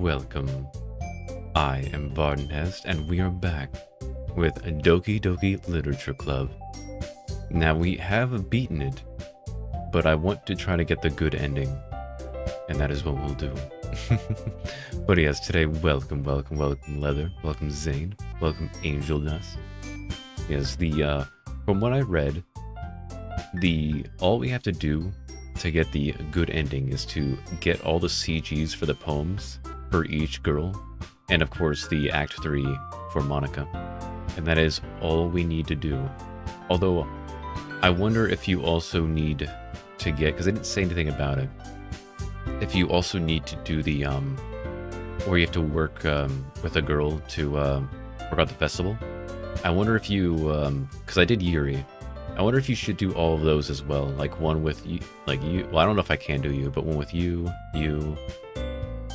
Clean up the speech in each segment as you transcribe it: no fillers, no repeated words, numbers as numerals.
welcome. I am Varden Heste, and we are back with a Doki Doki Literature Club. Now, we have beaten it, but I want to try to get the good ending, and that is what we'll do. But yes, today, welcome Leather, welcome Zane, welcome Angel Dust. Yes, from what I read, all we have to do to get the good ending is to get all the CGs for the poems for each girl, and of course the Act 3 for Monica. And that is all we need to do. Although, I wonder if you also need to get, because they didn't say anything about it, if you also need to do the, where you have to work with a girl to work out the festival. I wonder if you, because I did Yuri, I wonder if you should do all of those as well, like one with you, well, I don't know if I can do you, but one with you,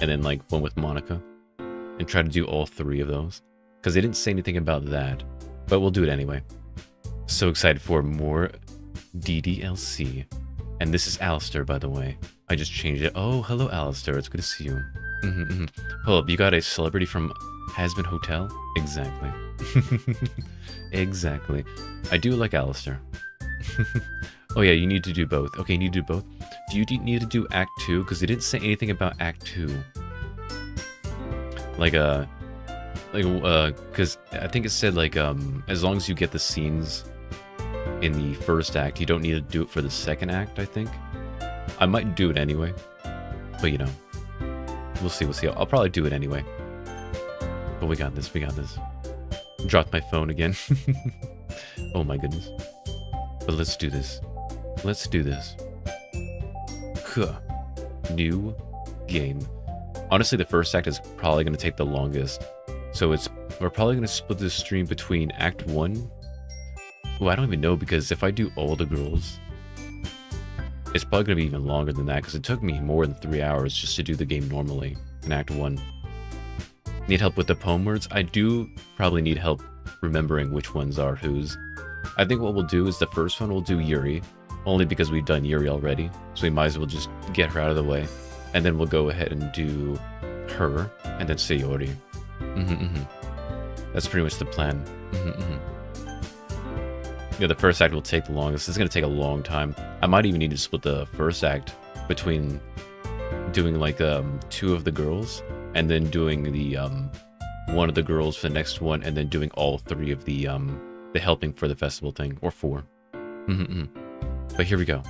and then like one with Monica, and try to do all three of those, because they didn't say anything about that, but we'll do it anyway. So excited for more DDLC, and this is Alistair, by the way. I just changed it. Oh, hello, Alistair. It's good to see you. Hold up, you got a celebrity from Hasbin Hotel? Exactly. Exactly. I do like Alistair. Oh yeah, you need to do both. Okay, you need to do both. Do you need to do Act 2? Because they didn't say anything about Act 2. Because I think it said, as long as you get the scenes in the first act, you don't need to do it for the second act, I think. I might do it anyway. But, you know, we'll see. I'll probably do it anyway. But we got this. Dropped my phone again. Oh my goodness. But let's do this. New game. Honestly, the first act is probably going to take the longest. So we're probably going to split this stream between Act 1. Oh, I don't even know, because if I do all the girls, it's probably going to be even longer than that, because it took me more than 3 hours just to do the game normally in Act 1. Need help with the poem words? I do probably need help remembering which ones are whose. I think what we'll do is the first one we'll do Yuri, only because we've done Yuri already, so we might as well just get her out of the way. And then we'll go ahead and do her, and then Sayori. That's pretty much the plan. Yeah, the first act will take the longest. It's going to take a long time. I might even need to split the first act between doing like 2 of the girls, and then doing the one of the girls for the next one, and then doing all 3 of the helping for the festival thing, or 4. But here we go.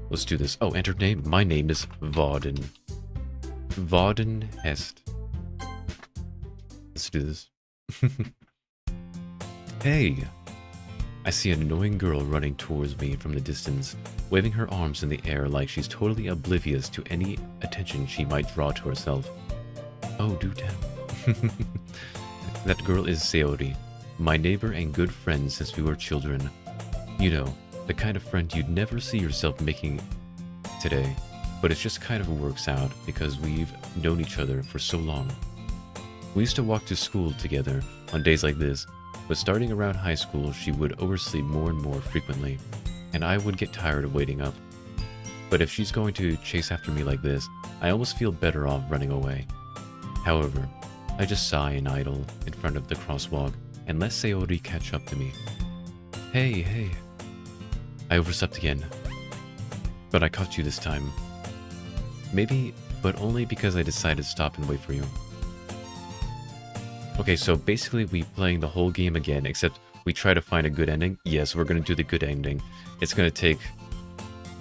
Let's do this. Oh, enter name. My name is Varden. Varden Heste. Let's do this. Hey! I see an annoying girl running towards me from the distance, waving her arms in the air like she's totally oblivious to any attention she might draw to herself. Oh, do tell. That girl is Sayori, my neighbor and good friend since we were children. You know, the kind of friend you'd never see yourself making today, but it just kind of works out because we've known each other for so long. We used to walk to school together on days like this, but starting around high school, she would oversleep more and more frequently, and I would get tired of waiting up. But if she's going to chase after me like this, I almost feel better off running away. However, I just sigh and idle in front of the crosswalk and let Sayori catch up to me. Hey. I overslept again. But I caught you this time. Maybe, but only because I decided to stop and wait for you. Okay, so basically we playing the whole game again, except we try to find a good ending. Yes, we're going to do the good ending. It's going to take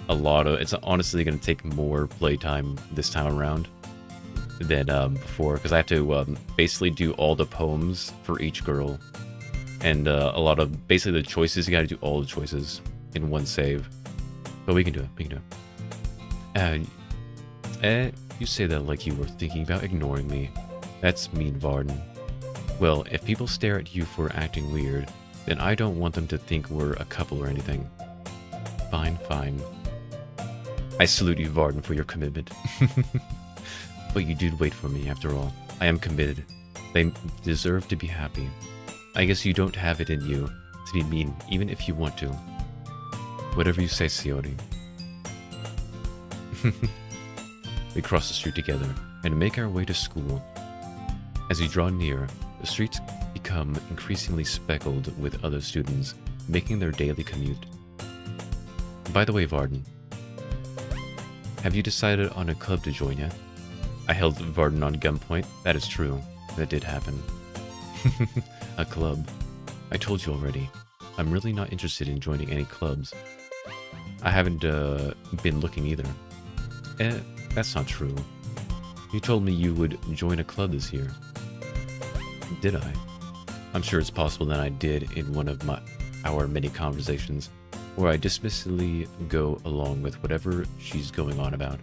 it's honestly going to take more playtime this time around than before, because I have to basically do all the poems for each girl, and a lot of basically the choices. You got to do all the choices in one save, but we can do it. You say that like you were thinking about ignoring me. That's mean, Varden. Well, if people stare at you for acting weird, then I don't want them to think we're a couple or anything. Fine. I salute you, Varden, for your commitment. But you did wait for me, after all. I am committed. They deserve to be happy. I guess you don't have it in you to be mean, even if you want to. Whatever you say, Sayori. We cross the street together and make our way to school. As you draw near, the streets become increasingly speckled with other students, making their daily commute. By the way, Varden, have you decided on a club to join yet? I held Varden on gunpoint. That is true. That did happen. A club. I told you already. I'm really not interested in joining any clubs. I haven't been looking either. That's not true. You told me you would join a club this year. Did I? I'm sure it's possible that I did in one of our many conversations, where I dismissively go along with whatever she's going on about.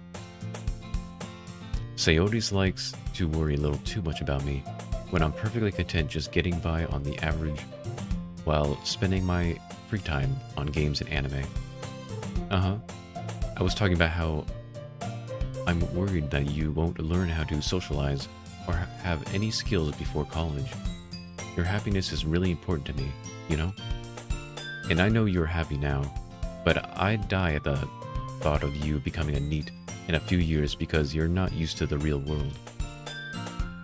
Sayori likes to worry a little too much about me, when I'm perfectly content just getting by on the average while spending my free time on games and anime. I was talking about how I'm worried that you won't learn how to socialize or have any skills before college. Your happiness is really important to me, you know? And I know you're happy now, but I'd die at the thought of you becoming a NEET in a few years because you're not used to the real world.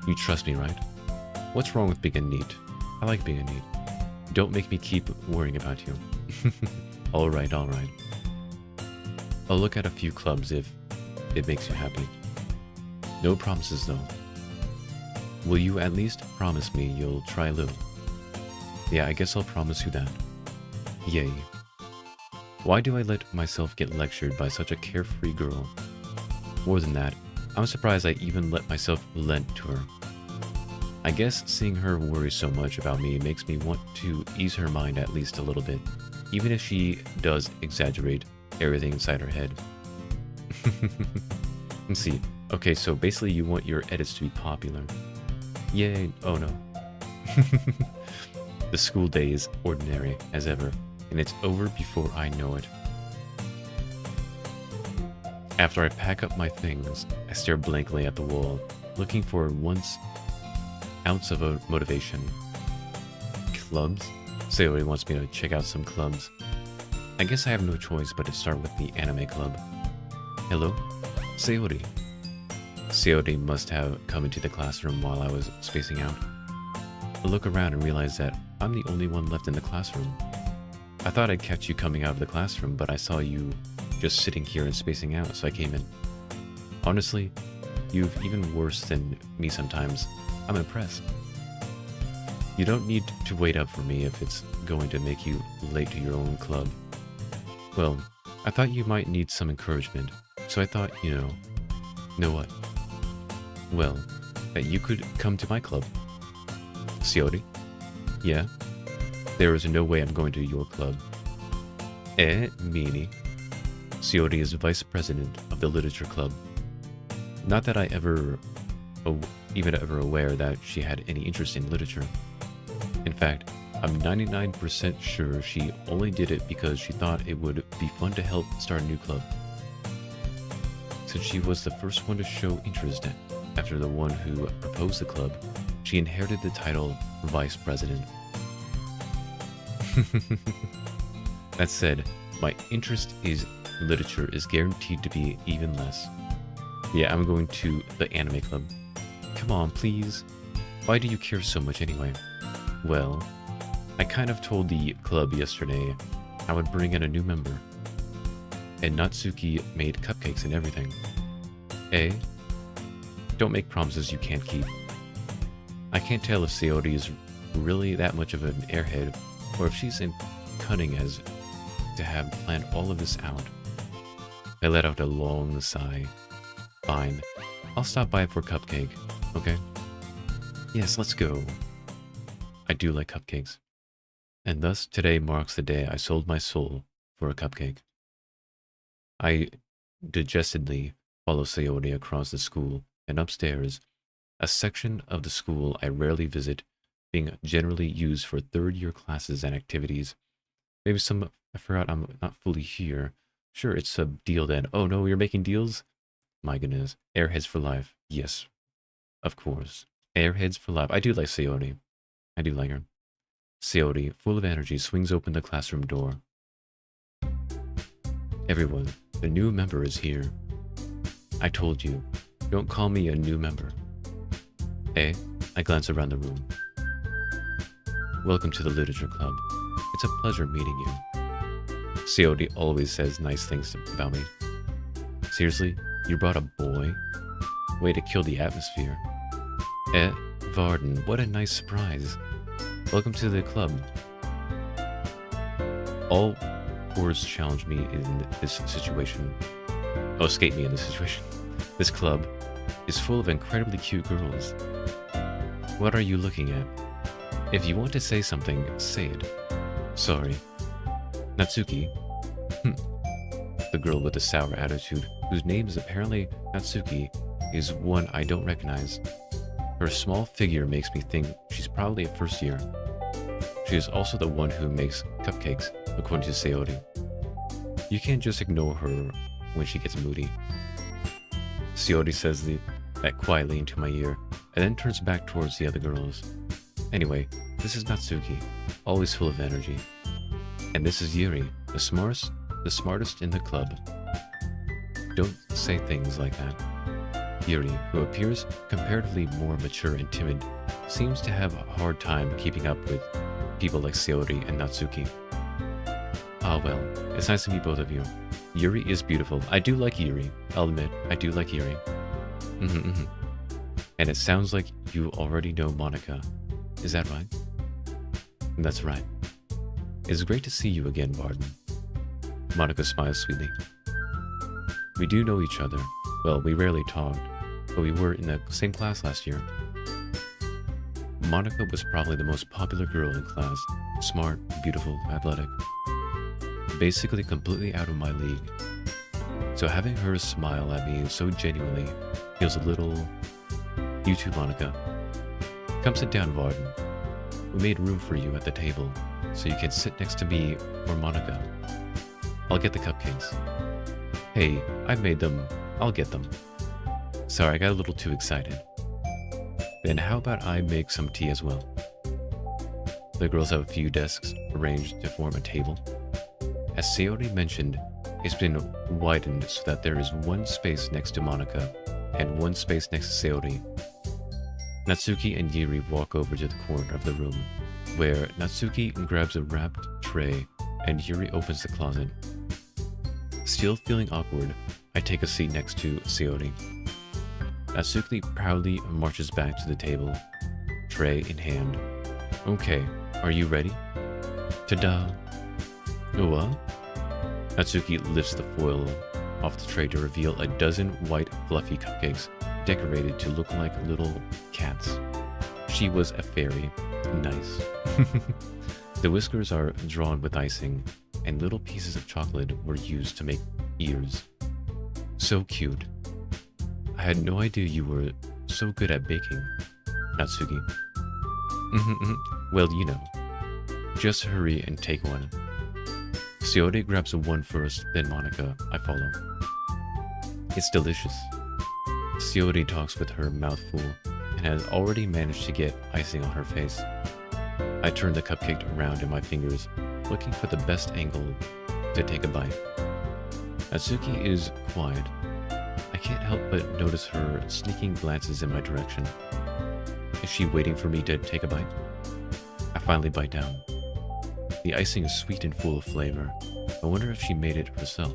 You trust me, right? What's wrong with being a NEET? I like being a NEET. Don't make me keep worrying about you. Alright. I'll look at a few clubs if it makes you happy. No promises though. Will you at least promise me you'll try a little? Yeah, I guess I'll promise you that. Yay. Why do I let myself get lectured by such a carefree girl? More than that, I'm surprised I even let myself lent to her. I guess seeing her worry so much about me makes me want to ease her mind at least a little bit, even if she does exaggerate everything inside her head. Let's see. Okay, so basically you want your edits to be popular. Yay. Oh no. The school day is ordinary as ever, and it's over before I know it. After I pack up my things, I stare blankly at the wall, looking for one ounce of a motivation. Clubs? Sayori wants me to check out some clubs. I guess I have no choice but to start with the anime club. Hello? Sayori. Sayori must have come into the classroom while I was spacing out. I look around and realize that I'm the only one left in the classroom. I thought I'd catch you coming out of the classroom, but I saw you just sitting here and spacing out, so I came in. Honestly, you've even worse than me sometimes. I'm impressed. You don't need to wait up for me if it's going to make you late to your own club. Well, I thought you might need some encouragement, so I thought, know what? Well, that you could come to my club. Sayori? Yeah? There is no way I'm going to your club. Meanie. Sayori is vice president of the literature club. Not that I even ever aware that she had any interest in literature. In fact, I'm 99% sure she only did it because she thought it would be fun to help start a new club. Since she was the first one to show interest after the one who proposed the club, she inherited the title Vice President. That said, my interest in literature is guaranteed to be even less. Yeah, I'm going to the anime club. Come on, please. Why do you care so much anyway? Well, I kind of told the club yesterday I would bring in a new member. And Natsuki made cupcakes and everything. Don't make promises you can't keep. I can't tell if Sayori is really that much of an airhead, or if she's cunning as to have planned all of this out. I let out a long sigh. Fine. I'll stop by for a cupcake, okay? Yes, let's go. I do like cupcakes. And thus, today marks the day I sold my soul for a cupcake. I dejectedly follow Sayori across the school and upstairs, a section of the school I rarely visit, being generally used for third-year classes and activities. Maybe I forgot I'm not fully here. Sure, it's a deal then. Oh no, you're making deals? My goodness. Airheads for life. Yes, of course. Airheads for life. I do like Sayori. I do like her. Sayori, full of energy, swings open the classroom door. Everyone, the new member is here. I told you, don't call me a new member. A I glance around the room. Welcome to the Literature Club. It's a pleasure meeting you. Coyote always says nice things about me. Seriously? You brought a boy? Way to kill the atmosphere. Varden, what a nice surprise. Welcome to the club. All words challenge me in this situation. Oh, escape me in this situation. This club is full of incredibly cute girls. What are you looking at? If you want to say something, say it. Sorry. Natsuki? The girl with the sour attitude, whose name is apparently Natsuki, is one I don't recognize. Her small figure makes me think she's probably a first year. She is also the one who makes cupcakes, according to Coyote. You can't just ignore her when she gets moody. Coyote says that quietly into my ear, and then turns back towards the other girls. Anyway, this is Natsuki, always full of energy. And this is Yuri, the smartest in the club. Don't say things like that. Yuri, who appears comparatively more mature and timid, seems to have a hard time keeping up with people like Coyote and Natsuki. Ah well, it's nice to meet both of you. Yuri is beautiful. I do like Yuri. I'll admit, I do like Yuri. And it sounds like you already know Monika. Is that right? That's right. It's great to see you again, Varden. Monika smiles sweetly. We do know each other. Well, we rarely talked, but we were in the same class last year. Monika was probably the most popular girl in class. Smart, beautiful, athletic. Basically completely out of my league. So having her smile at me so genuinely feels a little... You too, Monika. Come sit down, Varden. We made room for you at the table, so you can sit next to me or Monika. I'll get the cupcakes. Hey, I've made them. I'll get them. Sorry, I got a little too excited. Then how about I make some tea as well? The girls have a few desks arranged to form a table. As Coyote mentioned, it's been widened so that there is one space next to Monika and one space next to Coyote. Natsuki and Yuri walk over to the corner of the room, where Natsuki grabs a wrapped tray and Yuri opens the closet. Still feeling awkward, I take a seat next to Coyote. Natsuki proudly marches back to the table, tray in hand. Okay, are you ready? Ta-da! What? Natsuki lifts the foil off the tray to reveal a dozen white fluffy cupcakes decorated to look like little cats. She was a fairy. Nice. The whiskers are drawn with icing, and little pieces of chocolate were used to make ears. So cute. I had no idea you were so good at baking, Natsuki. Well, you know. Just hurry and take one. Coyote grabs one first, then Monika. I follow. It's delicious. Coyote talks with her mouth full and has already managed to get icing on her face. I turn the cupcake around in my fingers, looking for the best angle to take a bite. Natsuki is quiet. I can't help but notice her sneaking glances in my direction. Is she waiting for me to take a bite? I finally bite down. The icing is sweet and full of flavor. I wonder if she made it herself.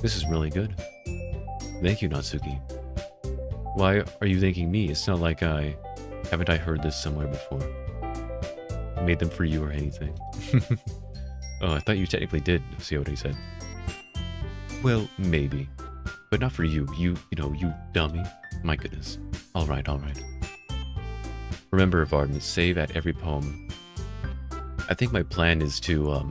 This is really good. Thank you, Natsuki. Why are you thanking me? It's not like haven't I heard this somewhere before? I made them for you or anything. Oh, I thought you technically did, Coyote said. Well, maybe. But not for you. You dummy. My goodness. Alright. Remember, Varden, save at every poem. I think my plan is to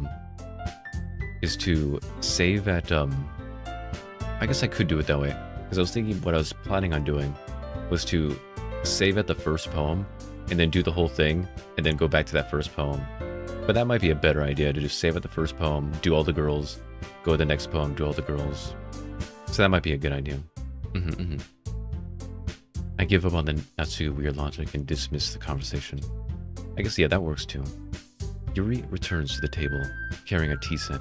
save at, I guess I could do it that way. Because I was thinking what I was planning on doing was to save at the first poem and then do the whole thing and then go back to that first poem. But that might be a better idea, to just save at the first poem, do all the girls, go to the next poem, do all the girls. So that might be a good idea. I give up on the Natsuki weird logic and dismiss the conversation. I guess, yeah, that works too. Yuri returns to the table, carrying a tea set.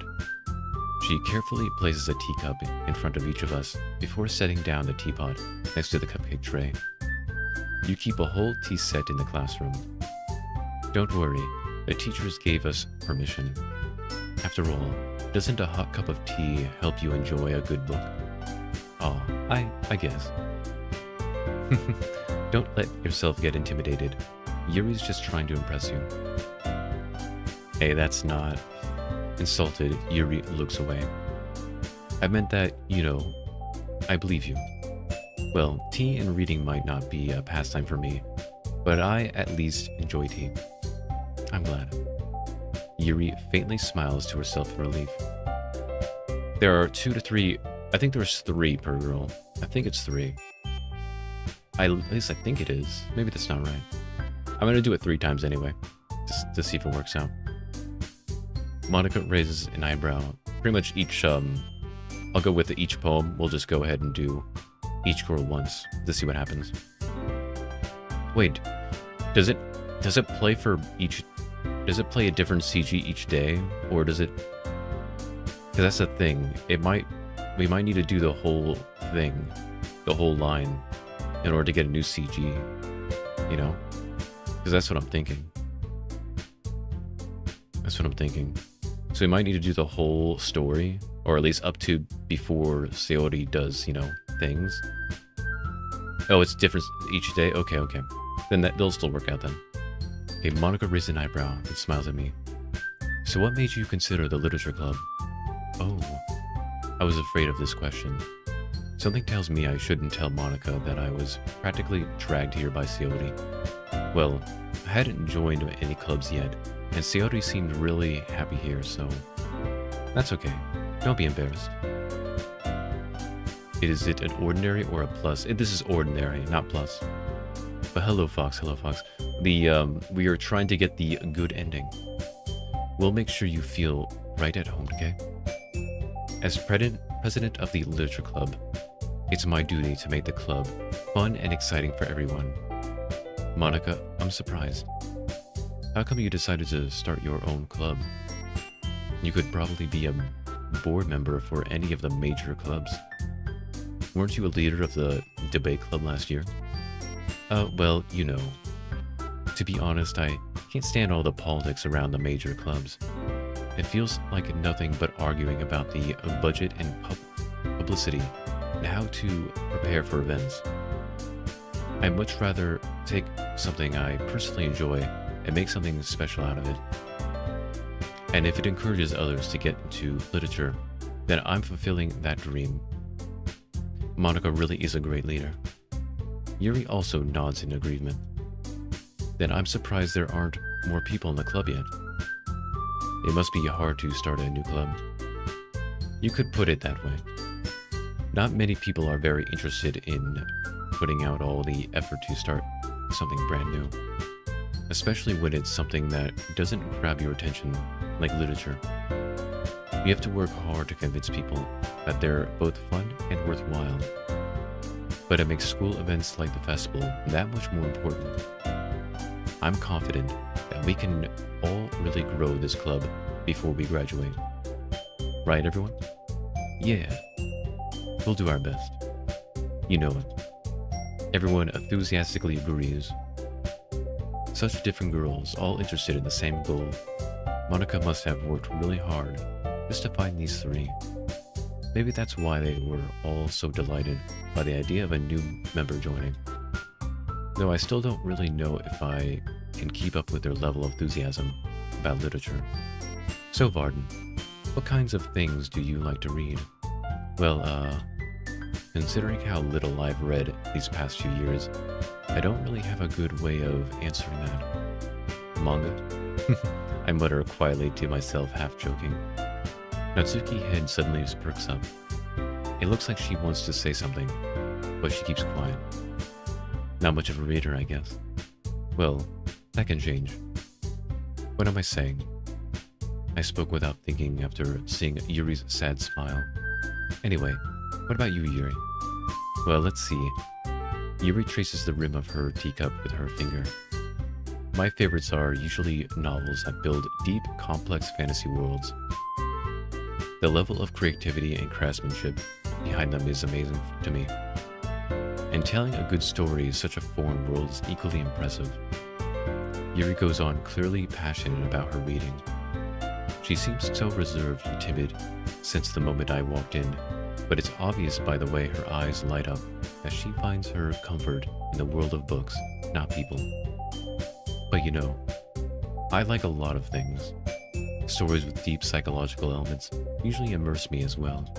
She carefully places a teacup in front of each of us before setting down the teapot next to the cupcake tray. You keep a whole tea set in the classroom. Don't worry, the teachers gave us permission. After all, doesn't a hot cup of tea help you enjoy a good book? Oh, I guess. Don't let yourself get intimidated. Yuri's just trying to impress you. Hey, that's not... Insulted, Yuri looks away. I meant that, you know, I believe you. Well, tea and reading might not be a pastime for me, but I at least enjoy tea. I'm glad. Yuri faintly smiles to herself in relief. There are 2 to 3... I think there's 3 per girl. I think it's 3. At least I think it is. Maybe that's not right. I'm gonna do it 3 times anyway, just to see if it works out. Monica raises an eyebrow. Pretty much each, I'll go with each poem. We'll just go ahead and do each girl once to see what happens. Wait, does it play for each... Does it play a different CG each day, or does it... Because that's the thing. We might need to do the whole thing, the whole line, in order to get a new CG, you know? Because that's what I'm thinking. That's what I'm thinking. So we might need to do the whole story, or at least up to before Sayori does, you know, things. Oh, it's different each day? Okay, okay. Then they'll still work out then. Okay, Monica raises an eyebrow and smiles at me. So what made you consider the literature club? Oh, I was afraid of this question. Something tells me I shouldn't tell Monica that I was practically dragged here by Sayori. Well, I hadn't joined any clubs yet, and Sayori seemed really happy here, so... That's okay. Don't be embarrassed. Is it an ordinary or a plus? This is ordinary, not plus. But hello, Fox. Hello, Fox. We are trying to get the good ending. We'll make sure you feel right at home, okay? As president of the Literature Club, it's my duty to make the club fun and exciting for everyone. Monica, I'm surprised. How come you decided to start your own club? You could probably be a board member for any of the major clubs. Weren't you a leader of the debate club last year? Well, you know. To be honest, I can't stand all the politics around the major clubs. It feels like nothing but arguing about the budget and publicity and how to prepare for events. I'd much rather take something I personally enjoy and make something special out of it. And if it encourages others to get into literature, then I'm fulfilling that dream. Monica really is a great leader. Yuri also nods in agreement. Then I'm surprised there aren't more people in the club yet. It must be hard to start a new club. You could put it that way. Not many people are very interested in putting out all the effort to start something brand new, especially when it's something that doesn't grab your attention like literature. You have to work hard to convince people that they're both fun and worthwhile. But it makes school events like the festival that much more important. I'm confident that we can all really grow this club before we graduate. Right, everyone? Yeah. We'll do our best. You know it. Everyone enthusiastically agrees. Such different girls, all interested in the same goal. Monica must have worked really hard just to find these 3. Maybe that's why they were all so delighted by the idea of a new member joining. Though I still don't really know if I can keep up with their level of enthusiasm about literature. So Varden, what kinds of things do you like to read? Well, considering how little I've read these past few years, I don't really have a good way of answering that. Manga? I mutter quietly to myself, half joking. Natsuki's head suddenly perks up. It looks like she wants to say something, but she keeps quiet. Not much of a reader, I guess. Well, that can change. What am I saying? I spoke without thinking after seeing Yuri's sad smile. Anyway, what about you, Yuri? Well, let's see. Yuri traces the rim of her teacup with her finger. My favorites are usually novels that build deep, complex fantasy worlds. The level of creativity and craftsmanship behind them is amazing to me. And telling a good story in such a foreign world is equally impressive. Yuri goes on, clearly passionate about her reading. She seems so reserved and timid since the moment I walked in, but it's obvious by the way her eyes light up that she finds her comfort in the world of books, not people. But you know, I like a lot of things. Stories with deep psychological elements usually immerse me as well.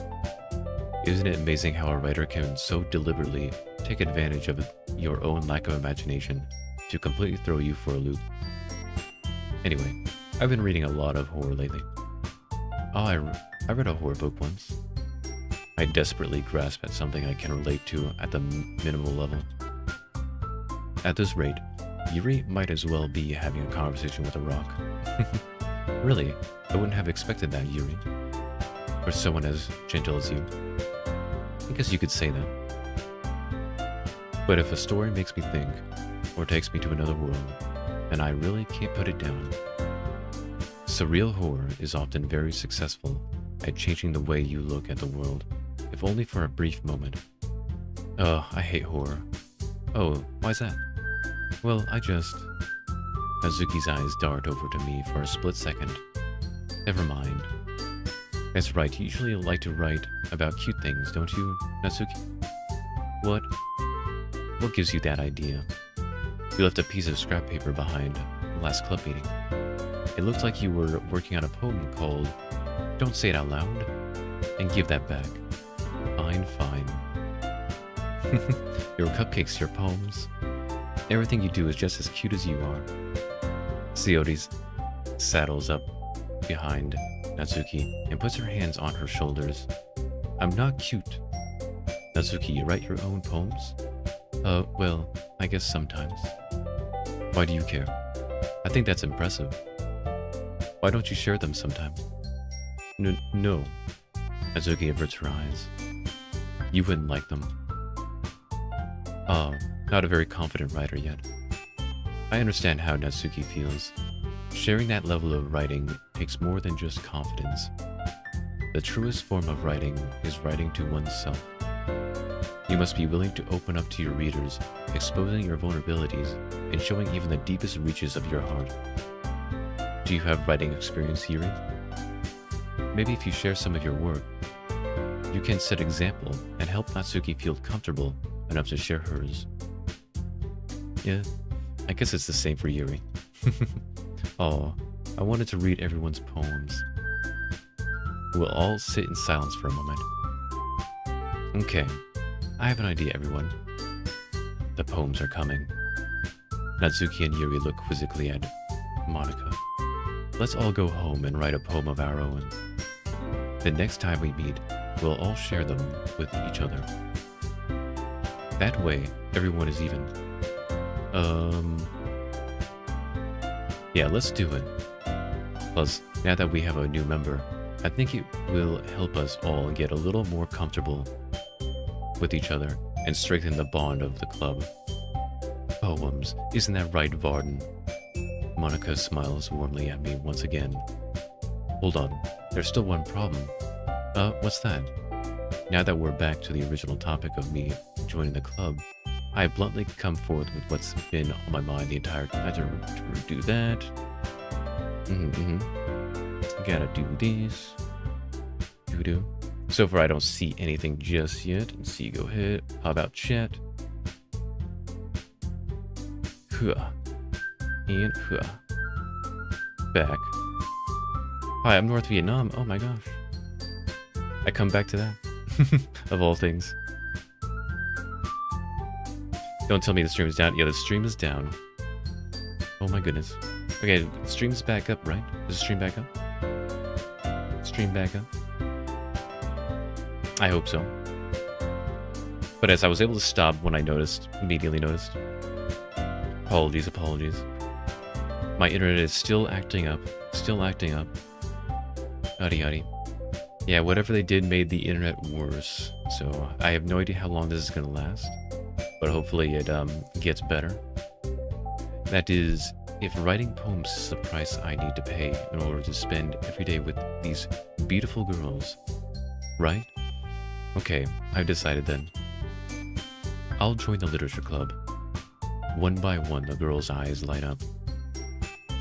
Isn't it amazing how a writer can so deliberately take advantage of your own lack of imagination to completely throw you for a loop? Anyway, I've been reading a lot of horror lately. Oh, I read a horror book once. I desperately grasp at something I can relate to at the minimal level. At this rate, Yuri might as well be having a conversation with a rock. Really, I wouldn't have expected that, Yuri. Or someone as gentle as you. I guess you could say that. But if a story makes me think, or takes me to another world, then I really can't put it down. Surreal horror is often very successful at changing the way you look at the world, if only for a brief moment. Ugh, I hate horror. Oh, why's that? Well, Natsuki's eyes dart over to me for a split second. Never mind. That's right, you usually like to write about cute things, don't you, Natsuki? What gives you that idea? You left a piece of scrap paper behind the last club meeting. It looked like you were working on a poem called Don't Say It Out Loud, and give that back. Fine, fine. Your cupcakes, your poems. Everything you do is just as cute as you are. Seoris saddles up behind Natsuki and puts her hands on her shoulders. I'm not cute. Natsuki, you write your own poems? Well, I guess sometimes. Why do you care? I think that's impressive. Why don't you share them sometime? No. Natsuki averts her eyes. You wouldn't like them. Not a very confident writer yet. I understand how Natsuki feels. Sharing that level of writing takes more than just confidence. The truest form of writing is writing to oneself. You must be willing to open up to your readers, exposing your vulnerabilities, and showing even the deepest reaches of your heart. Do you have writing experience, Yuri? Maybe if you share some of your work, you can set example and help Natsuki feel comfortable enough to share hers. Yeah, I guess it's the same for Yuri. Oh, I wanted to read everyone's poems. We'll all sit in silence for a moment. Okay, I have an idea, everyone. The poems are coming. Natsuki and Yuri look quizzically at Monica. Let's all go home and write a poem of our own. The next time we meet, we'll all share them with each other. That way, everyone is even. Yeah, let's do it. Plus, now that we have a new member, I think it will help us all get a little more comfortable with each other and strengthen the bond of the club. Poems, isn't that right, Varden? Monica smiles warmly at me once again. Hold on, there's still one problem. What's that? Now that we're back to the original topic of me joining the club, I bluntly come forth with what's been on my mind the entire time. I have to do that. Gotta do this. Do. So far, I don't see anything just yet. Let's see, go ahead. How about chat? And back. Hi, I'm North Vietnam. Oh my gosh. I come back to that. Of all things. Don't tell me the stream is down. Yeah, the stream is down. Oh my goodness. Okay, the stream's back up, right? Is the stream back up? Stream back up? I hope so. But as I was able to stop when I immediately noticed. Apologies. My internet is still acting up. Yaddy. Yeah, whatever they did made the internet worse. So I have no idea how long this is going to last. But hopefully it gets better. That is, if writing poems is the price I need to pay in order to spend every day with these beautiful girls. Right? Okay, I've decided then. I'll join the literature club. One by one, the girl's eyes light up.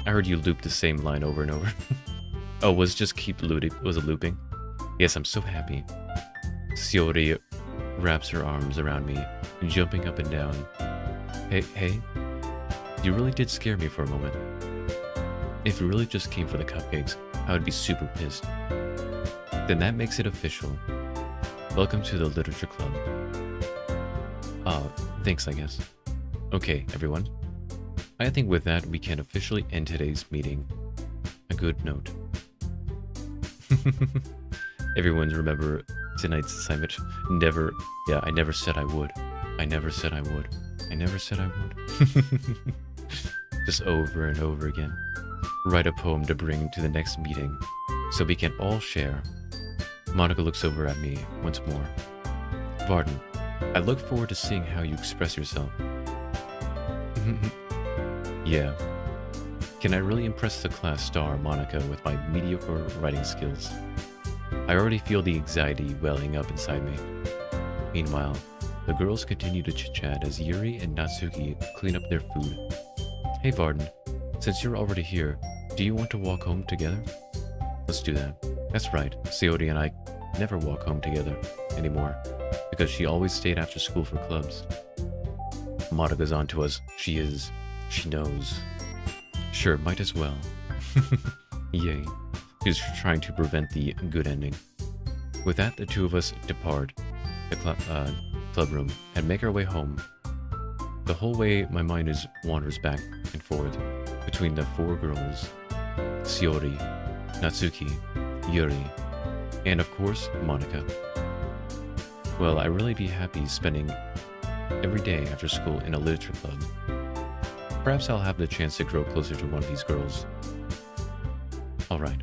I heard you loop the same line over and over. Oh, was just keep looting? Was it looping? Yes, I'm so happy. Shiori wraps her arms around me, jumping up and down. Hey, you really did scare me for a moment. If you really just came for the cupcakes, I would be super pissed. Then that makes it official. Welcome to the literature club. Thanks, I guess. Okay, everyone. I think with that, we can officially end today's meeting. A good note. Everyone remember tonight's assignment. Never, yeah, I never said I would. I never said I would. I never said I would. Just over and over again. Write a poem to bring to the next meeting, so we can all share. Monica looks over at me once more. Varden, I look forward to seeing how you express yourself. Yeah. Can I really impress the class star, Monica, with my mediocre writing skills? I already feel the anxiety welling up inside me. Meanwhile, the girls continue to chit-chat as Yuri and Natsuki clean up their food. Hey Varden, since you're already here, do you want to walk home together? Let's do that. That's right, Shiori and I never walk home together anymore, because she always stayed after school for clubs. Monika's on to us. She knows. Sure, might as well. Yay. She's trying to prevent the good ending. With that, the two of us depart the club room and make our way home. The whole way, my mind wanders back and forth between the four girls, Shiori, Natsuki, Yuri, and of course, Monica. Well, I'd really be happy spending every day after school in a literature club. Perhaps I'll have the chance to grow closer to one of these girls. Alright.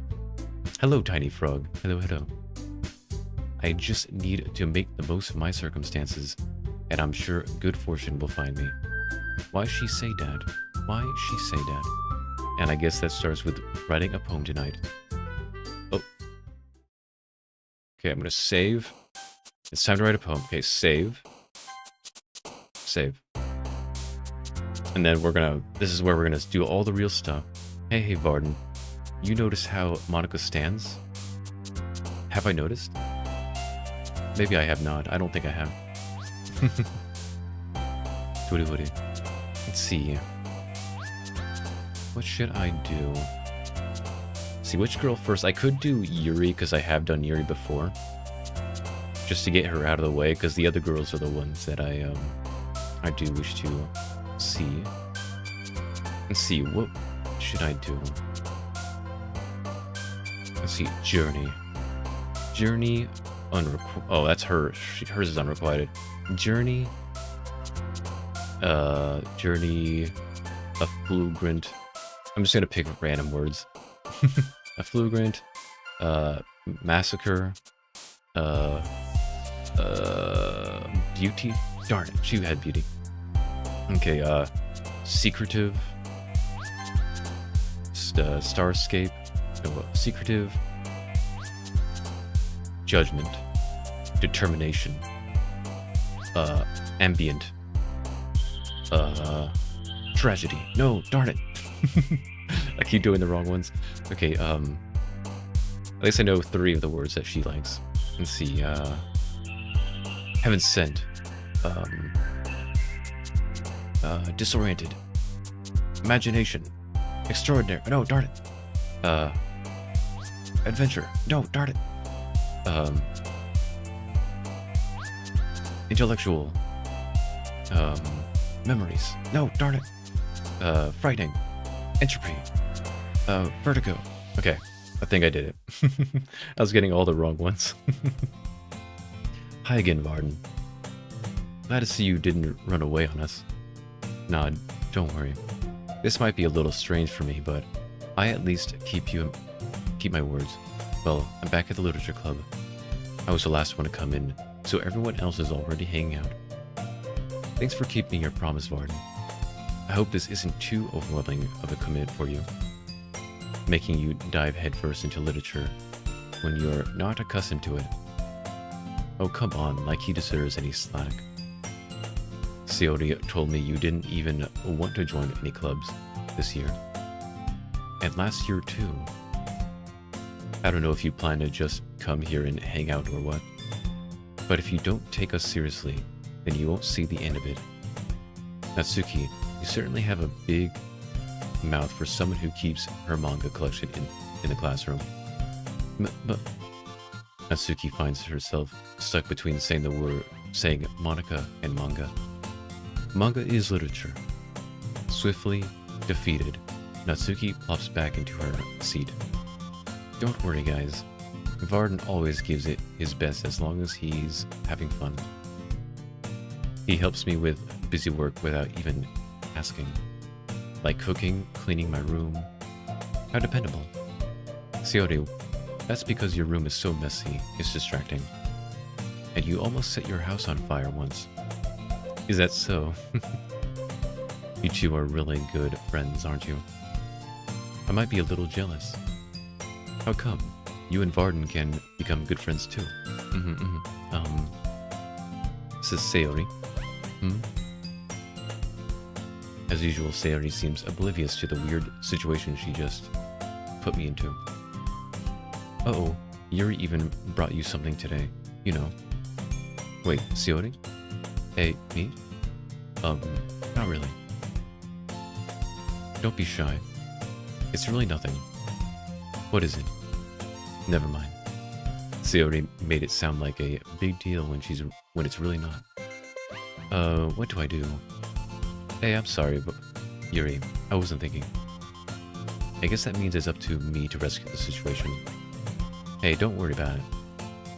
Hello, tiny frog. Hello. I just need to make the most of my circumstances, and I'm sure good fortune will find me. Why she say Dad? Why she say Dad? And I guess that starts with writing a poem tonight. Oh. Okay, I'm gonna save. It's time to write a poem. Okay, save. Save. And then this is where we're gonna do all the real stuff. Hey, Varden. You notice how Monica stands? Have I noticed? Maybe I have not. I don't think I have. Woody. Let's see. What should I do? See, which girl first? I could do Yuri, because I have done Yuri before. Just to get her out of the way, because the other girls are the ones that I do wish to see. Let's see, what should I do? Let's see, Journey. Journey, oh, that's her. Hers is unrequited. Journey, Journey, Effulgent. I'm just gonna pick random words. Effulgent, Massacre, Beauty. Darn it, she had Beauty. Okay, Secretive, Starscape, no, Secretive, Judgment, Determination, Ambient, Tragedy. No, darn it. I keep doing the wrong ones. Okay, at least I know 3 of the words that she likes. Let's see, Heaven Sent, Disoriented, Imagination, Extraordinary. No, darn it. Adventure. No, darn it. Intellectual. Memories. No, darn it. Frightening. Entropy. Vertigo. Okay, I think I did it. I was getting all the wrong ones. Hi again, Varden. Glad to see you didn't run away on us. Nah, don't worry. This might be a little strange for me, but I at least keep my words. Well, I'm back at the literature club. I was the last one to come in, so everyone else is already hanging out. Thanks for keeping your promise, Varden. I hope this isn't too overwhelming of a commitment for you, making you dive headfirst into literature when you're not accustomed to it. Oh, come on, like he deserves any slack. Seori told me you didn't even want to join any clubs this year. And last year too. I don't know if you plan to just come here and hang out or what. But if you don't take us seriously, then you won't see the end of it. Natsuki, you certainly have a big mouth for someone who keeps her manga collection in the classroom. But Natsuki finds herself stuck between saying Monica and manga. Manga is literature. Swiftly defeated, Natsuki plops back into her seat. Don't worry, guys. Varden always gives it his best as long as he's having fun. He helps me with busy work without even asking. Like cooking, cleaning my room. How dependable. Seori, that's because your room is so messy, it's distracting. And you almost set your house on fire once. Is that so? You two are really good friends, aren't you? I might be a little jealous. How come? You and Varden can become good friends too. Says Seori. As usual, Seori seems oblivious to the weird situation she just put me into. Uh-oh, Yuri even brought you something today. You know. Wait, Seori? Hey, me? Not really. Don't be shy. It's really nothing. What is it? Never mind. Seori made it sound like a big deal when it's really not. What do I do? Hey, I'm sorry, but Yuri, I wasn't thinking. I guess that means it's up to me to rescue the situation. Hey, don't worry about it.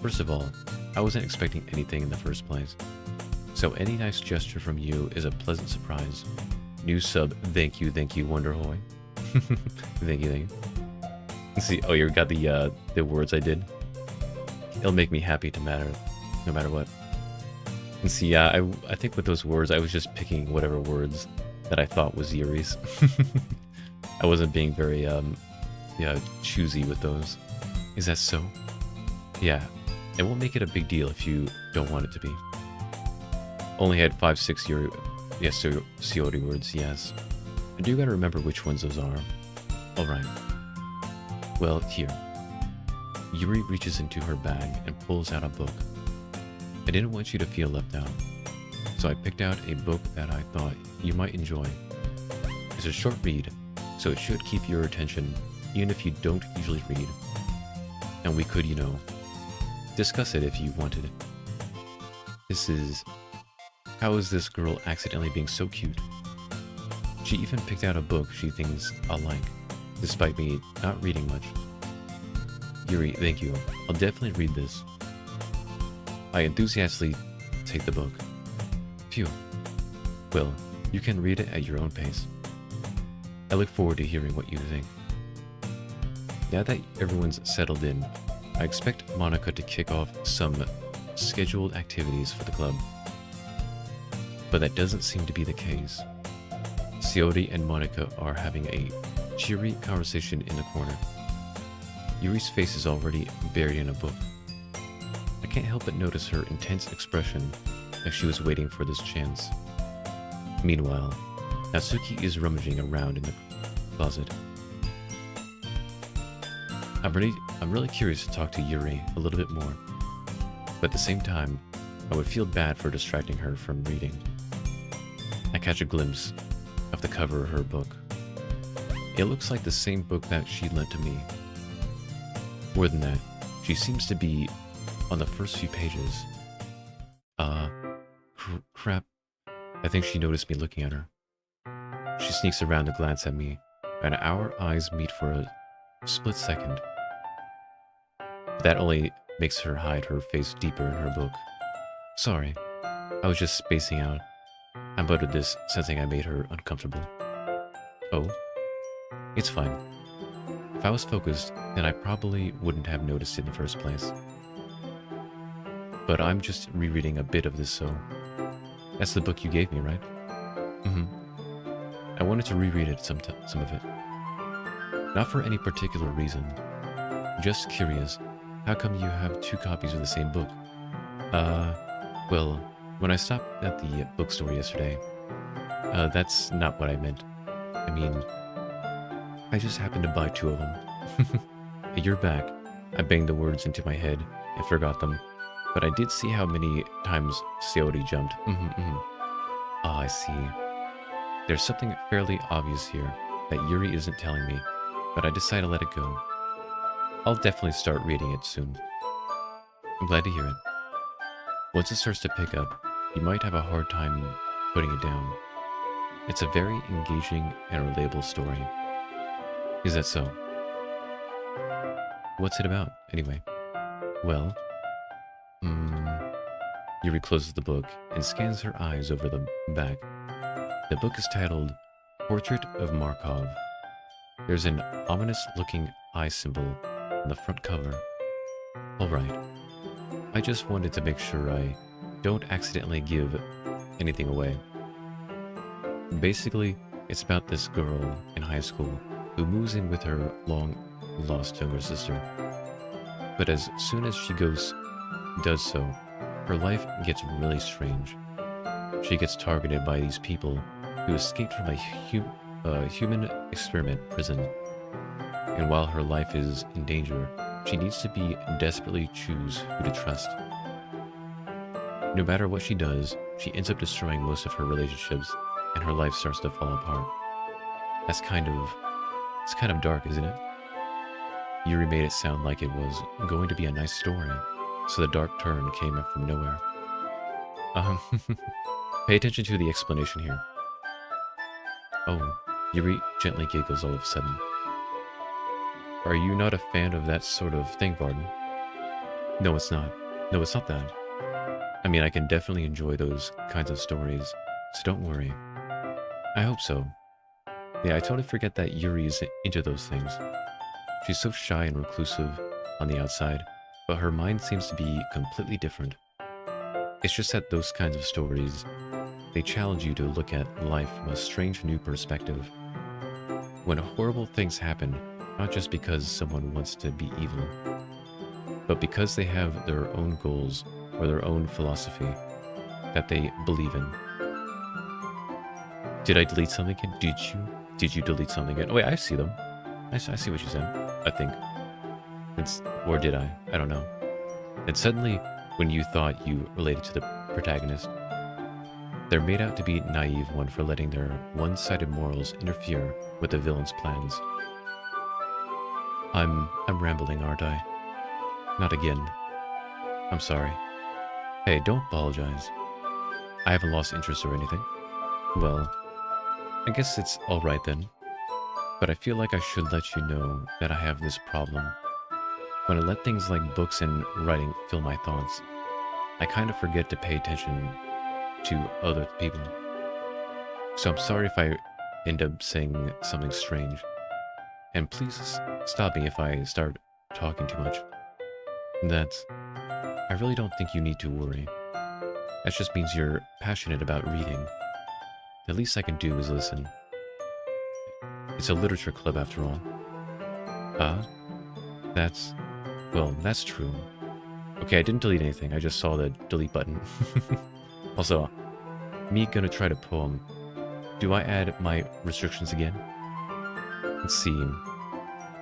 First of all, I wasn't expecting anything in the first place. So any nice gesture from you is a pleasant surprise. New sub, thank you, Wonderhoy. Thank you. Let's see, oh, you got the words I did? It'll make me happy no matter what. And see, yeah, I think with those words, I was just picking whatever words that I thought was Yuri's. I wasn't being very, choosy with those. Is that so? Yeah, it won't make it a big deal if you don't want it to be. Only had 5-6 Yuri, yes, Seori words, yes. I do gotta remember which ones those are. Alright. Well, here. Yuri reaches into her bag and pulls out a book. I didn't want you to feel left out, so I picked out a book that I thought you might enjoy. It's a short read, so it should keep your attention even if you don't usually read. And we could, discuss it if you wanted it. This is... How is this girl accidentally being so cute? She even picked out a book she thinks I'll like, despite me not reading much. Yuri, thank you. I'll definitely read this. I enthusiastically take the book. Phew. Well, you can read it at your own pace. I look forward to hearing what you think. Now that everyone's settled in, I expect Monica to kick off some scheduled activities for the club. But that doesn't seem to be the case. Seori and Monica are having a cheery conversation in the corner. Yuri's face is already buried in a book. I can't help but notice her intense expression like she was waiting for this chance. Meanwhile, Natsuki is rummaging around in the closet. I'm really curious to talk to Yuri a little bit more, but at the same time, I would feel bad for distracting her from reading. I catch a glimpse of the cover of her book. It looks like the same book that she lent to me. More than that, she seems to be on the first few pages. Crap. I think she noticed me looking at her. She sneaks around to glance at me, and our eyes meet for a split second. That only makes her hide her face deeper in her book. Sorry, I was just spacing out. I muttered this, sensing I made her uncomfortable. Oh? It's fine. If I was focused, then I probably wouldn't have noticed it in the first place. But I'm just rereading a bit of this, so... That's the book you gave me, right? I wanted to reread it, some of it. Not for any particular reason. Just curious, how come you have two copies of the same book? Well, When I stopped at the bookstore yesterday, that's not what I meant. I mean, I just happened to buy 2 of them. A year back, I banged the words into my head and forgot them, but I did see how many times Seori jumped. Ah, I see. There's something fairly obvious here that Yuri isn't telling me, but I decided to let it go. I'll definitely start reading it soon. I'm glad to hear it. Once it starts to pick up, you might have a hard time putting it down. It's a very engaging and relatable story. Is that so? What's it about, anyway? Well, Yuri closes the book and scans her eyes over the back. The book is titled Portrait of Markov. There's an ominous-looking eye symbol on the front cover. Alright. I just wanted to make sure I don't accidentally give anything away. Basically, it's about this girl in high school who moves in with her long-lost younger sister. But as soon as she does so, her life gets really strange. She gets targeted by these people who escaped from a human experiment prison. And while her life is in danger, she needs to desperately choose who to trust. No matter what she does, she ends up destroying most of her relationships, and her life starts to fall apart. It's kind of dark, isn't it? Yuri made it sound like it was going to be a nice story, so the dark turn came up from nowhere. Pay attention to the explanation here. Oh, Yuri gently giggles all of a sudden. Are you not a fan of that sort of thing, Varden? No, it's not. No, it's not that. I mean, I can definitely enjoy those kinds of stories, so don't worry. I hope so. Yeah, I totally forget that Yuri is into those things. She's so shy and reclusive on the outside, but her mind seems to be completely different. It's just that those kinds of stories, they challenge you to look at life from a strange new perspective. When horrible things happen, not just because someone wants to be evil, but because they have their own goals or their own philosophy that they believe in. Did I delete something again? Did you delete something again? Oh wait, I see them. I see what you said, I think. Or did I? I don't know. And suddenly, when you thought you related to the protagonist, they're made out to be a naive one for letting their one-sided morals interfere with the villain's plans. I'm rambling, aren't I? Not again. I'm sorry. Hey, don't apologize. I haven't lost interest or anything. Well, I guess it's alright then. But I feel like I should let you know that I have this problem. When I let things like books and writing fill my thoughts, I kind of forget to pay attention to other people. So I'm sorry if I end up saying something strange. And please stop me if I start talking too much. I really don't think you need to worry. That just means you're passionate about reading. The least I can do is listen. It's a literature club after all. Well, that's true. Okay, I didn't delete anything, I just saw the delete button. Also, me gonna try to poem. Do I add my restrictions again? Let's see.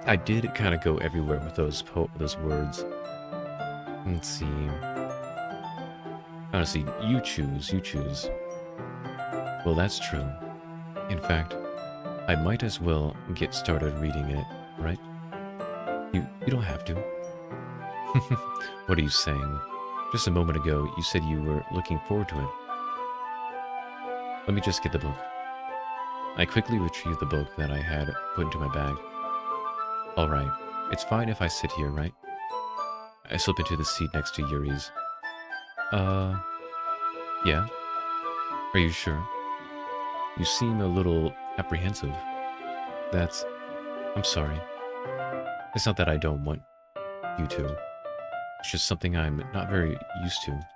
I did kind of go everywhere with those words. Let's see. Honestly, you choose. Well, that's true. In fact, I might as well get started reading it, right? You don't have to. What are you saying? Just a moment ago, you said you were looking forward to it. Let me just get the book. I quickly retrieved the book that I had put into my bag. Alright, it's fine if I sit here, right? I slip into the seat next to Yuri's. Yeah? Are you sure? You seem a little apprehensive. I'm sorry. It's not that I don't want you to. It's just something I'm not very used to.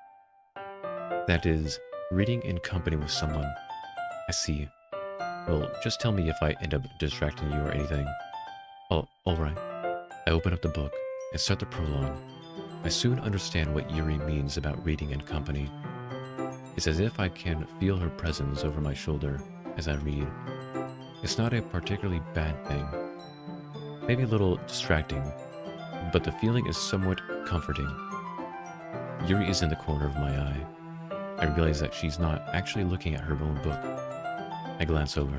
That is, reading in company with someone. I see. Well, just tell me if I end up distracting you or anything. Oh, alright. I open up the book and start the prologue. I soon understand what Yuri means about reading in company. It's as if I can feel her presence over my shoulder as I read. It's not a particularly bad thing. Maybe a little distracting, but the feeling is somewhat comforting. Yuri is in the corner of my eye. I realize that she's not actually looking at her own book. I glance over.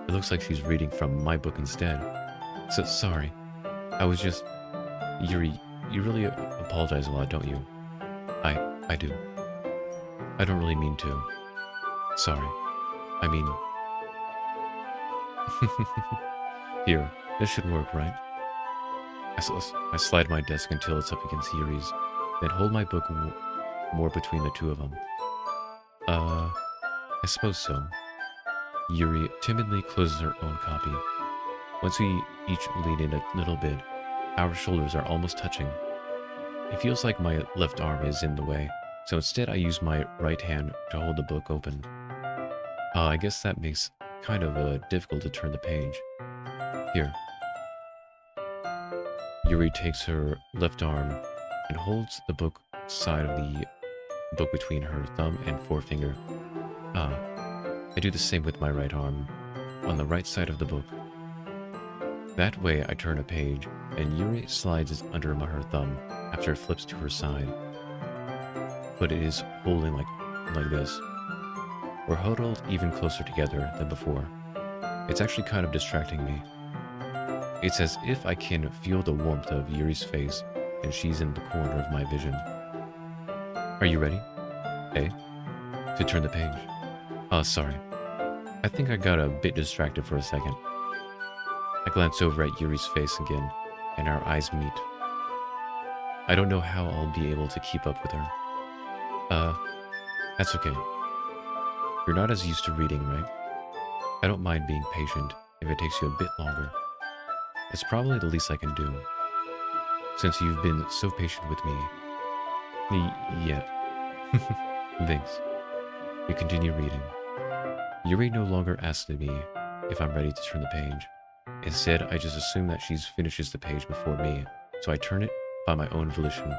It looks like she's reading from my book instead. So sorry. I was just... Yuri, you really apologize a lot, don't you? I do. I don't really mean to. Sorry. I mean... Here, this should work, right? I slide my desk until it's up against Yuri's, then hold my book more between the two of them. I suppose so. Yuri timidly closes her own copy. Once we each lean in a little bit, our shoulders are almost touching. It feels like my left arm is in the way, so instead I use my right hand to hold the book open. I guess that makes kind of difficult to turn the page. Here. Yuri takes her left arm and holds the book side of the book between her thumb and forefinger. I do the same with my right arm, on the right side of the book. That way I turn a page, and Yuri slides it under her thumb after it flips to her side. But it is holding like this. We're huddled even closer together than before. It's actually kind of distracting me. It's as if I can feel the warmth of Yuri's face, and she's in the corner of my vision. Are you ready? To turn the page. Sorry. I think I got a bit distracted for a second. I glance over at Yuri's face again, and our eyes meet. I don't know how I'll be able to keep up with her. That's okay. You're not as used to reading, right? I don't mind being patient if it takes you a bit longer. It's probably the least I can do, since you've been so patient with me. Yeah. Thanks. We continue reading. Yuri no longer asks me if I'm ready to turn the page. Instead, I just assume that she finishes the page before me, so I turn it by my own volition.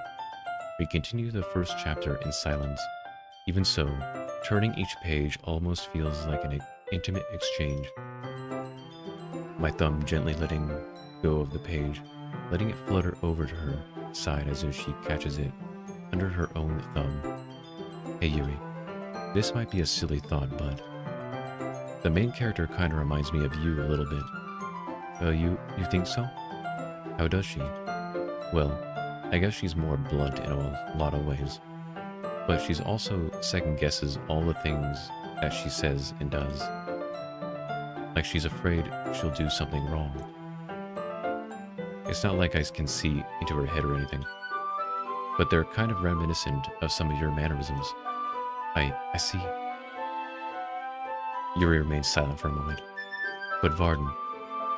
We continue the first chapter in silence. Even so, turning each page almost feels like an intimate exchange. My thumb gently letting go of the page, letting it flutter over to her side as if she catches it under her own thumb. Hey Yuri, this might be a silly thought, but the main character kinda reminds me of you a little bit. You think so? How does she? Well, I guess she's more blunt in a lot of ways. But she's also second-guesses all the things that she says and does. Like she's afraid she'll do something wrong. It's not like I can see into her head or anything, but they're kind of reminiscent of some of your mannerisms. I see. Yuri remains silent for a moment. But Varden,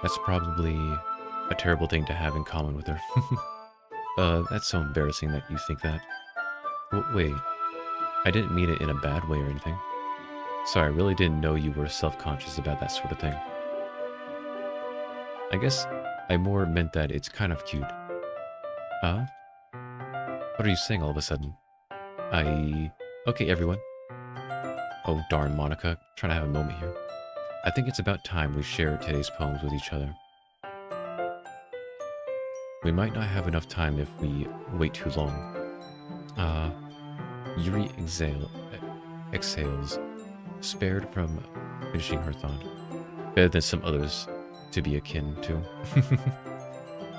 that's probably a terrible thing to have in common with her. That's so embarrassing that you think that. Wait, I didn't mean it in a bad way or anything. Sorry, I really didn't know you were self-conscious about that sort of thing. I guess I more meant that it's kind of cute. What are you saying all of a sudden? Okay, everyone. Oh, darn, Monica. Trying to have a moment here. I think it's about time we share today's poems with each other. We might not have enough time if we wait too long. Yuri exhales, spared from finishing her thought. Better than some others to be akin to.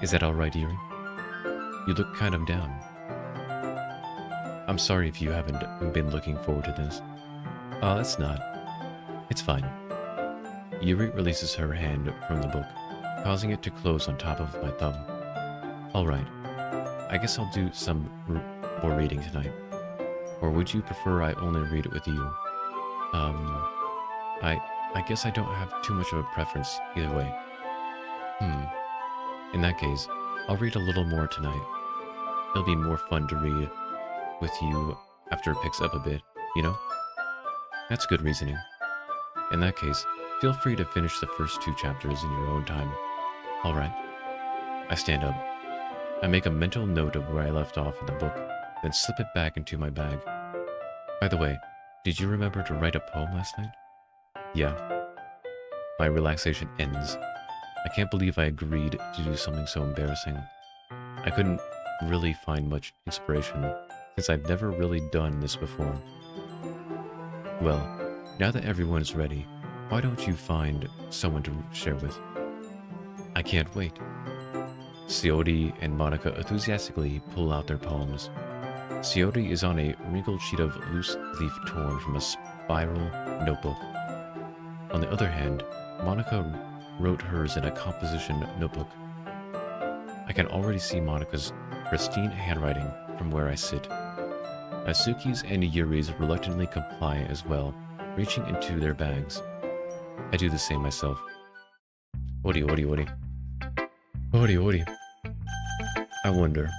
Is that alright, Yuri? You look kind of down. I'm sorry if you haven't been looking forward to this. It's not. It's fine. Yuri releases her hand from the book, causing it to close on top of my thumb. Alright. I guess I'll do some more reading tonight. Or would you prefer I only read it with you? I guess I don't have too much of a preference either way. In that case, I'll read a little more tonight. It'll be more fun to read with you after it picks up a bit, you know? That's good reasoning. In that case, feel free to finish the first 2 chapters in your own time. Alright. I stand up. I make a mental note of where I left off in the book, then slip it back into my bag. By the way, Did you remember to write a poem last night? Yeah. My relaxation ends. I can't believe I agreed to do something so embarrassing. I couldn't really find much inspiration, since I've never really done this before. Well, now that everyone is ready, why don't you find someone to share with? I can't wait. Coyote and Monica enthusiastically pull out their poems. Coyote is on a wrinkled sheet of loose leaf torn from a spiral notebook. On the other hand, Monica wrote hers in a composition notebook. I can already see Monica's pristine handwriting from where I sit. Asuki's and Yuri's reluctantly comply as well, reaching into their bags. I do the same myself. Ori. I wonder.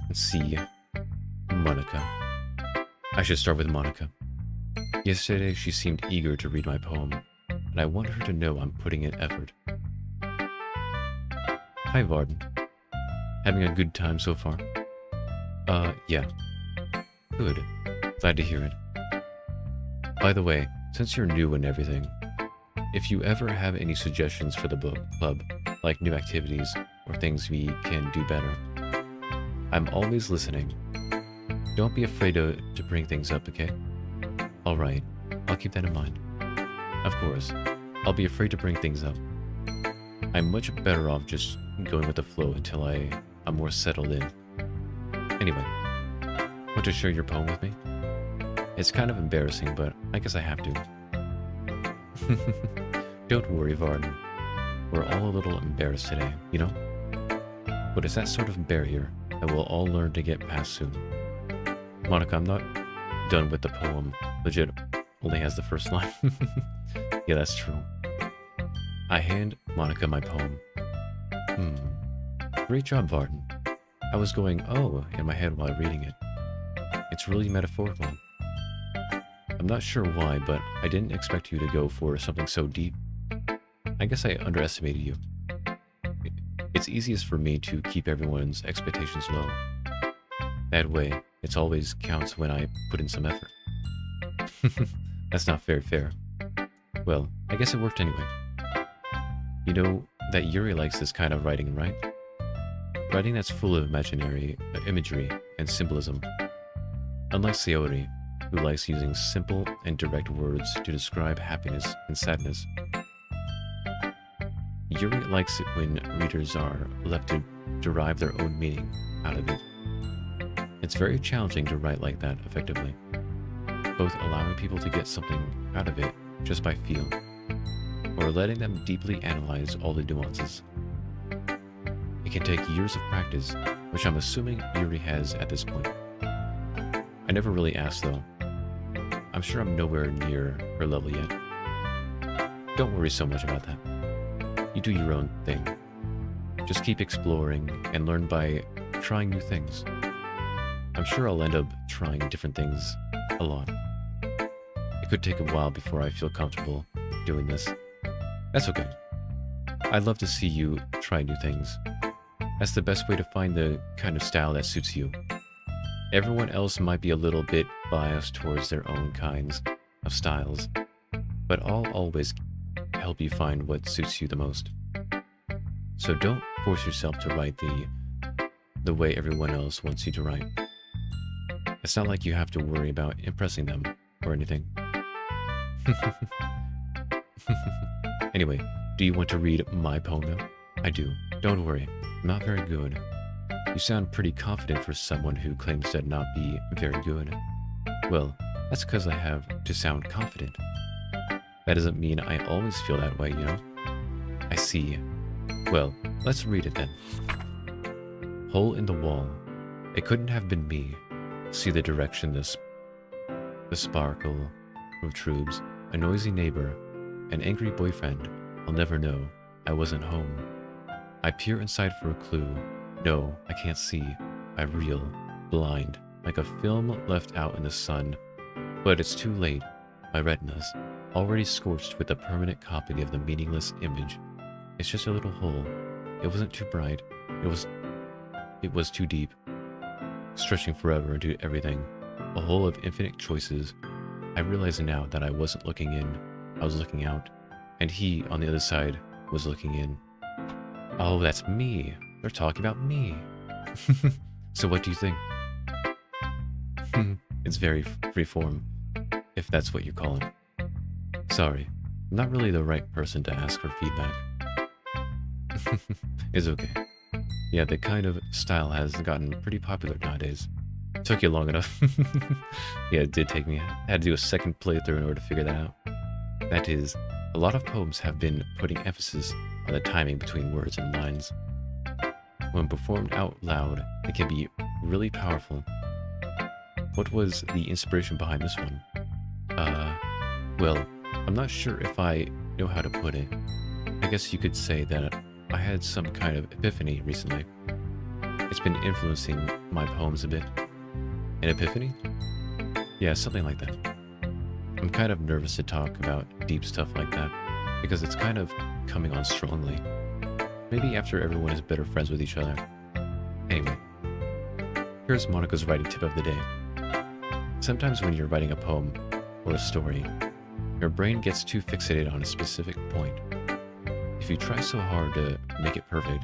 Let's see. Monica. I should start with Monica. Yesterday she seemed eager to read my poem, and I want her to know I'm putting in effort. Hi, Varden. Having a good time so far? Yeah. Good. Glad to hear it. By the way, since you're new and everything, if you ever have any suggestions for the book club, like new activities or things we can do better, I'm always listening. Don't be afraid to bring things up, okay? Alright, I'll keep that in mind. Of course, I'll be afraid to bring things up. I'm much better off just going with the flow until I'm more settled in. Anyway, want to share your poem with me? It's kind of embarrassing, but I guess I have to. Don't worry, Varden. We're all a little embarrassed today, you know? But it's that sort of barrier that we'll all learn to get past soon. Monica, I'm not done with the poem. Legit, only has the first line. Yeah, that's true. I hand Monica my poem. Great job, Varden. I was going, oh, in my head while reading it. It's really metaphorical. I'm not sure why, but I didn't expect you to go for something so deep. I guess I underestimated you. It's easiest for me to keep everyone's expectations low. That way, it always counts when I put in some effort. That's not very fair. Well, I guess it worked anyway. You know that Yuri likes this kind of writing, right? Writing that's full of imaginary imagery and symbolism. Unlike Sayori, who likes using simple and direct words to describe happiness and sadness. Yuri likes it when readers are left to derive their own meaning out of it. It's very challenging to write like that effectively, both allowing people to get something out of it just by feel, or letting them deeply analyze all the nuances. It can take years of practice, which I'm assuming Yuri has at this point. I never really asked though. I'm sure I'm nowhere near her level yet. Don't worry so much about that. You do your own thing. Just keep exploring and learn by trying new things. I'm sure I'll end up trying different things a lot. It could take a while before I feel comfortable doing this. That's okay. I'd love to see you try new things. That's the best way to find the kind of style that suits you. Everyone else might be a little bit biased towards their own kinds of styles, but I'll always help you find what suits you the most. So don't force yourself to write the way everyone else wants you to write. It's not like you have to worry about impressing them or anything. Anyway, do you want to read my poem now? I do. Don't worry, I'm not very good. You sound pretty confident for someone who claims to not be very good. Well, that's because I have to sound confident. That doesn't mean I always feel that way, you know? I see. Well, let's read it then. Hole in the wall. It couldn't have been me. See the direction the sparkle protrudes. A noisy neighbor. An angry boyfriend. I'll never know. I wasn't home. I peer inside for a clue. No, I can't see. I reel. Blind. Like a film left out in the sun. But it's too late. My retinas. Already scorched with a permanent copy of the meaningless image. It's just a little hole. It wasn't too bright. It was too deep. Stretching forever into everything. a hole of infinite choices. I realize now that I wasn't looking in, I was looking out, and he, on the other side, was looking in. Oh, that's me. They're talking about me. So what do you think? It's very freeform, if that's what you call it. Sorry, I'm not really the right person to ask for feedback. It's okay. Yeah, the kind of style has gotten pretty popular nowadays. Took you long enough. Yeah, it did take me. I had to do a second playthrough in order to figure that out. That is, a lot of poems have been putting emphasis on the timing between words and lines. When performed out loud, it can be really powerful. What was the inspiration behind this one? Well, I'm not sure if I know how to put it. I guess you could say that I had some kind of epiphany recently. It's been influencing my poems a bit. An epiphany? Yeah, something like that. I'm kind of nervous to talk about deep stuff like that, because it's kind of coming on strongly. Maybe after everyone is better friends with each other. Anyway, here's Monica's writing tip of the day. Sometimes when you're writing a poem or a story, your brain gets too fixated on a specific point. If you try so hard to make it perfect,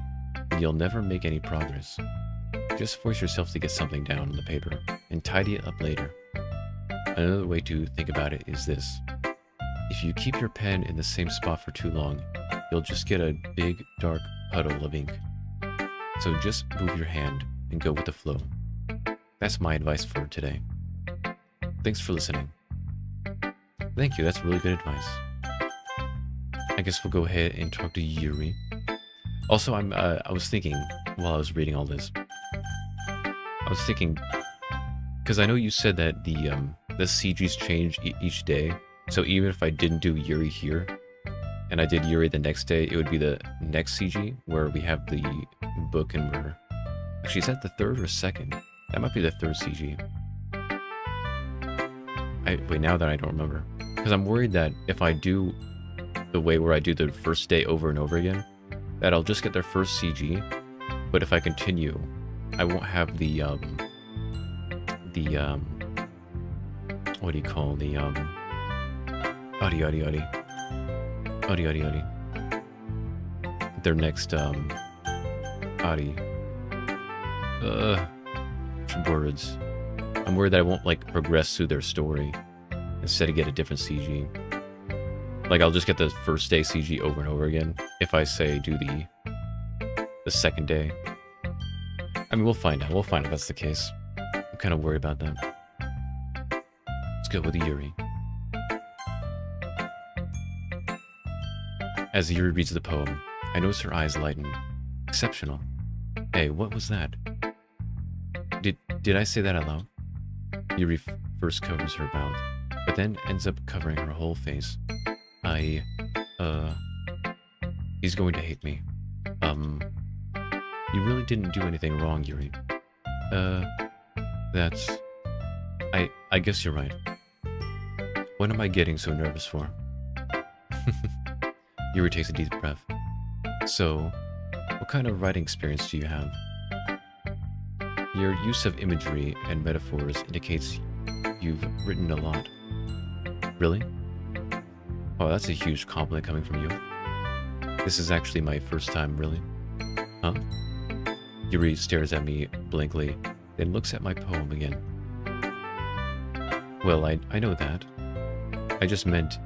you'll never make any progress. Just force yourself to get something down on the paper and tidy it up later. Another way to think about it is this. If you keep your pen in the same spot for too long, you'll just get a big, dark puddle of ink. So just move your hand and go with the flow. That's my advice for today. Thanks for listening. Thank you, that's really good advice. I guess we'll go ahead and talk to Yuri. Also, I was thinking, while I was reading all this, I was thinking, because I know you said that the CGs change each day, so even if I didn't do Yuri here, and I did Yuri the next day, it would be the next CG, where we have the book and we're... Actually, is that the third or second? That might be the third CG. Wait, now that I don't remember. Because I'm worried that if I do the way where I do the first day over and over again, that I'll just get their first CG, but if I continue, I won't have the, what do you call the, their next, words. I'm worried that I won't, like, progress through their story, instead of get a different CG. Like, I'll just get the first day CG over and over again, if I say do the second day. I mean, we'll find out. We'll find out if that's the case. I'm kind of worried about that. Let's go with Yuri. As Yuri reads the poem, I notice her eyes lighten. Exceptional. Hey, what was that? Did I say that out loud? Yuri first covers her mouth, but then ends up covering her whole face. He's going to hate me. You really didn't do anything wrong, Yuri. That's... I guess you're right. What am I getting so nervous for? Yuri takes a deep breath. So, what kind of writing experience do you have? Your use of imagery and metaphors indicates you've written a lot. Really? Oh, that's a huge compliment coming from you. This is actually my first time, really. Huh? Yuri stares at me blankly, then looks at my poem again. Well, I know that. I just meant,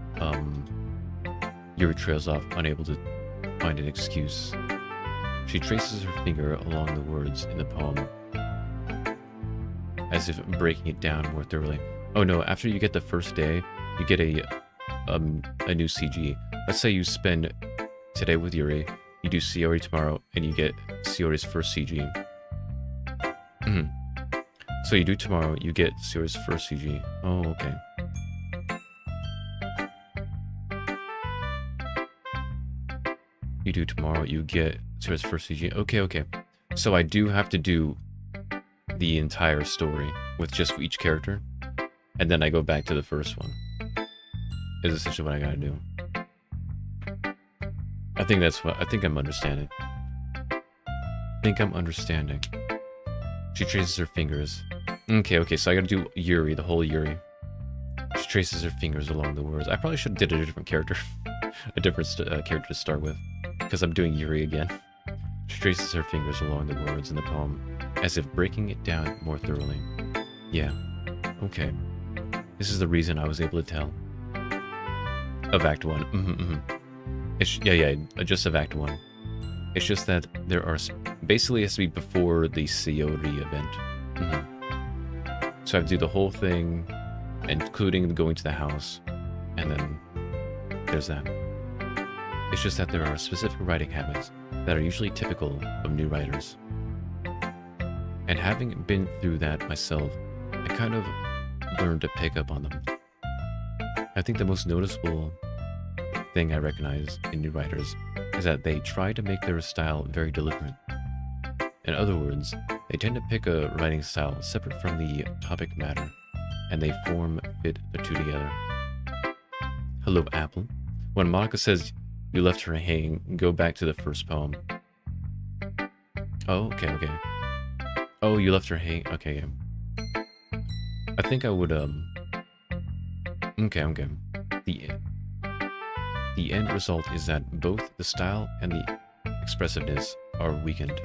Yuri trails off, unable to find an excuse. She traces her finger along the words in the poem, as if breaking it down more thoroughly. Oh no, after you get the first day, you get a new CG. Let's say you spend today with Yuri, you do Shiori tomorrow, and you get Shiori's first CG. So you do tomorrow, you get Shiori's first CG. Oh, okay. You do tomorrow, you get Shiori's first CG. Okay. So I do have to do the entire story with just each character, and then I go back to the first one. Is essentially what I gotta do. I think I'm understanding. She traces her fingers, Okay, so I gotta do Yuri, the whole Yuri. She traces her fingers along the words. I probably should have did a different character. A different character to start with. Because I'm doing Yuri again. She traces her fingers along the words in the poem, as if breaking it down more thoroughly. Yeah, okay. This is the reason I was able to tell. Of Act 1. Yeah, just of Act 1. It's just that there are... Basically, it has to be before the Sayori event. So I have to do the whole thing, including going to the house, and then there's that. It's just that there are specific writing habits that are usually typical of new writers. And having been through that myself, I kind of learned to pick up on them. I think the most noticeable thing I recognize in new writers is that they try to make their style very deliberate. In other words, they tend to pick a writing style separate from the topic matter, and they fit the two together. Hello, Apple. When Monica says you left her hanging, go back to the first poem. Oh, okay. Oh, you left her hanging. Okay, yeah. I think I would, Okay. The end result is that both the style and the expressiveness are weakened.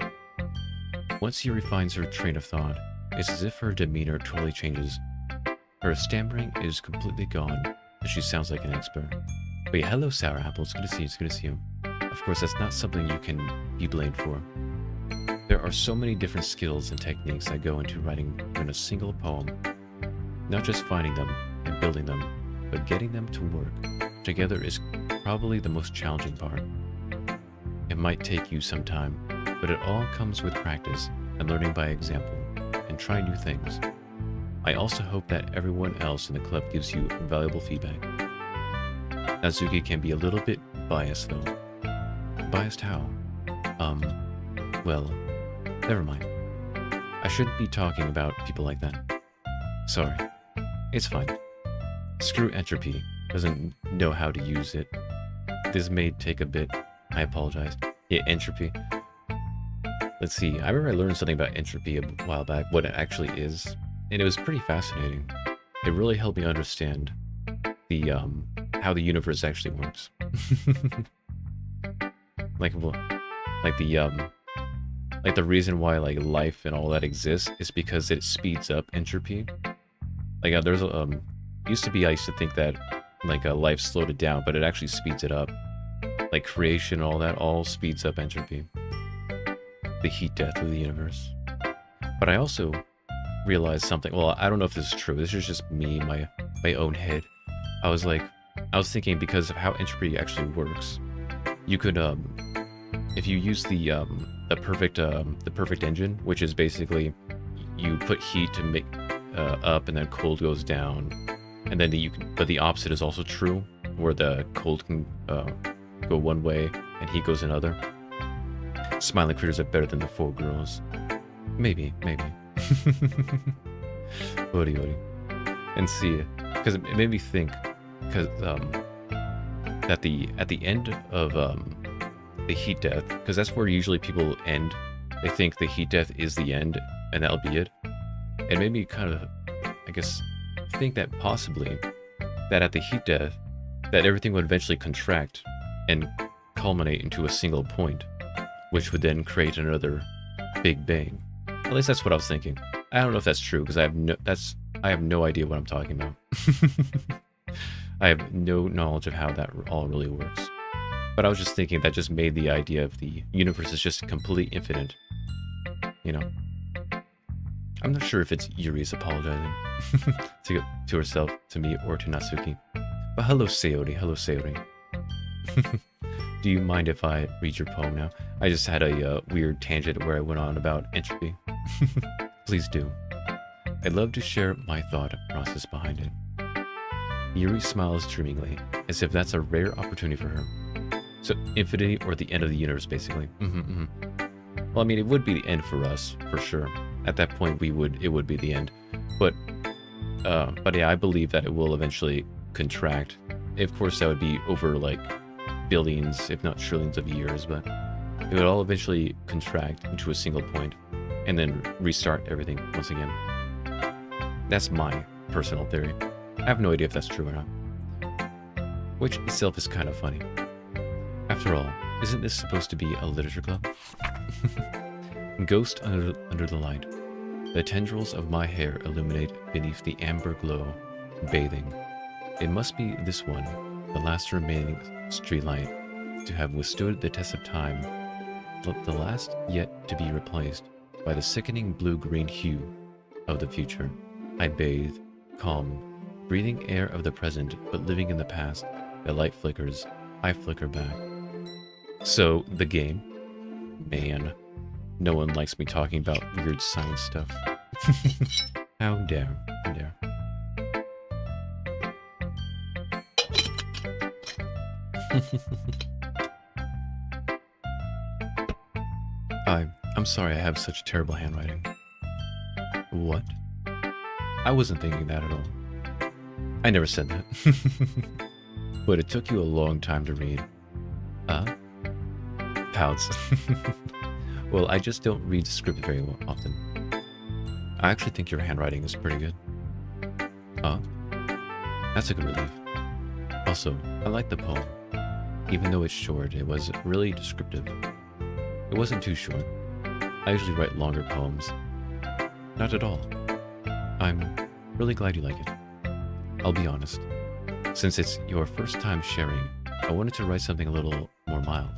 Once she refines her train of thought, it's as if her demeanor totally changes. Her stammering is completely gone, and she sounds like an expert. But yeah, hello, Sour Apple. It's good to see you. Of course, that's not something you can be blamed for. There are so many different skills and techniques that go into writing in a single poem. Not just finding them and building them, but getting them to work together is probably the most challenging part. It might take you some time, but it all comes with practice and learning by example, and trying new things. I also hope that everyone else in the club gives you valuable feedback. Natsuki can be a little bit biased though. Biased how? Well, never mind. I shouldn't be talking about people like that. Sorry. It's fine. Screw entropy. Doesn't know how to use it. This may take a bit. I apologize. Yeah, entropy. Let's see. I remember I learned something about entropy a while back, what it actually is, and it was pretty fascinating. It really helped me understand the how the universe actually works. like the reason why like life and all that exists is because it speeds up entropy. Like there's used to be I used to think that like life slowed it down, but it actually speeds it up. Like creation and all that all speeds up entropy. The heat death of the universe. But I also realized something. Well, I don't know if this is true. This is just me, my own head. I was thinking because of how entropy actually works, you could if you use the perfect engine, which is basically you put heat to make up and then cold goes down, and then but the opposite is also true, where the cold can go one way and heat goes another. Smiling critters are better than the four girls. Maybe. Odi. And see, because it made me think, because at the end of the heat death, because that's where usually people end. They think the heat death is the end, and that'll be it. It made me kind of, I guess, think that possibly that at the heat death, that everything would eventually contract and culminate into a single point, which would then create another Big Bang. At least that's what I was thinking. I don't know if that's true because I have no idea what I'm talking about. I have no knowledge of how that all really works. But I was just thinking that just made the idea of the universe is just completely infinite. You know? I'm not sure if it's Yuri's apologizing to herself, to me, or to Natsuki. But hello, Sayori. Hello, Sayori. Do you mind if I read your poem now? I just had a weird tangent where I went on about entropy. Please do. I'd love to share my thought process behind it. Yuri smiles dreamingly, as if that's a rare opportunity for her. So, infinity or the end of the universe, basically. Well, I mean, it would be the end for us, for sure. At that point, it would be the end. But yeah, I believe that it will eventually contract. Of course, that would be over, like, billions, if not trillions of years, but it would all eventually contract into a single point, and then restart everything once again. That's my personal theory. I have no idea if that's true or not. Which itself is kind of funny. After all, isn't this supposed to be a literature club? Ghost under the light. The tendrils of my hair illuminate beneath the amber glow, bathing. It must be this one, the last remaining street light, to have withstood the test of time, the last yet to be replaced by the sickening blue-green hue of the future. I bathe, calm, breathing air of the present, but living in the past. The light flickers, I flicker back. So, the game? Man, no one likes me talking about weird science stuff. How dare, how dare. I'm sorry I have such terrible handwriting. What? I wasn't thinking that at all. I never said that. But it took you a long time to read. Pouts. Well, I just don't read script very often. I actually think your handwriting is pretty good. That's a good relief. Also, I like the poem. Even though it's short, it was really descriptive. It wasn't too short. I usually write longer poems. Not at all. I'm really glad you like it. I'll be honest. Since it's your first time sharing, I wanted to write something a little more mild.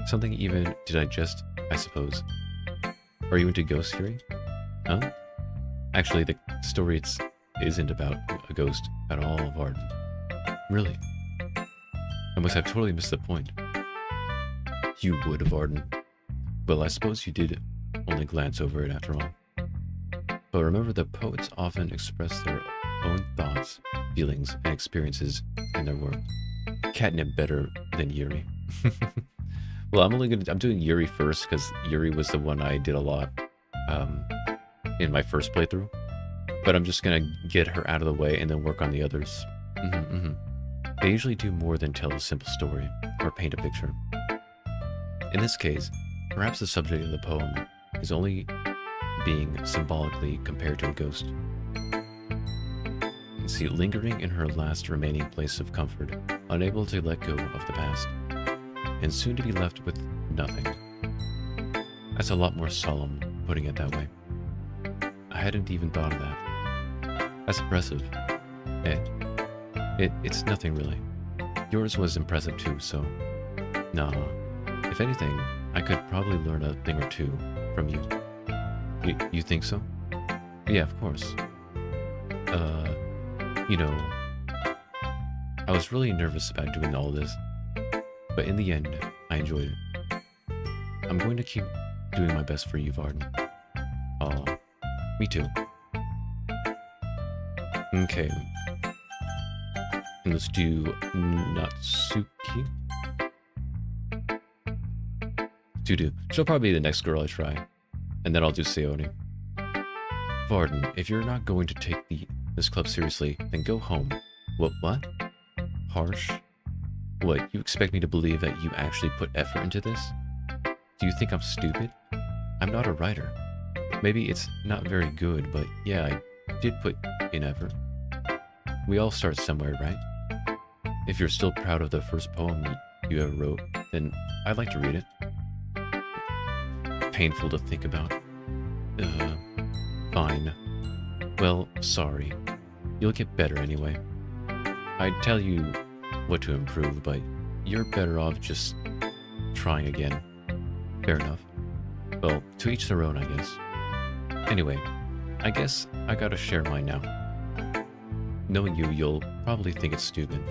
Something even to digest, I suppose. Are you into ghost theory? Huh? Actually, the story isn't about a ghost at all, Varden. Really? I must have totally missed the point. You would, Varden. Well, I suppose you did only glance over it after all. But remember that poets often express their own thoughts, feelings, and experiences in their work. Catnip better than Yuri. Well, I'm doing Yuri first because Yuri was the one I did a lot in my first playthrough. But I'm just gonna get her out of the way and then work on the others. They usually do more than tell a simple story or paint a picture. In this case, perhaps the subject of the poem is only being symbolically compared to a ghost. You see, lingering in her last remaining place of comfort, unable to let go of the past, and soon to be left with nothing. That's a lot more solemn, putting it that way. I hadn't even thought of that. That's impressive. It's nothing really. Yours was impressive too, so... Nah. If anything, I could probably learn a thing or two from you. You think so? Yeah, of course. You know... I was really nervous about doing all this, but in the end, I enjoyed it. I'm going to keep doing my best for you, Varden. Aw, me too. Okay. And let's do Natsuki. She'll probably be the next girl I try. And then I'll do Sayori. Varden, if you're not going to take this club seriously, then go home. What? Harsh? What, you expect me to believe that you actually put effort into this? Do you think I'm stupid? I'm not a writer. Maybe it's not very good, but yeah, I did put in effort. We all start somewhere, right? If you're still proud of the first poem you ever wrote, then I'd like to read it. Painful to think about. Fine. Well, sorry. You'll get better anyway. I'd tell you what to improve, but you're better off just trying again. Fair enough. Well, to each their own, I guess. Anyway, I guess I gotta share mine now. Knowing you, you'll probably think it's stupid.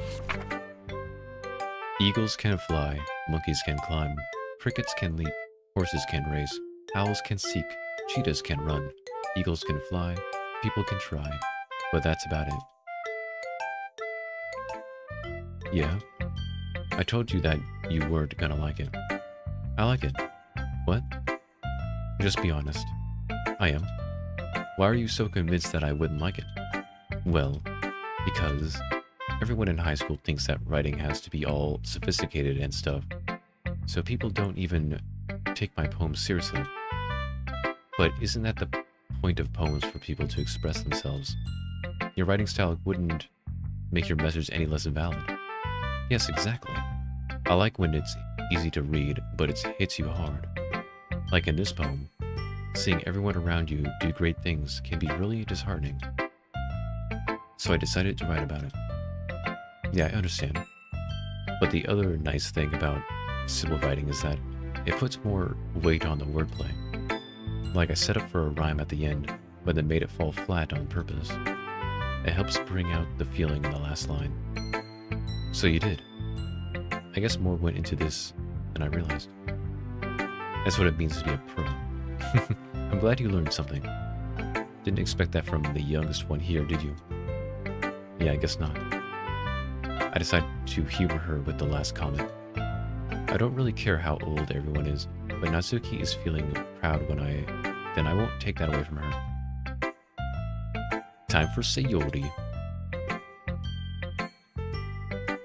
Eagles can fly, monkeys can climb, crickets can leap, horses can race, owls can seek, cheetahs can run, eagles can fly, people can try, but that's about it. Yeah, I told you that you weren't gonna like it. I like it. What? Just be honest. I am. Why are you so convinced that I wouldn't like it? Well, because everyone in high school thinks that writing has to be all sophisticated and stuff, so people don't even take my poems seriously. But isn't that the point of poems for people to express themselves. Your writing style wouldn't make your message any less valid. Yes, exactly. I like when it's easy to read, but it hits you hard. Like in this poem, seeing everyone around you do great things can be really disheartening. So I decided to write about it. Yeah, I understand. But the other nice thing about simple writing is that it puts more weight on the wordplay. Like I set up for a rhyme at the end, but then made it fall flat on purpose. It helps bring out the feeling in the last line. So you did. I guess more went into this than I realized. That's what it means to be a pro. I'm glad you learned something. Didn't expect that from the youngest one here, did you? Yeah, I guess not. I decided to humor her with the last comment. I don't really care how old everyone is, but Natsuki is feeling proud then I won't take that away from her. Time for Sayori.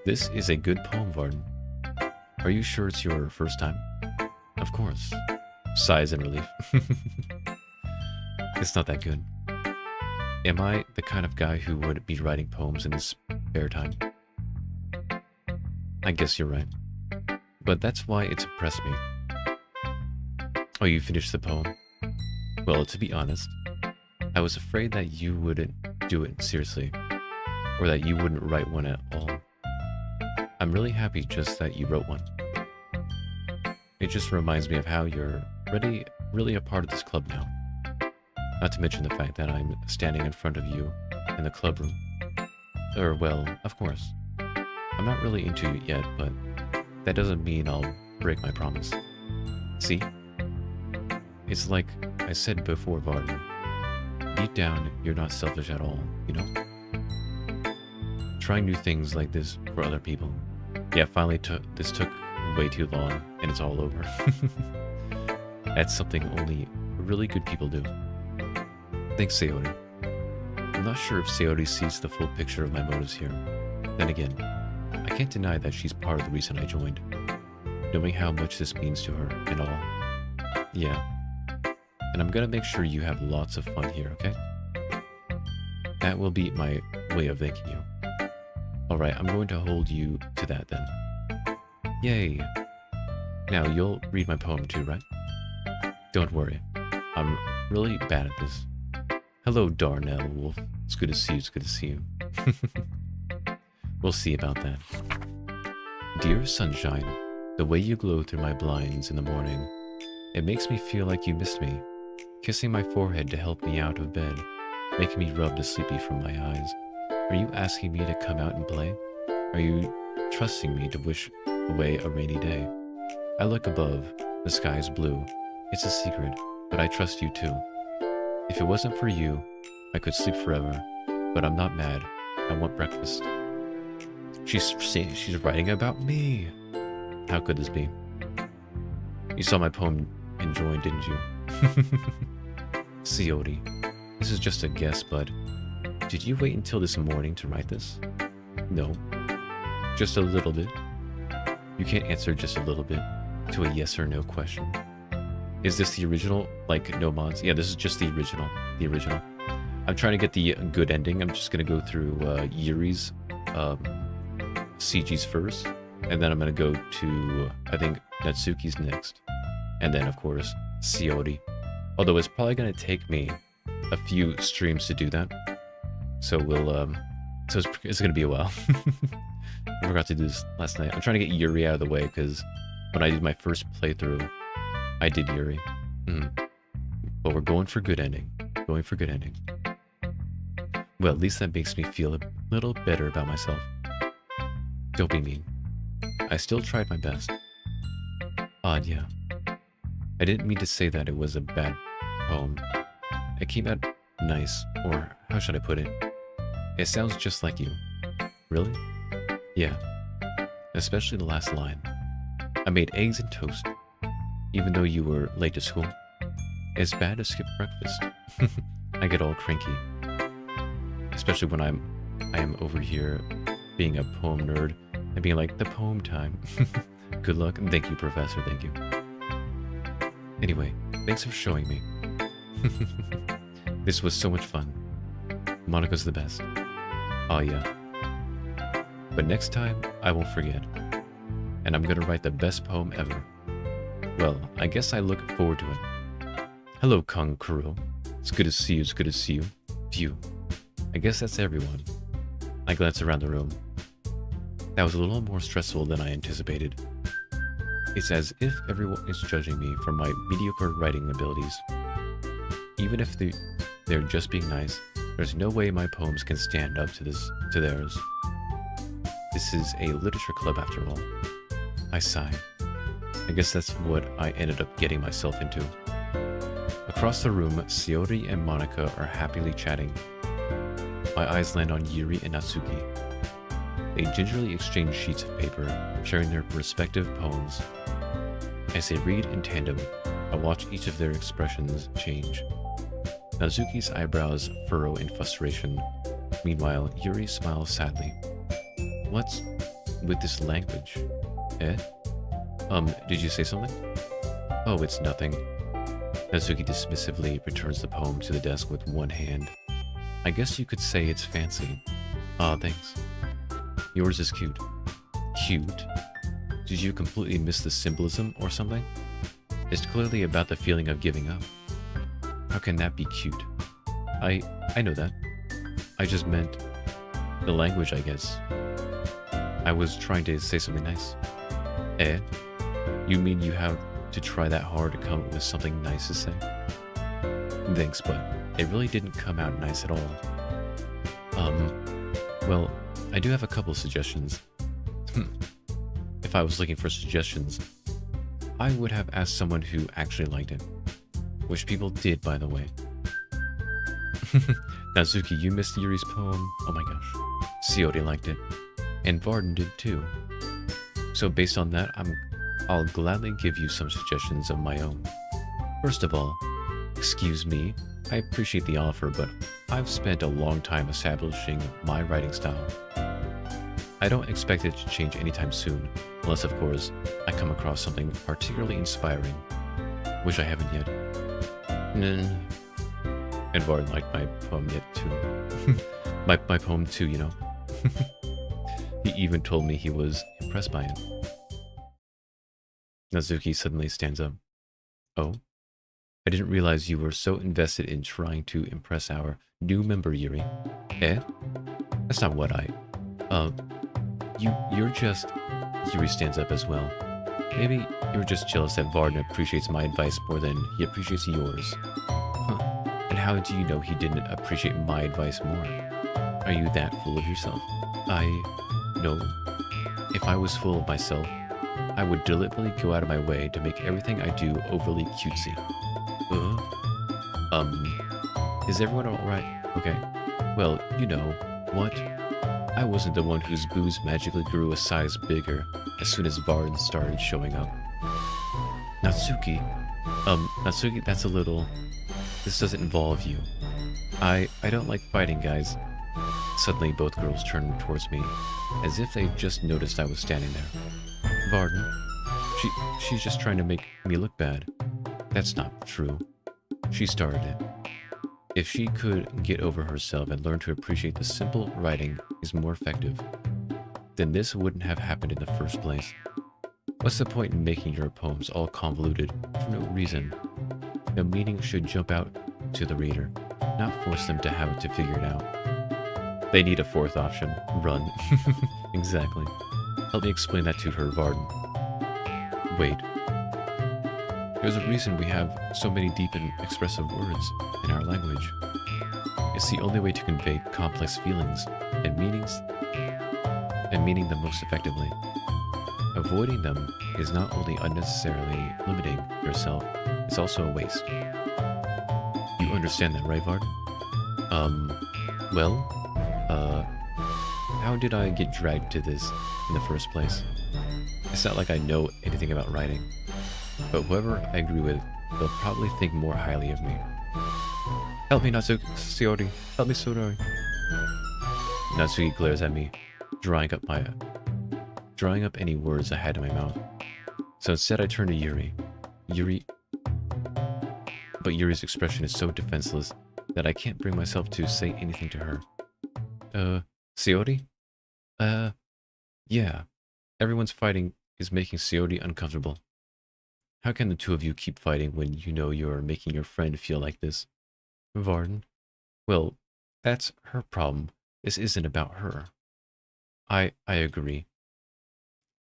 This is a good poem, Varden. Are you sure it's your first time? Of course. Sighs in relief. It's not that good. Am I the kind of guy who would be writing poems in his spare time? I guess you're right. But that's why it's impressed me. Oh, you finished the poem? Well, to be honest, I was afraid that you wouldn't do it seriously, or that you wouldn't write one at all. I'm really happy just that you wrote one. It just reminds me of how you're really a part of this club now. Not to mention the fact that I'm standing in front of you in the club room. Or, well, of course. I'm not really into it yet, but that doesn't mean I'll break my promise. See? It's like I said before, Varden. Deep down, you're not selfish at all, you know? Trying new things like this for other people. Yeah, finally this took way too long, and it's all over. That's something only really good people do. Thanks, Sayori. I'm not sure if Sayori sees the full picture of my motives here. Then again, I can't deny that she's part of the reason I joined. Knowing how much this means to her and all. Yeah. And I'm gonna make sure you have lots of fun here, okay? That will be my way of thanking you. Alright, I'm going to hold you to that then. Yay! Now, you'll read my poem too, right? Don't worry. I'm really bad at this. Hello, Darnell Wolf. It's good to see you, it's good to see you. We'll see about that. Dear sunshine, the way you glow through my blinds in the morning, it makes me feel like you missed me. Kissing my forehead to help me out of bed, making me rub the sleepy from my eyes. Are you asking me to come out and play? Are you trusting me to wish away a rainy day? I look above, the sky is blue. It's a secret, but I trust you too. If it wasn't for you, I could sleep forever, but I'm not mad. I want breakfast. She's writing about me. How could this be? You saw my poem and joined, didn't you? Sayori, this is just a guess, but did you wait until this morning to write this? No. Just a little bit. You can't answer just a little bit to a yes or no question. Is this the original? Like, no mods? Yeah, this is just the original. The original. I'm trying to get the good ending. I'm just going to go through Yuri's CG's first. And then I'm going to go to, I think, Natsuki's next. And then, of course, Sayori. Although it's probably going to take me a few streams to do that. So it's going to be a while. I forgot to do this last night. I'm trying to get Yuri out of the way because when I did my first playthrough, I did Yuri. But we're going for good ending. Going for good ending. Well, at least that makes me feel a little better about myself. Don't be mean. I still tried my best. Odd, yeah. I didn't mean to say that it was a bad poem. It came out nice, or how should I put it? It sounds just like you. Really? Yeah. Especially the last line. I made eggs and toast, even though you were late to school. It's bad to skip breakfast. I get all cranky. Especially when I am over here being a poem nerd and being like, the poem time. Good luck, and thank you, Professor, thank you. Anyway, thanks for showing me. This was so much fun. Monika's the best. Oh yeah. But next time, I won't forget. And I'm gonna write the best poem ever. Well, I guess I look forward to it. Hello, Kung Kuro. It's good to see you, it's good to see you. Phew. I guess that's everyone. I glance around the room. That was a little more stressful than I anticipated. It's as if everyone is judging me for my mediocre writing abilities. Even if they're just being nice, there's no way my poems can stand up to theirs. This is a literature club after all. I sigh. I guess that's what I ended up getting myself into. Across the room, Sayori and Monika are happily chatting. My eyes land on Yuri and Natsuki. They gingerly exchange sheets of paper, sharing their respective poems. As they read in tandem, I watch each of their expressions change. Natsuki's eyebrows furrow in frustration. Meanwhile, Yuri smiles sadly. What's with this language? Eh? Did you say something? Oh, it's nothing. Natsuki dismissively returns the poem to the desk with one hand. I guess you could say it's fancy. Ah, thanks. Yours is cute. Cute? Did you completely miss the symbolism or something? It's clearly about the feeling of giving up. How can that be cute? I know that. I just meant the language, I guess. I was trying to say something nice. Eh? You mean you have to try that hard to come up with something nice to say? Thanks, but it really didn't come out nice at all. Well, I do have a couple suggestions. If I was looking for suggestions, I would have asked someone who actually liked it. Which people did, by the way. Natsuki, you missed Yuri's poem. Oh my gosh. Sayori liked it. And Varden did too. So based on that, I'll gladly give you some suggestions of my own. First of all, excuse me, I appreciate the offer, but I've spent a long time establishing my writing style. I don't expect it to change anytime soon, unless of course, I come across something particularly inspiring, which I haven't yet. And Varden liked my poem yet too. my poem too, you know. He even told me he was impressed by it. Natsuki suddenly stands up. Oh? I didn't realize you were so invested in trying to impress our new member, Yuri. Eh? That's not what you're just... Yuri stands up as well. Maybe you're just jealous that Varden appreciates my advice more than he appreciates yours. Huh. And how do you know he didn't appreciate my advice more? Are you that full of yourself? No. If I was full of myself, I would deliberately go out of my way to make everything I do overly cutesy. Is everyone alright? Okay. Well, you know, what? I wasn't the one whose boobs magically grew a size bigger as soon as Varden started showing up. Natsuki. Natsuki, that's a little... This doesn't involve you. I don't like fighting, guys. Suddenly, both girls turned towards me, as if they just noticed I was standing there. Varden? She's just trying to make me look bad. That's not true. She started it. If she could get over herself and learn to appreciate the simple writing is more effective, then this wouldn't have happened in the first place. What's the point in making your poems all convoluted for no reason? The meaning should jump out to the reader, not force them to have to figure it out. They need a fourth option. Run. Exactly. Help me explain that to her, Varden. Wait. There's a reason we have so many deep and expressive words in our language. It's the only way to convey complex feelings and meaning them most effectively. Avoiding them is not only unnecessarily limiting yourself, it's also a waste. You understand that, right, Varden? How did I get dragged to this in the first place? It's not like I know anything about writing, but whoever I agree with, they'll probably think more highly of me. Help me, Natsuki, Sayori. Help me, Sayori. Natsuki glares at me, drying up any words I had in my mouth. So instead I turn to Yuri. But Yuri's expression is so defenseless that I can't bring myself to say anything to her. Sayori? Yeah. Everyone's fighting is making Sayori uncomfortable. How can the two of you keep fighting when you know you're making your friend feel like this? Varden? Well, that's her problem. This isn't about her. I agree.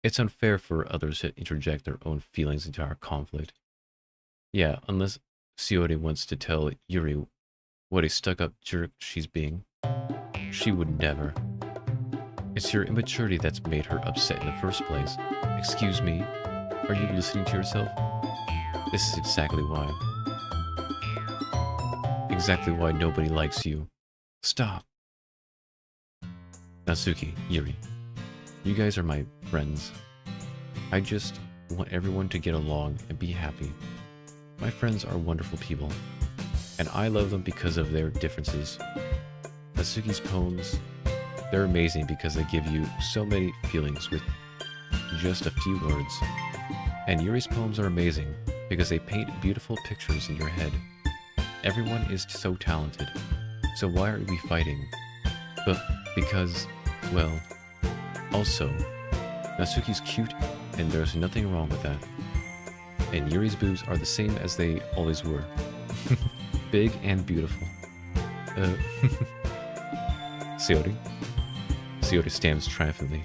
It's unfair for others to interject their own feelings into our conflict. Yeah, unless Sayori wants to tell Yuri what a stuck-up jerk she's being. She would never. It's your immaturity that's made her upset in the first place. Excuse me? Are you listening to yourself? This is exactly why. Exactly why nobody likes you. Stop. Natsuki, Yuri. You guys are my friends. I just want everyone to get along and be happy. My friends are wonderful people, and I love them because of their differences. Natsuki's poems, they're amazing because they give you so many feelings with just a few words. And Yuri's poems are amazing because they paint beautiful pictures in your head. Everyone is so talented, so why are we fighting? But because, well, also, Natsuki's cute and there's nothing wrong with that. And Yuri's boobs are the same as they always were. Big and beautiful. Sayori? Sayori stands triumphantly.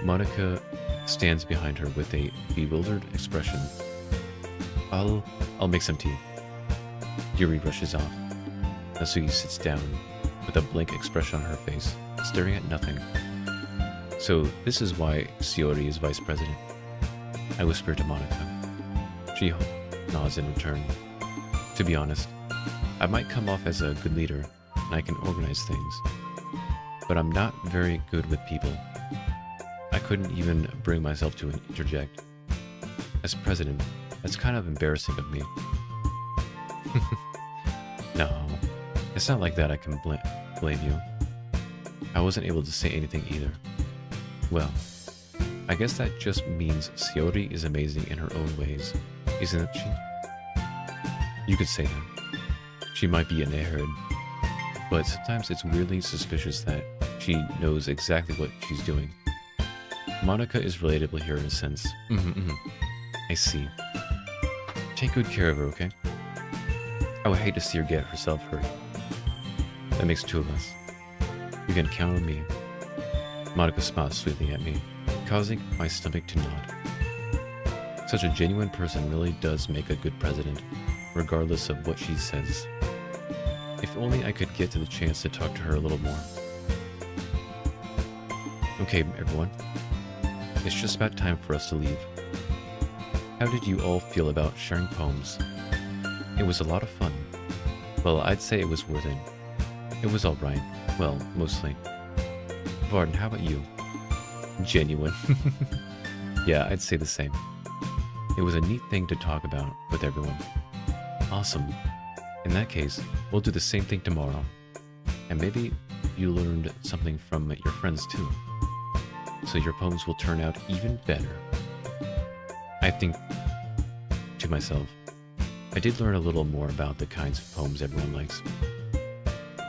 Monica stands behind her with a bewildered expression. I'll make some tea. Yuri rushes off. Natsuki sits down with a blank expression on her face, staring at nothing. So this is why Sayori is vice president. I whisper to Monica. She nods in return. To be honest, I might come off as a good leader, and I can organize things. But I'm not very good with people. I couldn't even bring myself to interject. As president, that's kind of embarrassing of me. No, it's not like that I can blame you. I wasn't able to say anything either. Well, I guess that just means Sayori is amazing in her own ways, isn't she? You could say that. She might be an airhead, but sometimes it's weirdly suspicious that she knows exactly what she's doing. Monica is relatable here in a sense. I see. Take good care of her, okay? I would hate to see her get herself hurt. That makes two of us. You can count on me. Monica smiles sweetly at me, causing my stomach to nod. Such a genuine person really does make a good president, regardless of what she says. If only I could get to the chance to talk to her a little more. Okay, everyone. It's just about time for us to leave. How did you all feel about sharing poems? It was a lot of fun. Well, I'd say it was worth it. It was alright. Well, mostly. Varden, how about you? Genuine. Yeah, I'd say the same. It was a neat thing to talk about with everyone. Awesome. In that case, we'll do the same thing tomorrow. And maybe you learned something from your friends too. So your poems will turn out even better. I think to myself, I did learn a little more about the kinds of poems everyone likes.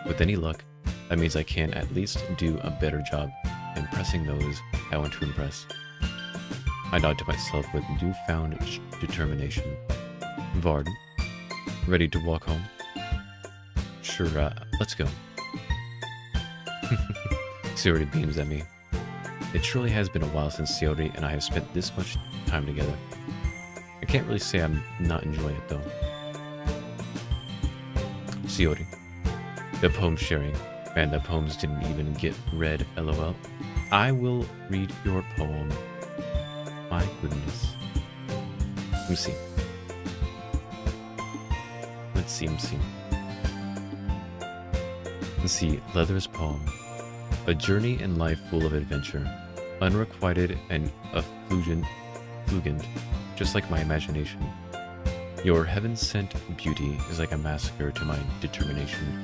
With any luck, that means I can at least do a better job impressing those I want to impress. I nod to myself with newfound determination. Varden, ready to walk home? Sure, let's go. Sayori beams at me. It surely has been a while since Sayori and I have spent this much time together. I can't really say I'm not enjoying it though. Sayori, the poem sharing. Man, the poems didn't even get read, lol. I will read your poem. My goodness. Let me see. Let's see, Leather's poem. A journey in life full of adventure, unrequited and effulgent, just like my imagination. Your heaven-sent beauty is like a massacre to my determination.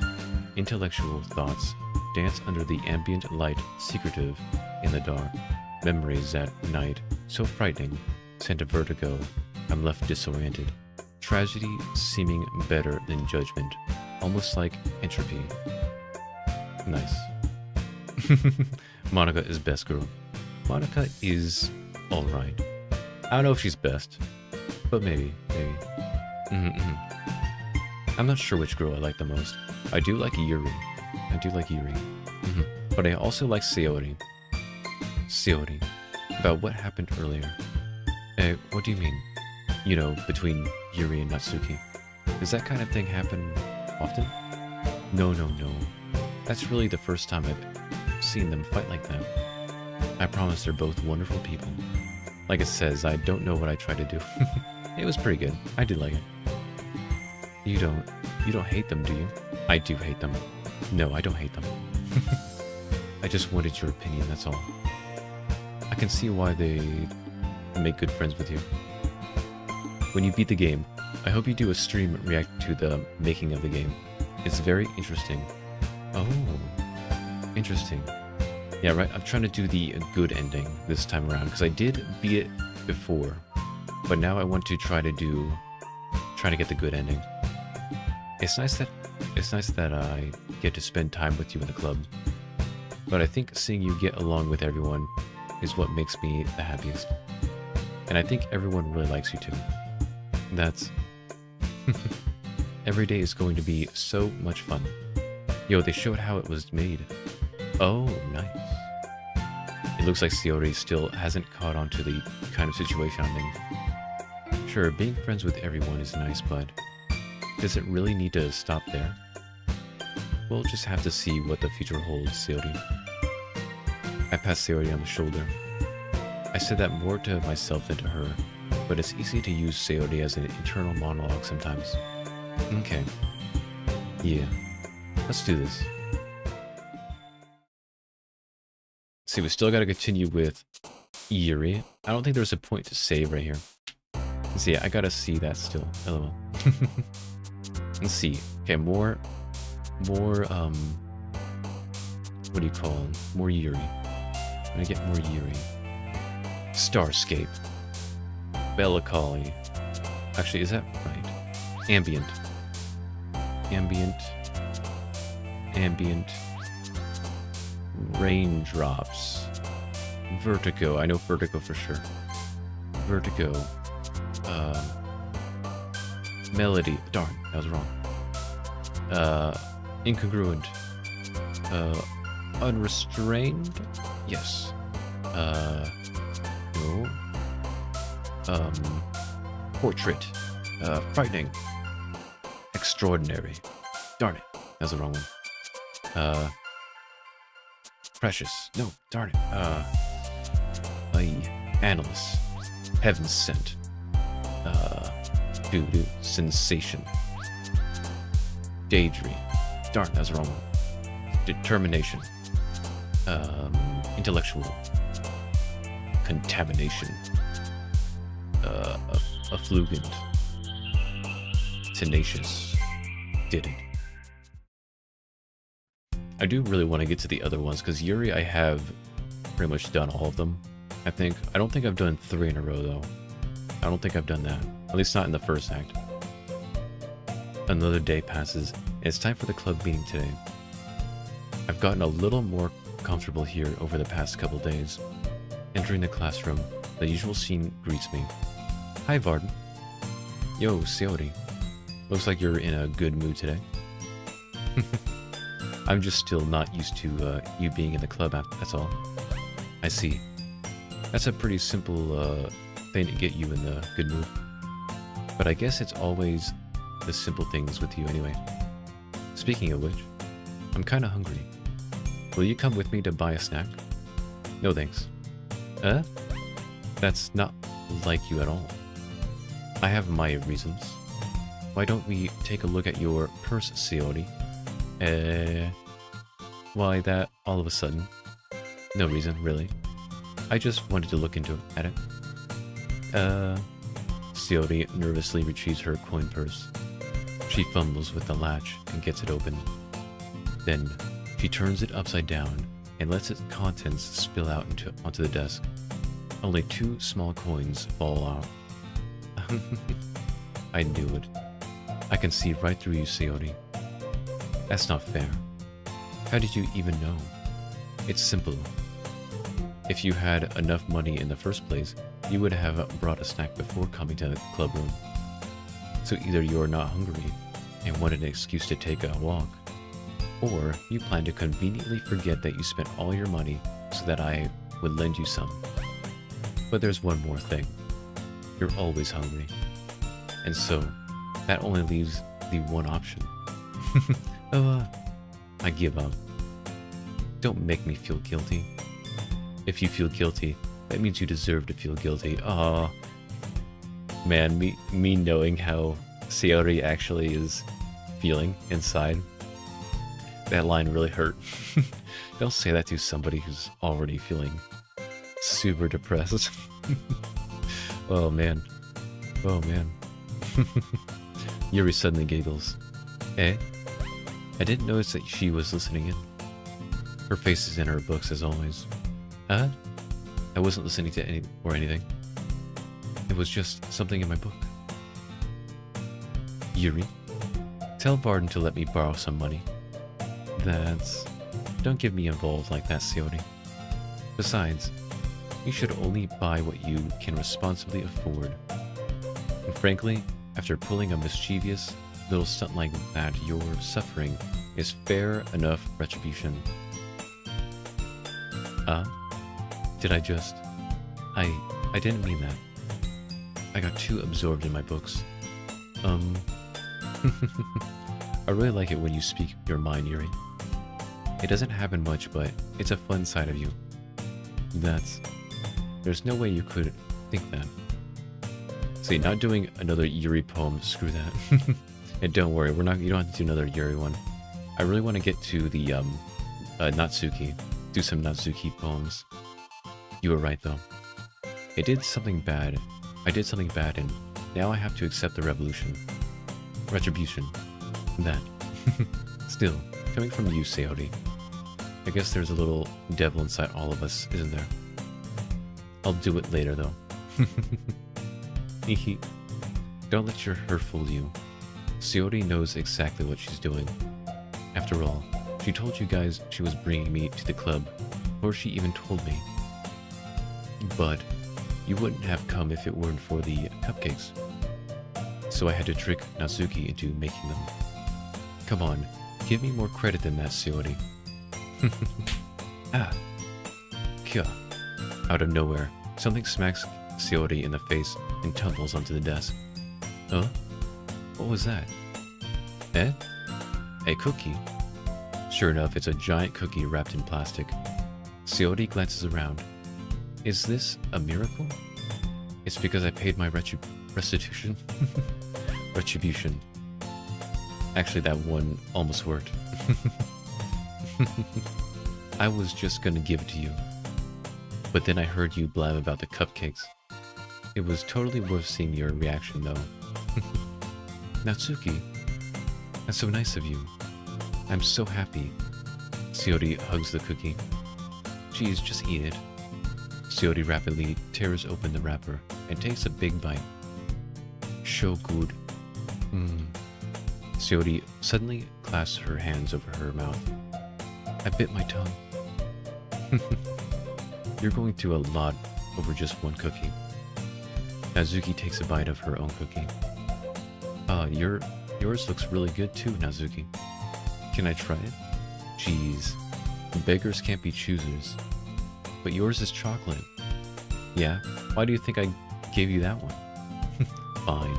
Intellectual thoughts dance under the ambient light, secretive in the dark. Memories at night, so frightening, send a vertigo. I'm left disoriented. Tragedy seeming better than judgment. almost like entropy. Nice. Monica is best girl. Monica is alright. I don't know if she's best, but maybe. I'm not sure which girl I like the most. I do like Yuri. But I also like Sayori. About what happened earlier. What do you mean? You know, between Yuri and Natsuki. Does that kind of thing happen often? No. That's really the first time I've seen them fight like that. I promise they're both wonderful people. Like it says, I don't know what I tried to do. It was pretty good. I did like it. You don't hate them, do you? I do hate them. No, I don't hate them. I just wanted your opinion, that's all. I can see why they make good friends with you. When you beat the game, I hope you do a stream reacting to the making of the game. It's very interesting. Oh, interesting. Yeah, right, I'm trying to do the good ending this time around, because I did beat it before. But now I want to try to get the good ending. It's nice that I get to spend time with you in the club. But I think seeing you get along with everyone is what makes me the happiest. And I think everyone really likes you too. That's... Every day is going to be so much fun. Yo, they showed how it was made. Oh, nice. It looks like Sayori still hasn't caught on to the kind of situation I'm in. Sure, being friends with everyone is nice, but does it really need to stop there? We'll just have to see what the future holds, Sayori. I passed Sayori on the shoulder. I said that more to myself than to her, but it's easy to use Sayori as an internal monologue sometimes. Okay. Yeah. Let's do this. See, we still gotta continue with Yuri. I don't think there's a point to save right here. See, I gotta see that still. LOL. Let's see. Okay, more, what do you call them? More Yuri. I'm gonna get more Yuri. Starscape. Bellicoli. Actually, is that right? Ambient. Raindrops. Vertigo. I know Vertigo for sure. Vertigo. Melody. Darn, that was wrong. Incongruent. Unrestrained? Yes. No. Portrait. Frightening. Extraordinary. Darn it. That's the wrong one. Precious. No, darn it. Analyst. Heaven sent. Sensation. Daydream. Darn, that's the wrong one. Determination. Intellectual. Contamination. Affluent. Tenacious. Didn't. I do really want to get to the other ones, because Yuri I have pretty much done all of them, I think. I don't think I've done 3 in a row, though. I don't think I've done that. At least not in the first act. Another day passes, and it's time for the club meeting today. I've gotten a little more comfortable here over the past couple days. Entering the classroom, the usual scene greets me. Hi, Varden. Yo, Sayori. Looks like you're in a good mood today. I'm just still not used to you being in the club, that's all. I see. That's a pretty simple thing to get you in the good mood. But I guess it's always the simple things with you anyway. Speaking of which, I'm kinda hungry. Will you come with me to buy a snack? No thanks. That's not like you at all. I have my reasons. Why don't we take a look at your purse, Sayori? Why that all of a sudden? No reason, really. I just wanted to look at it. Sayori nervously retrieves her coin purse. She fumbles with the latch and gets it open. Then, she turns it upside down and lets its contents spill out onto the desk. Only 2 small coins fall out. I knew it. I can see right through you, Sayori. That's not fair. How did you even know? It's simple. If you had enough money in the first place, you would have brought a snack before coming to the club room. So either you're not hungry and wanted an excuse to take a walk, or you plan to conveniently forget that you spent all your money so that I would lend you some. But there's one more thing. You're always hungry. And so, that only leaves the one option. I give up. Don't make me feel guilty. If you feel guilty, that means you deserve to feel guilty. Aw. Man, me knowing how Sayori actually is feeling inside, that line really hurt. Don't say that to somebody who's already feeling super depressed. Oh man. Oh man. Yuri suddenly giggles. Eh? I didn't notice that she was listening in. Her face is in her books as always. I wasn't listening to anything. It was just something in my book. Yuri, tell Varden to let me borrow some money. Don't get me involved like that, Sayori. Besides, you should only buy what you can responsibly afford. And frankly, after pulling a mischievous little stunt like that, your suffering is fair enough retribution. Did I just... I didn't mean that. I got too absorbed in my books. I really like it when you speak your mind, Yuri. It doesn't happen much, but it's a fun side of you. There's no way you could think that. See, not doing another Yuri poem, screw that. And don't worry, you don't have to do another Yuri one. I really want to get to the, Natsuki. Do some Natsuki poems. You were right, though. I did something bad, and now I have to accept the retribution. That. Still, coming from you, Sayori, I guess there's a little devil inside all of us, isn't there? I'll do it later, though. Hehe. Don't let her fool you. Sayori knows exactly what she's doing. After all, she told you guys she was bringing me to the club before she even told me. But you wouldn't have come if it weren't for the cupcakes. So I had to trick Natsuki into making them. Come on, give me more credit than that, Sayori. Kya. Out of nowhere, something smacks Sayori in the face and tumbles onto the desk. Huh? What was that? Eh? A cookie. Sure enough, it's a giant cookie wrapped in plastic. Sayori glances around. Is this a miracle? It's because I paid my restitution. Retribution. Actually, that one almost worked. I was just gonna give it to you. But then I heard you blab about the cupcakes. It was totally worth seeing your reaction, though. Natsuki, that's so nice of you. I'm so happy. Sayori hugs the cookie. Geez, just eat it. Sayori rapidly tears open the wrapper and takes a big bite. So good. Sayori suddenly clasps her hands over her mouth. I bit my tongue. You're going through a lot over just one cookie. Natsuki takes a bite of her own cookie. Yours looks really good too, Natsuki. Can I try it? Jeez, beggars can't be choosers. But yours is chocolate. Yeah, why do you think I gave you that one? Fine.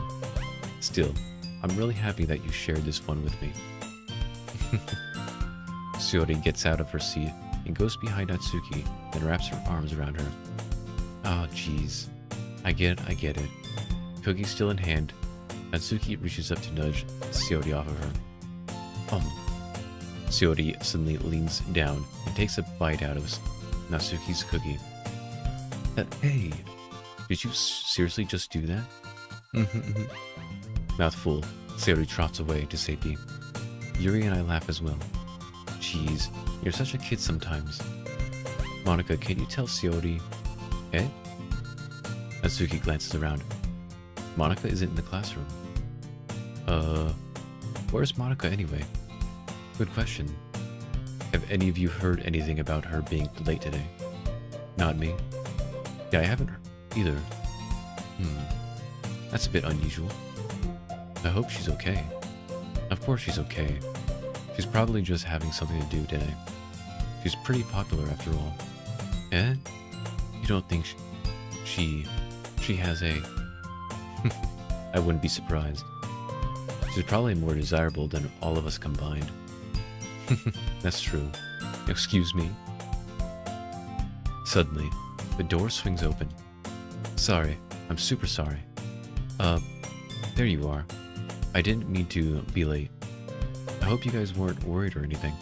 Still, I'm really happy that you shared this one with me. Sayori gets out of her seat and goes behind Natsuki and wraps her arms around her. Oh, jeez. I get it. Cookie still in hand, Natsuki reaches up to nudge Sayori off of her. Sayori suddenly leans down and takes a bite out of Natsuki's cookie. Hey, did you seriously just do that? Mouthful, Sayori trots away to safety. Yuri and I laugh as well. Jeez, you're such a kid sometimes. Monica, can you tell Sayori? Eh? Natsuki glances around. Monica isn't in the classroom. Where's Monica anyway? Good question. Have any of you heard anything about her being late today? Not me. Yeah, I haven't either. That's a bit unusual. I hope she's okay. Of course she's okay. She's probably just having something to do today. She's pretty popular after all. Eh? You don't think she has a... I wouldn't be surprised. She's probably more desirable than all of us combined. That's true. Excuse me. Suddenly, the door swings open. Sorry, I'm super sorry. There you are. I didn't mean to be late. I hope you guys weren't worried or anything.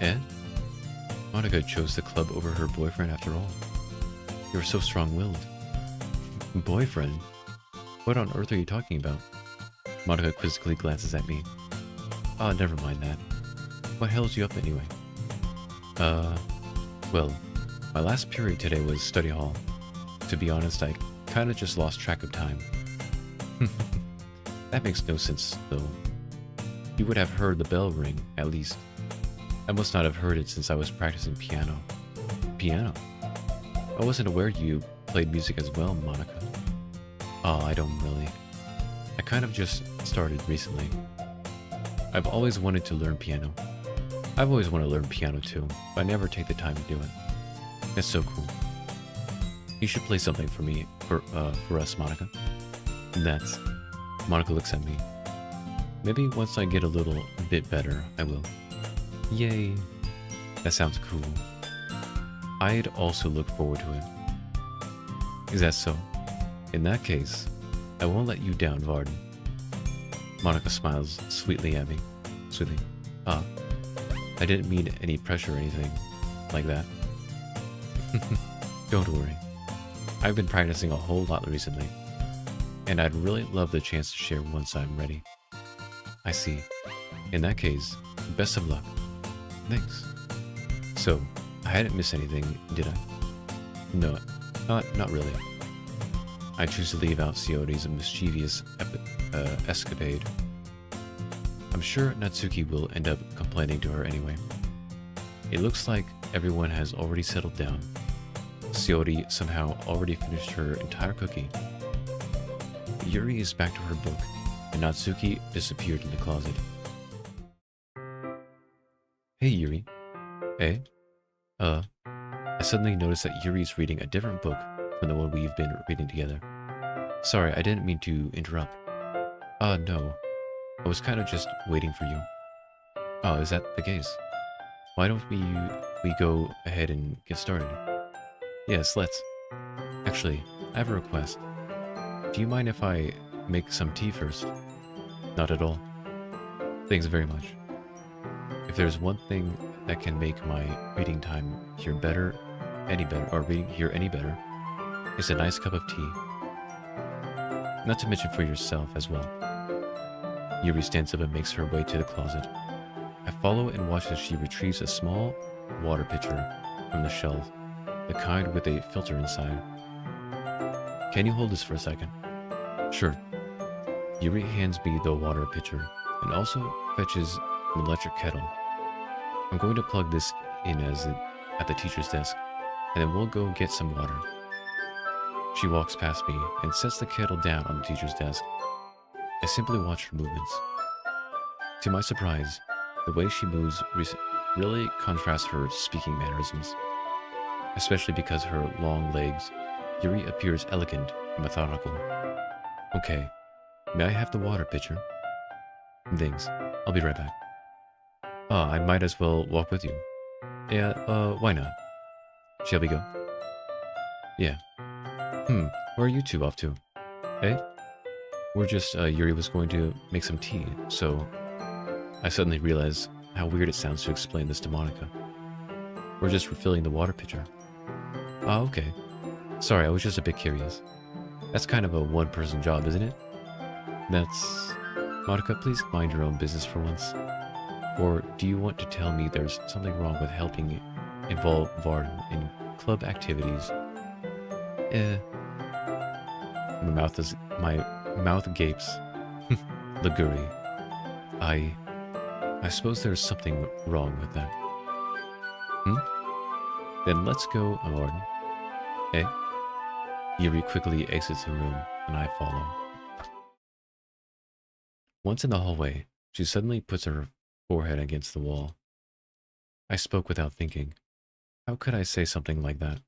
Eh? Monica chose the club over her boyfriend after all. You're so strong-willed. Boyfriend? What on earth are you talking about? Monica quizzically glances at me. Ah, never mind that. What held you up anyway? Well, my last period today was study hall. To be honest, I kinda just lost track of time. That makes no sense, though. You would have heard the bell ring, at least. I must not have heard it since I was practicing piano. Piano? I wasn't aware you played music as well, Monica. Oh, I don't really. I kind of just started recently. I've always wanted to learn piano. I've always wanted to learn piano too, but I never take the time to do it. That's so cool. You should play something for me, for us, Monica. And that's... Monica looks at me. Maybe once I get a little bit better, I will. Yay. That sounds cool. I'd also look forward to it. Is that so? In that case, I won't let you down, Varden. Monica smiles sweetly at me. Sweetly. Ah, I didn't mean any pressure or anything like that. Don't worry. I've been practicing a whole lot recently, and I'd really love the chance to share once I'm ready. I see. In that case, best of luck. Thanks. So, I hadn't missed anything, did I? No, not really. I choose to leave out Sioti's mischievous escapade. I'm sure Natsuki will end up complaining to her anyway. It looks like everyone has already settled down. Sioti somehow already finished her entire cookie. Yuri is back to her book, and Natsuki disappeared in the closet. Hey Yuri. Hey? I suddenly noticed that Yuri's reading a different book from the one we've been reading together. Sorry, I didn't mean to interrupt. No. I was kind of just waiting for you. Oh, is that the case? Why don't we go ahead and get started? Yes, let's. Actually, I have a request. Do you mind if I make some tea first? Not at all. Thanks very much. If there's one thing that can make my reading time here any better, it's a nice cup of tea. Not to mention for yourself as well. Yuri stands up and makes her way to the closet. I follow and watch as she retrieves a small water pitcher from the shelf, the kind with a filter inside. Can you hold this for a second? Sure. Yuri hands me the water pitcher and also fetches an electric kettle. I'm going to plug this in at the teacher's desk, and then we'll go get some water. She walks past me and sets the kettle down on the teacher's desk. I simply watch her movements. To my surprise, the way she moves really contrasts her speaking mannerisms. Especially because her long legs, Yuri appears elegant and methodical. Okay, may I have the water pitcher? Thanks, I'll be right back. I might as well walk with you. Yeah, why not? Shall we go? Yeah. Where are you two off to? Eh? We're just, Yuri was going to make some tea, so... I suddenly realized how weird it sounds to explain this to Monica. We're just refilling the water pitcher. Ah, okay. Sorry, I was just a bit curious. That's kind of a one-person job, isn't it? That's... Monica, please mind your own business for once. Or do you want to tell me there's something wrong with helping involve Varden in club activities? My mouth gapes. Liguri. I suppose there's something wrong with that. Hmm? Then let's go, Varden. Eh? Yuri quickly exits the room, and I follow. Once in the hallway, she suddenly puts her forehead against the wall. I spoke without thinking. How could I say something like that?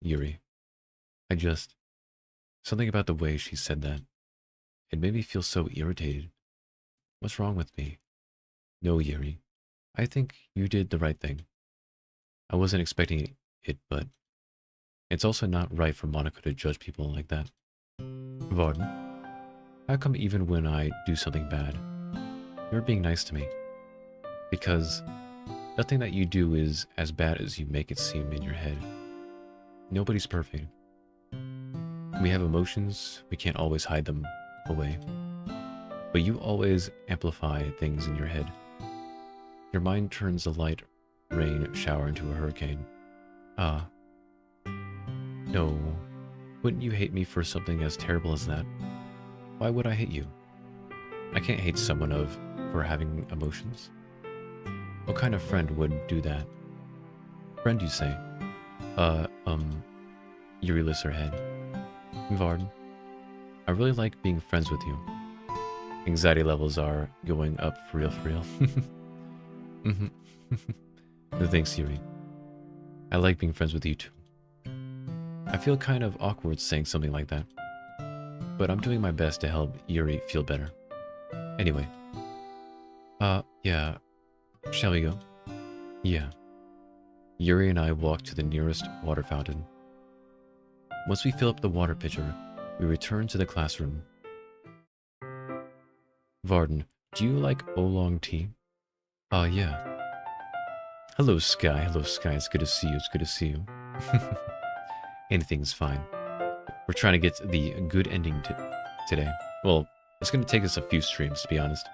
Yuri. Something about the way she said that. It made me feel so irritated. What's wrong with me? No, Yuri. I think you did the right thing. I wasn't expecting it, but it's also not right for Monica to judge people like that. Varden, how come even when I do something bad, you're being nice to me? Because nothing that you do is as bad as you make it seem in your head. Nobody's perfect. We have emotions, we can't always hide them away. But you always amplify things in your head. Your mind turns a light rain shower into a hurricane. No. Wouldn't you hate me for something as terrible as that? Why would I hate you? I can't hate someone for having emotions. What kind of friend would do that? Friend, you say? Yuri lifts her head. Varden, I really like being friends with you. Anxiety levels are going up for real, for real. No thanks, Yuri. I like being friends with you too. I feel kind of awkward saying something like that. But I'm doing my best to help Yuri feel better. Anyway. Yeah. Shall we go? Yeah. Yuri and I walk to the nearest water fountain. Once we fill up the water pitcher, we return to the classroom. Varden, do you like oolong tea? Yeah. Hello, Sky. Hello, Sky. It's good to see you. It's good to see you. Anything's fine. We're trying to get the good ending today. Well, it's going to take us a few streams, to be honest.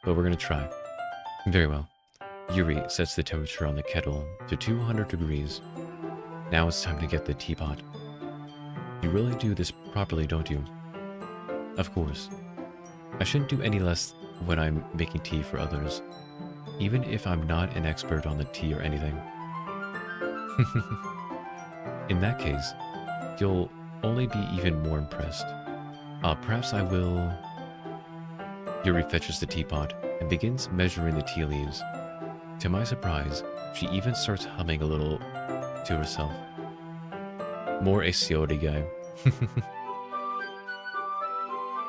But we're going to try. Very well. Yuri sets the temperature on the kettle to 200 degrees. Now it's time to get the teapot. You really do this properly, don't you? Of course. I shouldn't do any less when I'm making tea for others, even if I'm not an expert on the tea or anything. In that case, you'll only be even more impressed. Perhaps I will... Yuri fetches the teapot and begins measuring the tea leaves. To my surprise, she even starts humming a little to herself. More a Seori guy.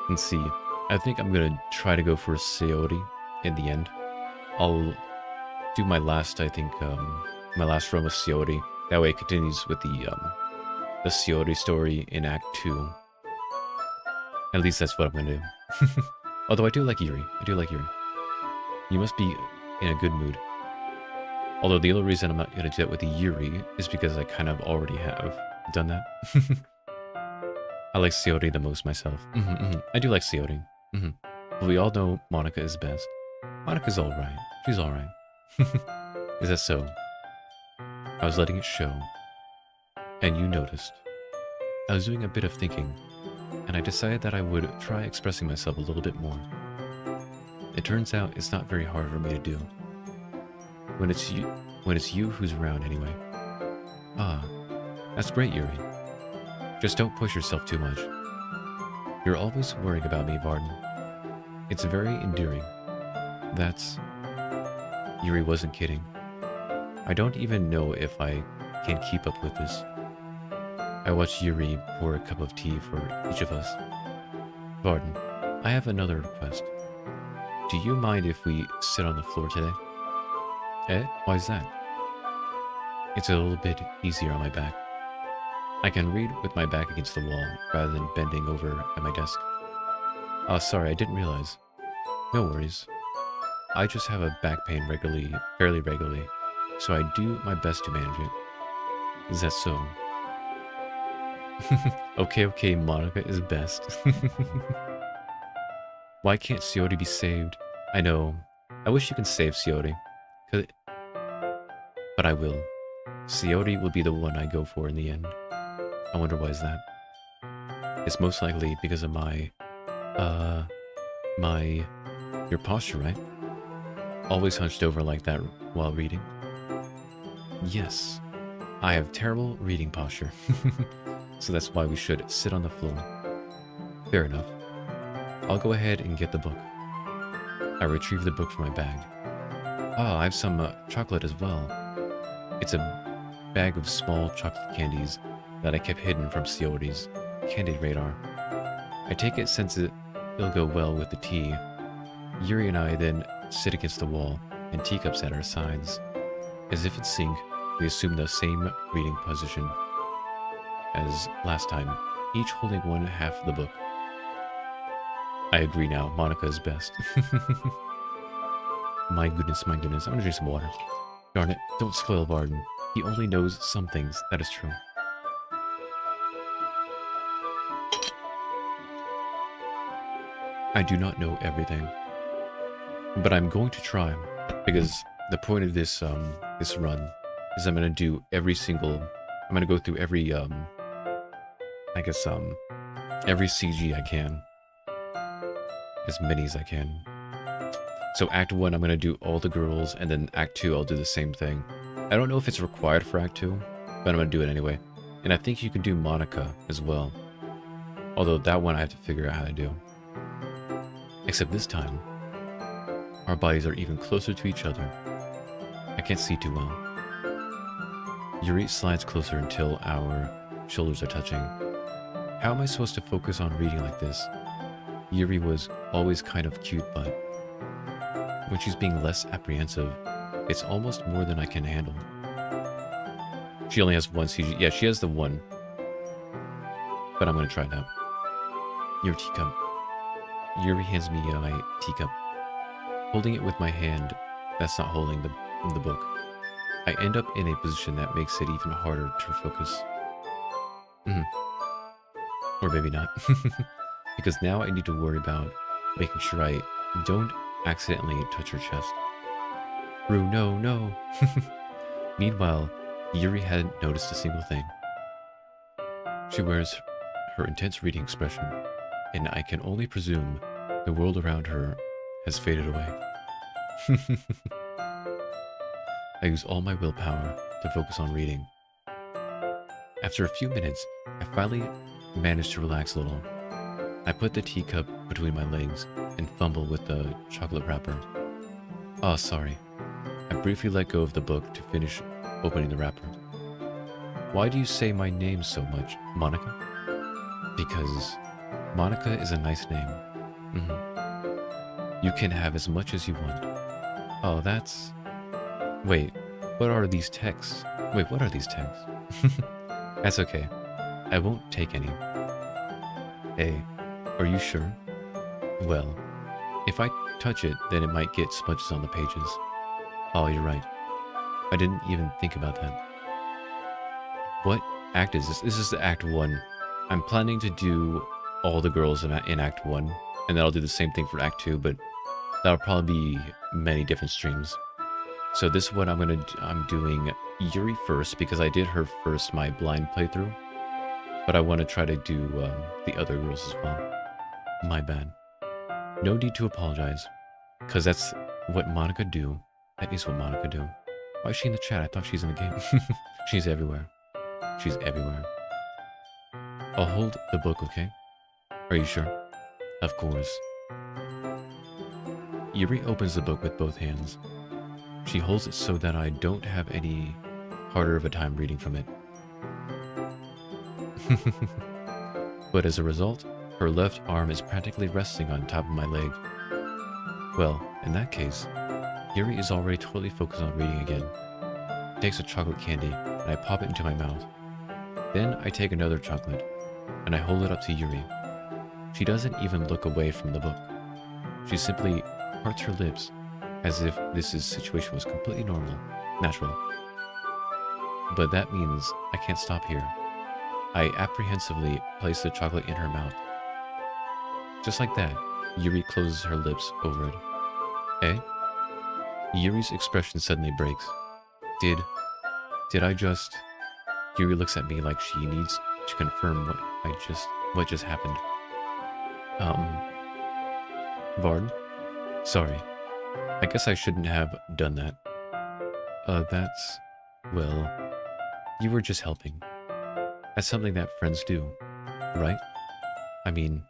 And see, I think I'm gonna try to go for a Seori in the end. I'll do my last, I think, my last run with Seori. That way it continues with the Seori story in Act 2. At least that's what I'm gonna do. Although I do like Yuri. I do like Yuri. You must be in a good mood. Although the only reason I'm not going to do that with the Yuri is because I kind of already have done that. I like Seori the most myself. I do like Seori. But we all know Monica is best. Monica's alright. She's alright. Is that so? I was letting it show. And you noticed. I was doing a bit of thinking, and I decided that I would try expressing myself a little bit more. It turns out it's not very hard for me to do. When it's you who's around anyway. That's great, Yuri. Just don't push yourself too much. You're always worrying about me, Varden. It's very endearing. Yuri wasn't kidding. I don't even know if I can keep up with this. I watched Yuri pour a cup of tea for each of us. Varden, I have another request. Do you mind if we sit on the floor today? Why's that? It's a little bit easier on my back. I can read with my back against the wall rather than bending over at my desk. Sorry, I didn't realize. No worries. I just have a back pain fairly regularly, so I do my best to manage it. Is that so? Okay, Monica is best. Why can't Seori be saved? I know. I wish you can save Seori. But I will. Seori will be the one I go for in the end. I wonder why is that? It's most likely because of your posture, right? always hunched over like that while reading? Yes, I have terrible reading posture. So that's why we should sit on the floor. Fair enough. I'll go ahead and get the book. I retrieve the book from my bag. Ah, I have some chocolate as well. It's a bag of small chocolate candies that I kept hidden from Seori's candy radar. I take it since it'll go well with the tea. Yuri and I then sit against the wall and teacups at our sides. As if in sync, we assume the same reading position as last time, each holding one half of the book. I agree now, Monica is best. My goodness, my goodness. I'm gonna drink some water. Darn it, don't spoil Varden. He only knows some things, that is true. I do not know everything, but I'm going to try, because the point of this this run is I'm gonna do every single. I'm gonna go through every I guess every CG I can, as many as I can. So Act 1, I'm gonna do all the girls, and then Act 2, I'll do the same thing. I don't know if it's required for Act 2, but I'm gonna do it anyway. And I think you can do Monica as well, although that one I have to figure out how to do. Except this time, our bodies are even closer to each other. I can't see too well. Yuri slides closer until our shoulders are touching. How am I supposed to focus on reading like this? Yuri was always kind of cute, but when she's being less apprehensive, it's almost more than I can handle. She only has one CG. Yeah, she has the one. But I'm gonna try that. Your teacup. Yuri hands me my teacup. Holding it with my hand, that's not holding the book. I end up in a position that makes it even harder to focus. Or maybe not. Because now I need to worry about making sure I don't accidentally touch her chest. Rue, no, no. Meanwhile, Yuri hadn't noticed a single thing. She wears her intense reading expression, and I can only presume the world around her has faded away. I use all my willpower to focus on reading. After a few minutes, I finally manage to relax a little. I put the teacup between my legs and fumble with the chocolate wrapper. Oh, sorry. I briefly let go of the book to finish opening the wrapper. Why do you say my name so much, Monica? Because Monica is a nice name. You can have as much as you want. Oh, that's... Wait, what are these texts? Wait, what are these texts? That's okay. I won't take any. Hey, are you sure? Well, if I touch it, then it might get smudges on the pages. Oh, you're right. I didn't even think about that. What act is this? This is Act 1. I'm planning to do all the girls in Act 1, and then I'll do the same thing for Act 2, but that'll probably be many different streams. So this one I'm doing Yuri first, because I did her first, my blind playthrough. But I want to try to do the other girls as well. My bad. No need to apologize, because that's what Monica do. That is what Monica do. Why is she in the chat? I thought she's in the game. She's everywhere. She's everywhere. I'll hold the book, okay? Are you sure? Of course. Yuri opens the book with both hands. She holds it so that I don't have any harder of a time reading from it. But as a result, her left arm is practically resting on top of my leg. Well, in that case, Yuri is already totally focused on reading again. She takes a chocolate candy, and I pop it into my mouth. Then I take another chocolate, and I hold it up to Yuri. She doesn't even look away from the book. She simply parts her lips, as if this situation was completely normal, natural. But that means I can't stop here. I apprehensively place the chocolate in her mouth. Just like that, Yuri closes her lips over it. Eh? Yuri's expression suddenly breaks. Did I just... Yuri looks at me like she needs to confirm what just happened. Varden? Sorry. I guess I shouldn't have done that. That's... well, you were just helping. That's something that friends do, right? I mean,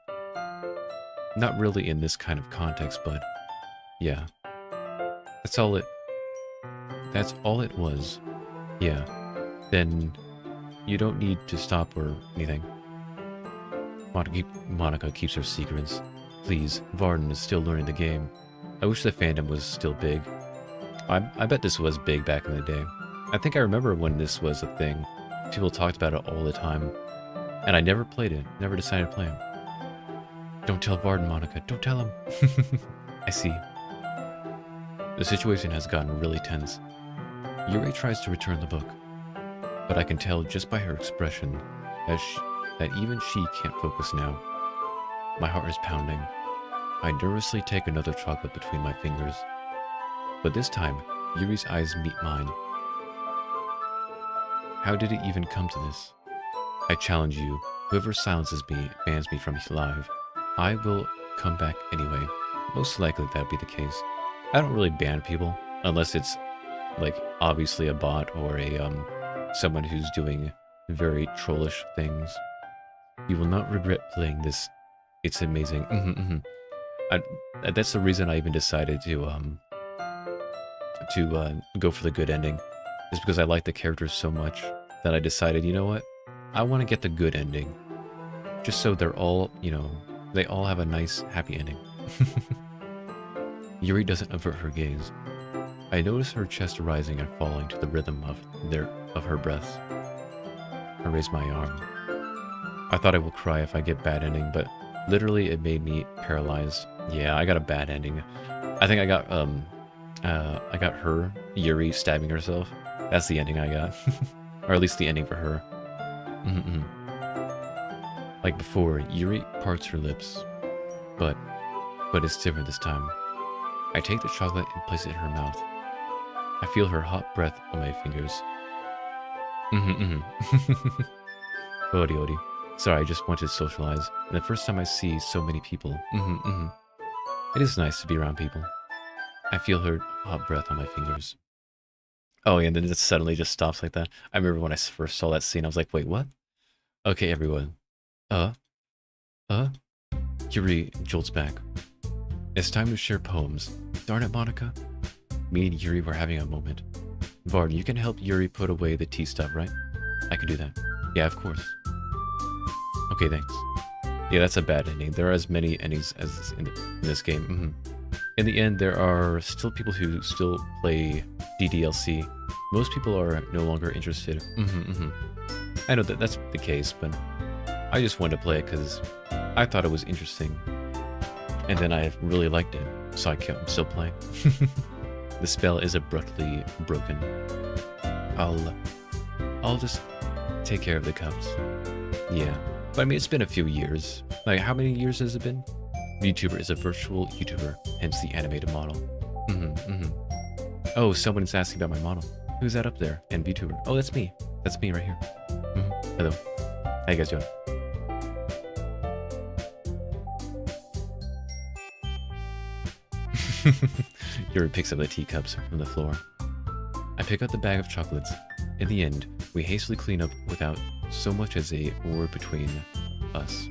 not really in this kind of context, but yeah. That's all it was. Yeah. Then you don't need to stop or anything. Monica keeps her secrets. Please, Varden is still learning the game. I wish the fandom was still big. I bet this was big back in the day. I think I remember when this was a thing. People talked about it all the time. And I never played it. Never decided to play him. Don't tell Varden, Monica. Don't tell him. I see. The situation has gotten really tense. Yuri tries to return the book. But I can tell just by her expression that even she can't focus now. My heart is pounding. I nervously take another chocolate between my fingers. But this time, Yuri's eyes meet mine. How did it even come to this? I challenge you. Whoever silences me bans me from live. I will come back anyway. Most likely that'll be the case. I don't really ban people, unless it's, like, obviously a bot or someone who's doing very trollish things. You will not regret playing this. It's amazing. That's the reason I even decided to go for the good ending. Is because I like the characters so much that I decided, you know what? I want to get the good ending. Just so they're all, you know, they all have a nice, happy ending. Yuri doesn't avert her gaze. I notice her chest rising and falling to the rhythm of her breaths. I raise my arm. I thought I will cry if I get bad ending, but literally it made me paralyzed. Yeah, I got a bad ending. I think I got her, Yuri, stabbing herself. That's the ending I got. Or at least the ending for her. Like before, Yuri parts her lips. But it's different this time. I take the chocolate and place it in her mouth. I feel her hot breath on my fingers. Odi. Sorry, I just want to socialize. And the first time I see so many people. It is nice to be around people. I feel her hot breath on my fingers. Oh, yeah, and then it suddenly just stops like that. I remember when I first saw that scene, I was like, wait, what? Okay, everyone. Yuri jolts back. It's time to share poems. Darn it, Monica. Me and Yuri were having a moment. Varden, you can help Yuri put away the tea stuff, right? I can do that. Yeah, of course. Okay, thanks. Yeah, that's a bad ending. There are as many endings as in this game. In the end, there are still people who still play DDLC. Most people are no longer interested. I know that that's the case, but I just wanted to play it because I thought it was interesting. And then I really liked it, so I kept still playing. The spell is abruptly broken. I'll just take care of the cups. Yeah, but I mean, it's been a few years. Like, how many years has it been? VTuber is a virtual YouTuber, hence the animated model. Oh, someone's asking about my model. Who's that up there? And VTuber. Oh, that's me. That's me right here. Hello. How you guys doing? Yuri picks up the teacups from the floor. I pick up the bag of chocolates. In the end, we hastily clean up without so much as a word between us.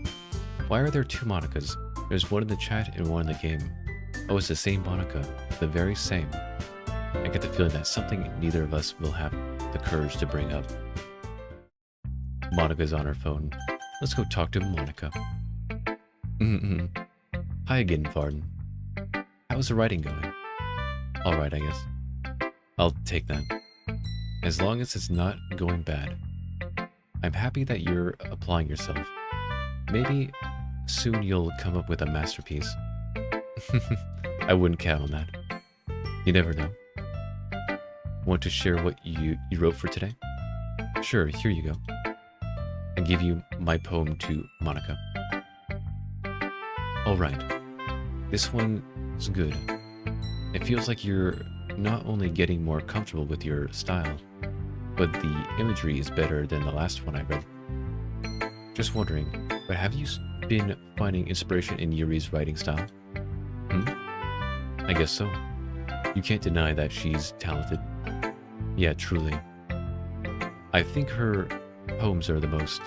Why are there two Monicas? There's one in the chat and one in the game. Oh, it's the same Monica. The very same. I get the feeling that something neither of us will have the courage to bring up. Monica's on her phone. Let's go talk to Monica. Hi again, Varden. How's the writing going? Alright, I guess. I'll take that. As long as it's not going bad. I'm happy that you're applying yourself. Maybe soon you'll come up with a masterpiece. I wouldn't count on that. You never know. Want to share what you wrote for today? Sure, here you go. I give you my poem to Monica. Alright. This one's good. It feels like you're not only getting more comfortable with your style, but the imagery is better than the last one I read. Just wondering, but have you been finding inspiration in Yuri's writing style? I guess so. You can't deny that she's talented. Yeah, truly. I think her poems are the most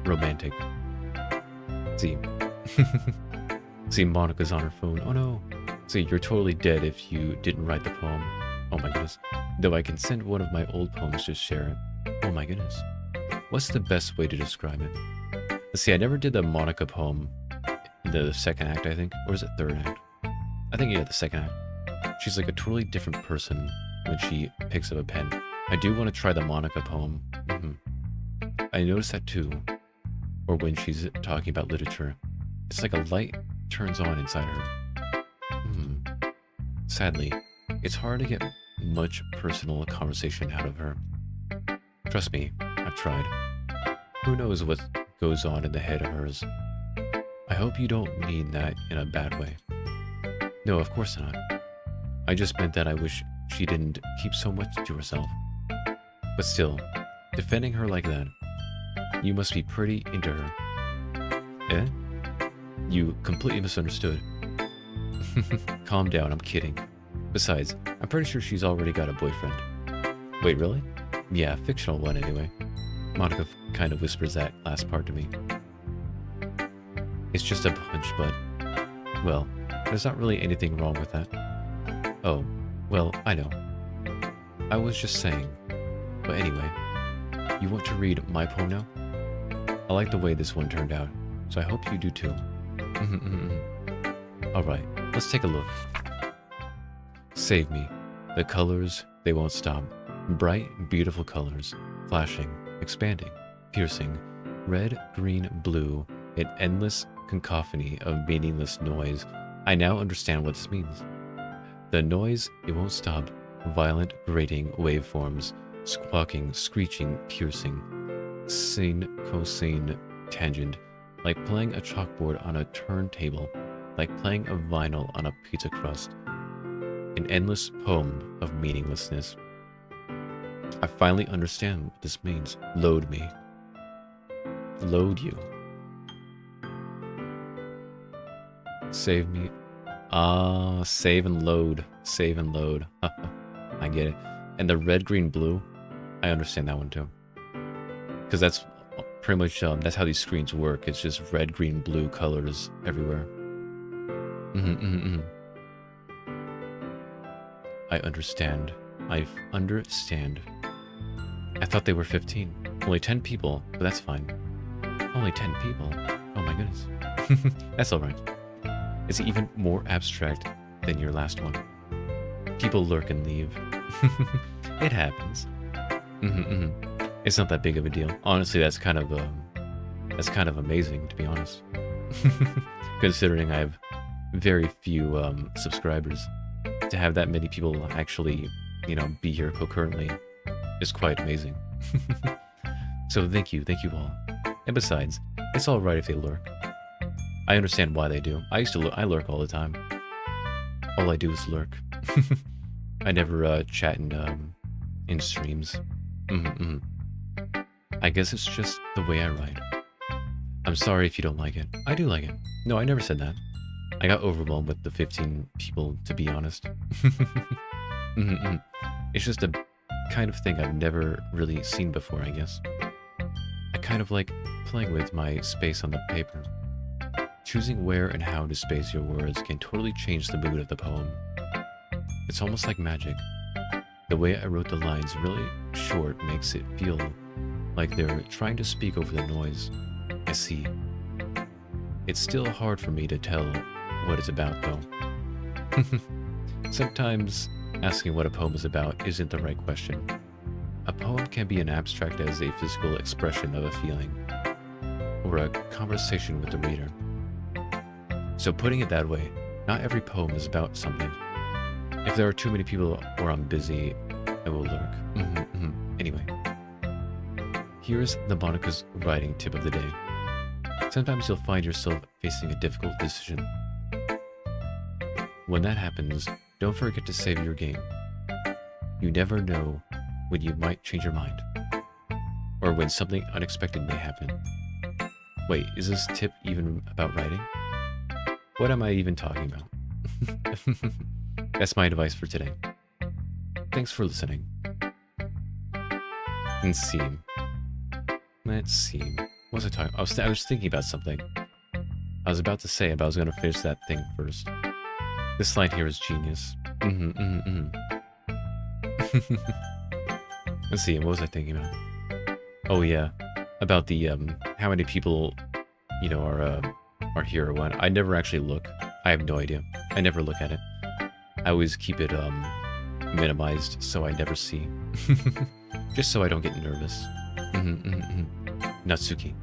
romantic. See. See, Monica's on her phone. Oh no. See, you're totally dead if you didn't write the poem. Oh my goodness. Though I can send one of my old poems to share it. Oh my goodness. What's the best way to describe it? Let's see, I never did the Monica poem in the second act, I think. Or is it third act? I think, yeah, the second act. She's like a totally different person when she picks up a pen. I do want to try the Monica poem. I noticed that too. Or when she's talking about literature. It's like a light turns on inside her. Sadly, it's hard to get much personal conversation out of her. Trust me, I've tried. Who knows what goes on in the head of hers? I hope you don't mean that in a bad way. No, of course not. I just meant that I wish she didn't keep so much to herself. But still, defending her like that, you must be pretty into her. Eh? You completely misunderstood. Calm down, I'm kidding. Besides, I'm pretty sure she's already got a boyfriend. Wait, really? Yeah, fictional one anyway. Monica kind of whispers that last part to me. It's just a hunch, but... well, there's not really anything wrong with that. Oh, well, I know. I was just saying. But anyway, you want to read my poem now? I like the way this one turned out, so I hope you do too. Alright, let's take a look. Save me. The colors, they won't stop. Bright, beautiful colors. Flashing, expanding, piercing. Red, green, blue. An endless cacophony of meaningless noise. I now understand what this means. The noise, it won't stop. Violent, grating waveforms. Squawking, screeching, piercing. Sine, cosine, tangent. Like playing a chalkboard on a turntable. Like playing a vinyl on a pizza crust. An endless poem of meaninglessness. I finally understand what this means. Load me. Load you. Save me. Ah, save and load. Save and load. I get it. And the red, green, blue, I understand that one too. Because that's pretty much, that's how these screens work. It's just red, green, blue colors everywhere. I understand. I understand. I thought they were 15. Only 10 people, but that's fine. Only 10 people? Oh my goodness. That's alright. It's even more abstract than your last one. People lurk and leave. It happens. It's not that big of a deal. Honestly, that's kind of amazing, to be honest. Considering I have very few subscribers. To have that many people actually, be here concurrently is quite amazing. So thank you all. And besides, it's alright if they lurk. I understand why they do. I lurk all the time. All I do is lurk. I never chat in streams. I guess it's just the way I write. I'm sorry if you don't like it. I do like it. No, I never said that. I got overwhelmed with the 15 people, to be honest. It's just a kind of thing I've never really seen before, I guess. I kind of like playing with my space on the paper. Choosing where and how to space your words can totally change the mood of the poem. It's almost like magic. The way I wrote the lines really short makes it feel like they're trying to speak over the noise. I see. It's still hard for me to tell what it's about, though. Sometimes asking what a poem is about isn't the right question. A poem can be as abstract as a physical expression of a feeling, or a conversation with the reader. So putting it that way, not every poem is about something. If there are too many people or I'm busy, I will lurk. Anyway, here's the Monica's writing tip of the day. Sometimes you'll find yourself facing a difficult decision. When that happens, don't forget to save your game. You never know when you might change your mind, or when something unexpected may happen. Wait, is this tip even about writing? What am I even talking about? That's my advice for today. Thanks for listening. Let's see. What was I talking? I was thinking about something. I was about to say, but I was going to finish that thing first. This slide here is genius. Let's see, what was I thinking about? Oh yeah, about the how many people, you know, are here or what. I never actually look. I have no idea. I never look at it. I always keep it minimized so I never see. Just so I don't get nervous. Natsuki.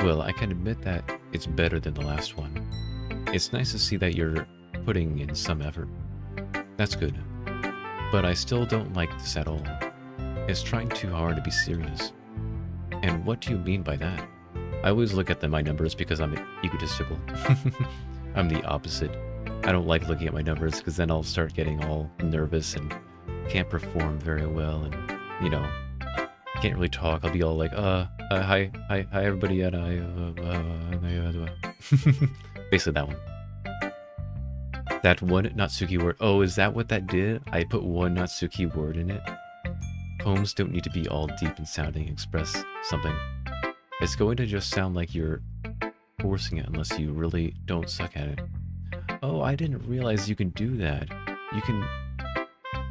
Well, I can admit that it's better than the last one. It's nice to see that you're putting in some effort. That's good. But I still don't like this at all. It's trying too hard to be serious. And what do you mean by that? I always look at my numbers because I'm egotistical. I'm the opposite. I don't like looking at my numbers because then I'll start getting all nervous and can't perform very well and, you know, can't really talk. I'll be all like, hi everybody, and basically that one. That one Natsuki word. Oh, is that what that did? I put one Natsuki word in it. Poems don't need to be all deep and sounding, express something. It's going to just sound like you're forcing it unless you really don't suck at it. Oh, I didn't realize you can do that.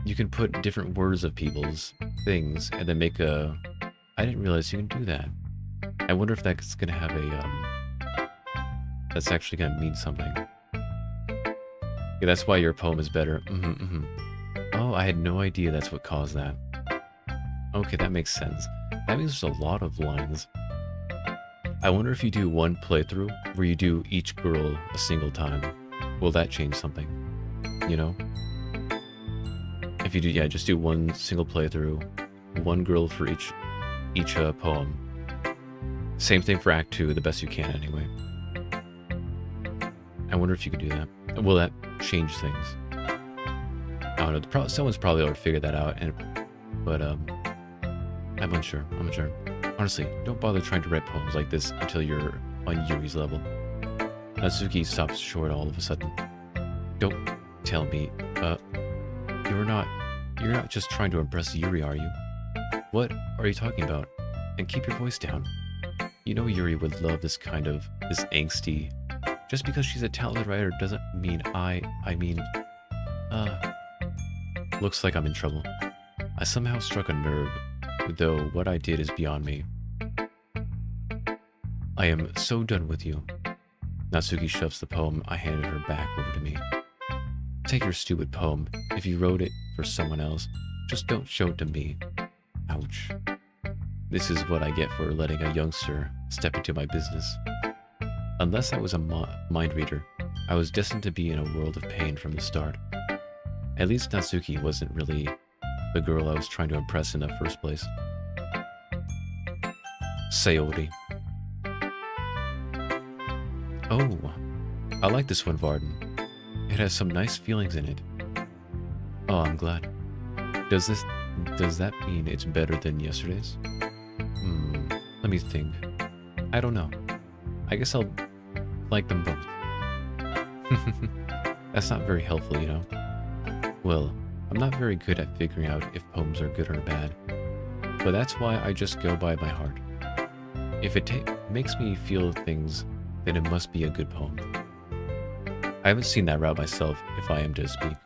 You can put different words of people's things and then make a... I didn't realize you can do that. I wonder if that's going to have a... that's actually going to mean something. Yeah, that's why your poem is better. Oh, I had no idea that's what caused that. Okay, that makes sense. That means there's a lot of lines. I wonder if you do one playthrough where you do each girl a single time. Will that change something? You know? If you do, yeah, just do one single playthrough, one girl for each poem. Same thing for Act 2, the best you can anyway. I wonder if you could do that. Will that change things? I don't know. Someone's probably already figured that out, but I'm unsure. Honestly, don't bother trying to write poems like this until you're on Yuri's level. Natsuki stops short all of a sudden. Don't tell me, you're not just trying to impress Yuri, are you? What are you talking about? And keep your voice down. You know Yuri would love this angsty. Just because she's a talented writer doesn't mean looks like I'm in trouble. I somehow struck a nerve, though what I did is beyond me. I am so done with you. Natsuki shoves the poem I handed her back over to me. Take your stupid poem. If you wrote it for someone else, just don't show it to me. Ouch. This is what I get for letting a youngster step into my business. Unless I was a mind reader, I was destined to be in a world of pain from the start. At least Natsuki wasn't really the girl I was trying to impress in the first place. Sayori. Oh, I like this one, Varden. It has some nice feelings in it. Oh, I'm glad. Does that mean it's better than yesterday's? Let me think. I don't know. I guess I'll like them both. That's not very helpful, you know? Well, I'm not very good at figuring out if poems are good or bad, but that's why I just go by my heart. If it makes me feel things, then it must be a good poem. I haven't seen that route myself, if I am to speak.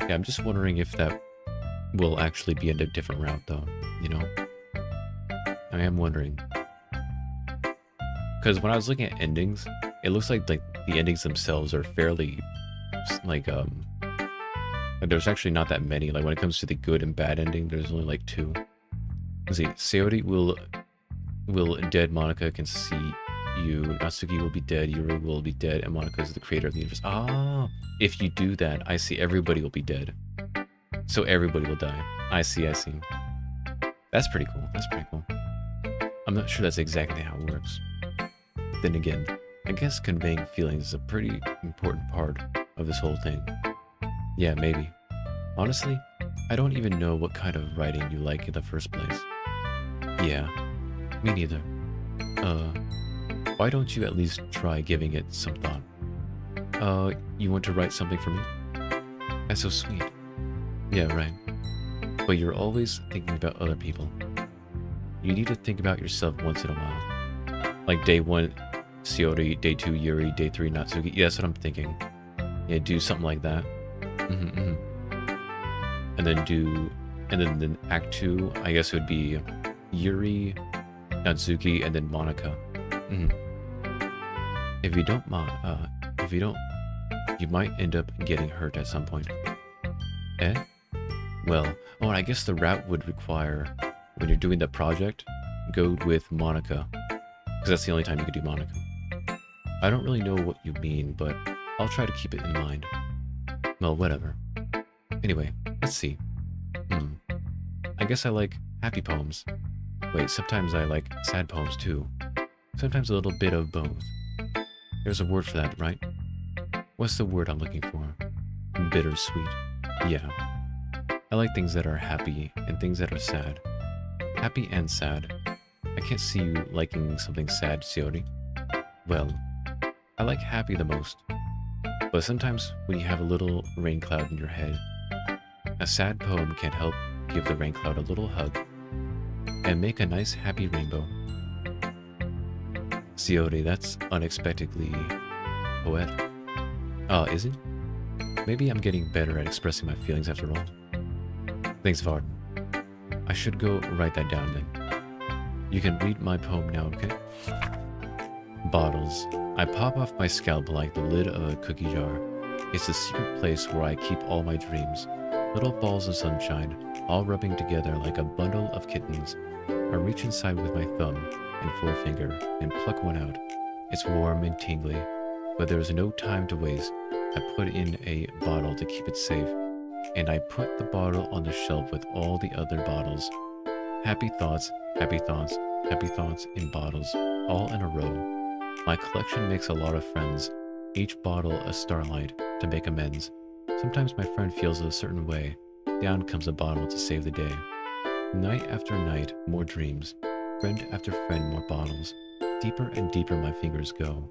Yeah, I'm just wondering if that will actually be a different route, though, you know? I am wondering. Because when I was looking at endings, it looks like the endings themselves are fairly, like there's actually not that many. Like, when it comes to the good and bad ending, there's only, like, 2. Let's see. Sayori will dead Monica can see you. Natsuki will be dead. Yuri will be dead. And Monica is the creator of the universe. Ah, if you do that, I see. Everybody will be dead. So everybody will die. I see. That's pretty cool. I'm not sure that's exactly how it works. Then again, I guess conveying feelings is a pretty important part of this whole thing. Yeah, maybe. Honestly, I don't even know what kind of writing you like in the first place. Yeah, me neither. Why don't you at least try giving it some thought? You want to write something for me? That's so sweet. Yeah, right. But you're always thinking about other people. You need to think about yourself once in a while. Like day 1, Shiori, day 2, Yuri, day 3, Natsuki. Yeah, that's what I'm thinking. Yeah, do something like that. And then Act 2, I guess it would be Yuri, Natsuki, and then Monica. If you don't, you might end up getting hurt at some point. Eh? Well, oh, I guess the route would require, when you're doing the project, go with Monica. Because that's the only time you could do Monica. I don't really know what you mean, but I'll try to keep it in mind. Well, whatever. Anyway, let's see. I guess I like happy poems. Wait, sometimes I like sad poems too. Sometimes a little bit of both. There's a word for that, right? What's the word I'm looking for? Bittersweet. Yeah. I like things that are happy and things that are sad. Happy and sad. I can't see you liking something sad, Shiori. Well, I like happy the most. But sometimes when you have a little rain cloud in your head, a sad poem can help give the rain cloud a little hug and make a nice happy rainbow. Shiori, that's unexpectedly poetic. Is it? Maybe I'm getting better at expressing my feelings after all. Thanks, Varden. I should go write that down then. You can read my poem now, okay? Bottles. I pop off my scalp like the lid of a cookie jar. It's the secret place where I keep all my dreams. Little balls of sunshine, all rubbing together like a bundle of kittens. I reach inside with my thumb and forefinger and pluck one out. It's warm and tingly, but there's no time to waste. I put in a bottle to keep it safe, and I put the bottle on the shelf with all the other bottles. Happy thoughts, happy thoughts, happy thoughts in bottles, all in a row. My collection makes a lot of friends, each bottle a starlight to make amends. Sometimes my friend feels a certain way. Down comes a bottle to save the day. Night after night, more dreams. Friend after friend, more bottles. Deeper and deeper my fingers go.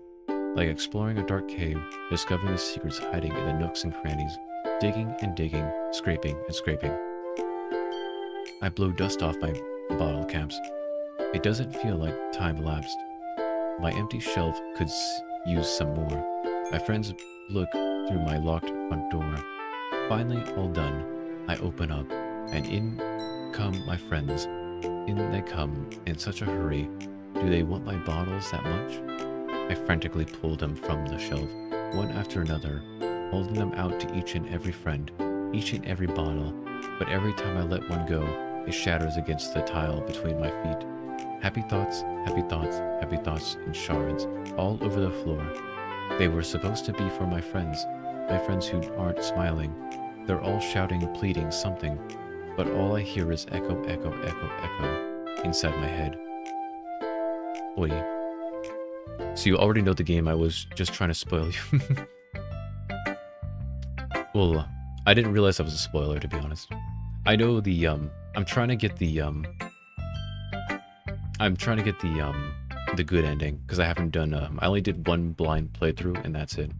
Like exploring a dark cave, discovering the secrets hiding in the nooks and crannies. Digging and digging, scraping and scraping. I blow dust off my bottle caps. It doesn't feel like time elapsed. My empty shelf could use some more. My friends look through my locked front door. Finally, all done, I open up, and in come my friends. In they come, in such a hurry. Do they want my bottles that much? I frantically pull them from the shelf, one after another, holding them out to each and every friend, each and every bottle, but every time I let one go, it shatters against the tile between my feet. Happy thoughts, happy thoughts, happy thoughts in shards, all over the floor. They were supposed to be for my friends who aren't smiling. They're all shouting and pleading something, but all I hear is echo, echo, echo, echo inside my head. Oi. So you already know the game, I was just trying to spoil you. Well, I didn't realize that was a spoiler, to be honest. I know the, I'm trying to get the good ending, because I haven't done, I only did one blind playthrough, and that's it.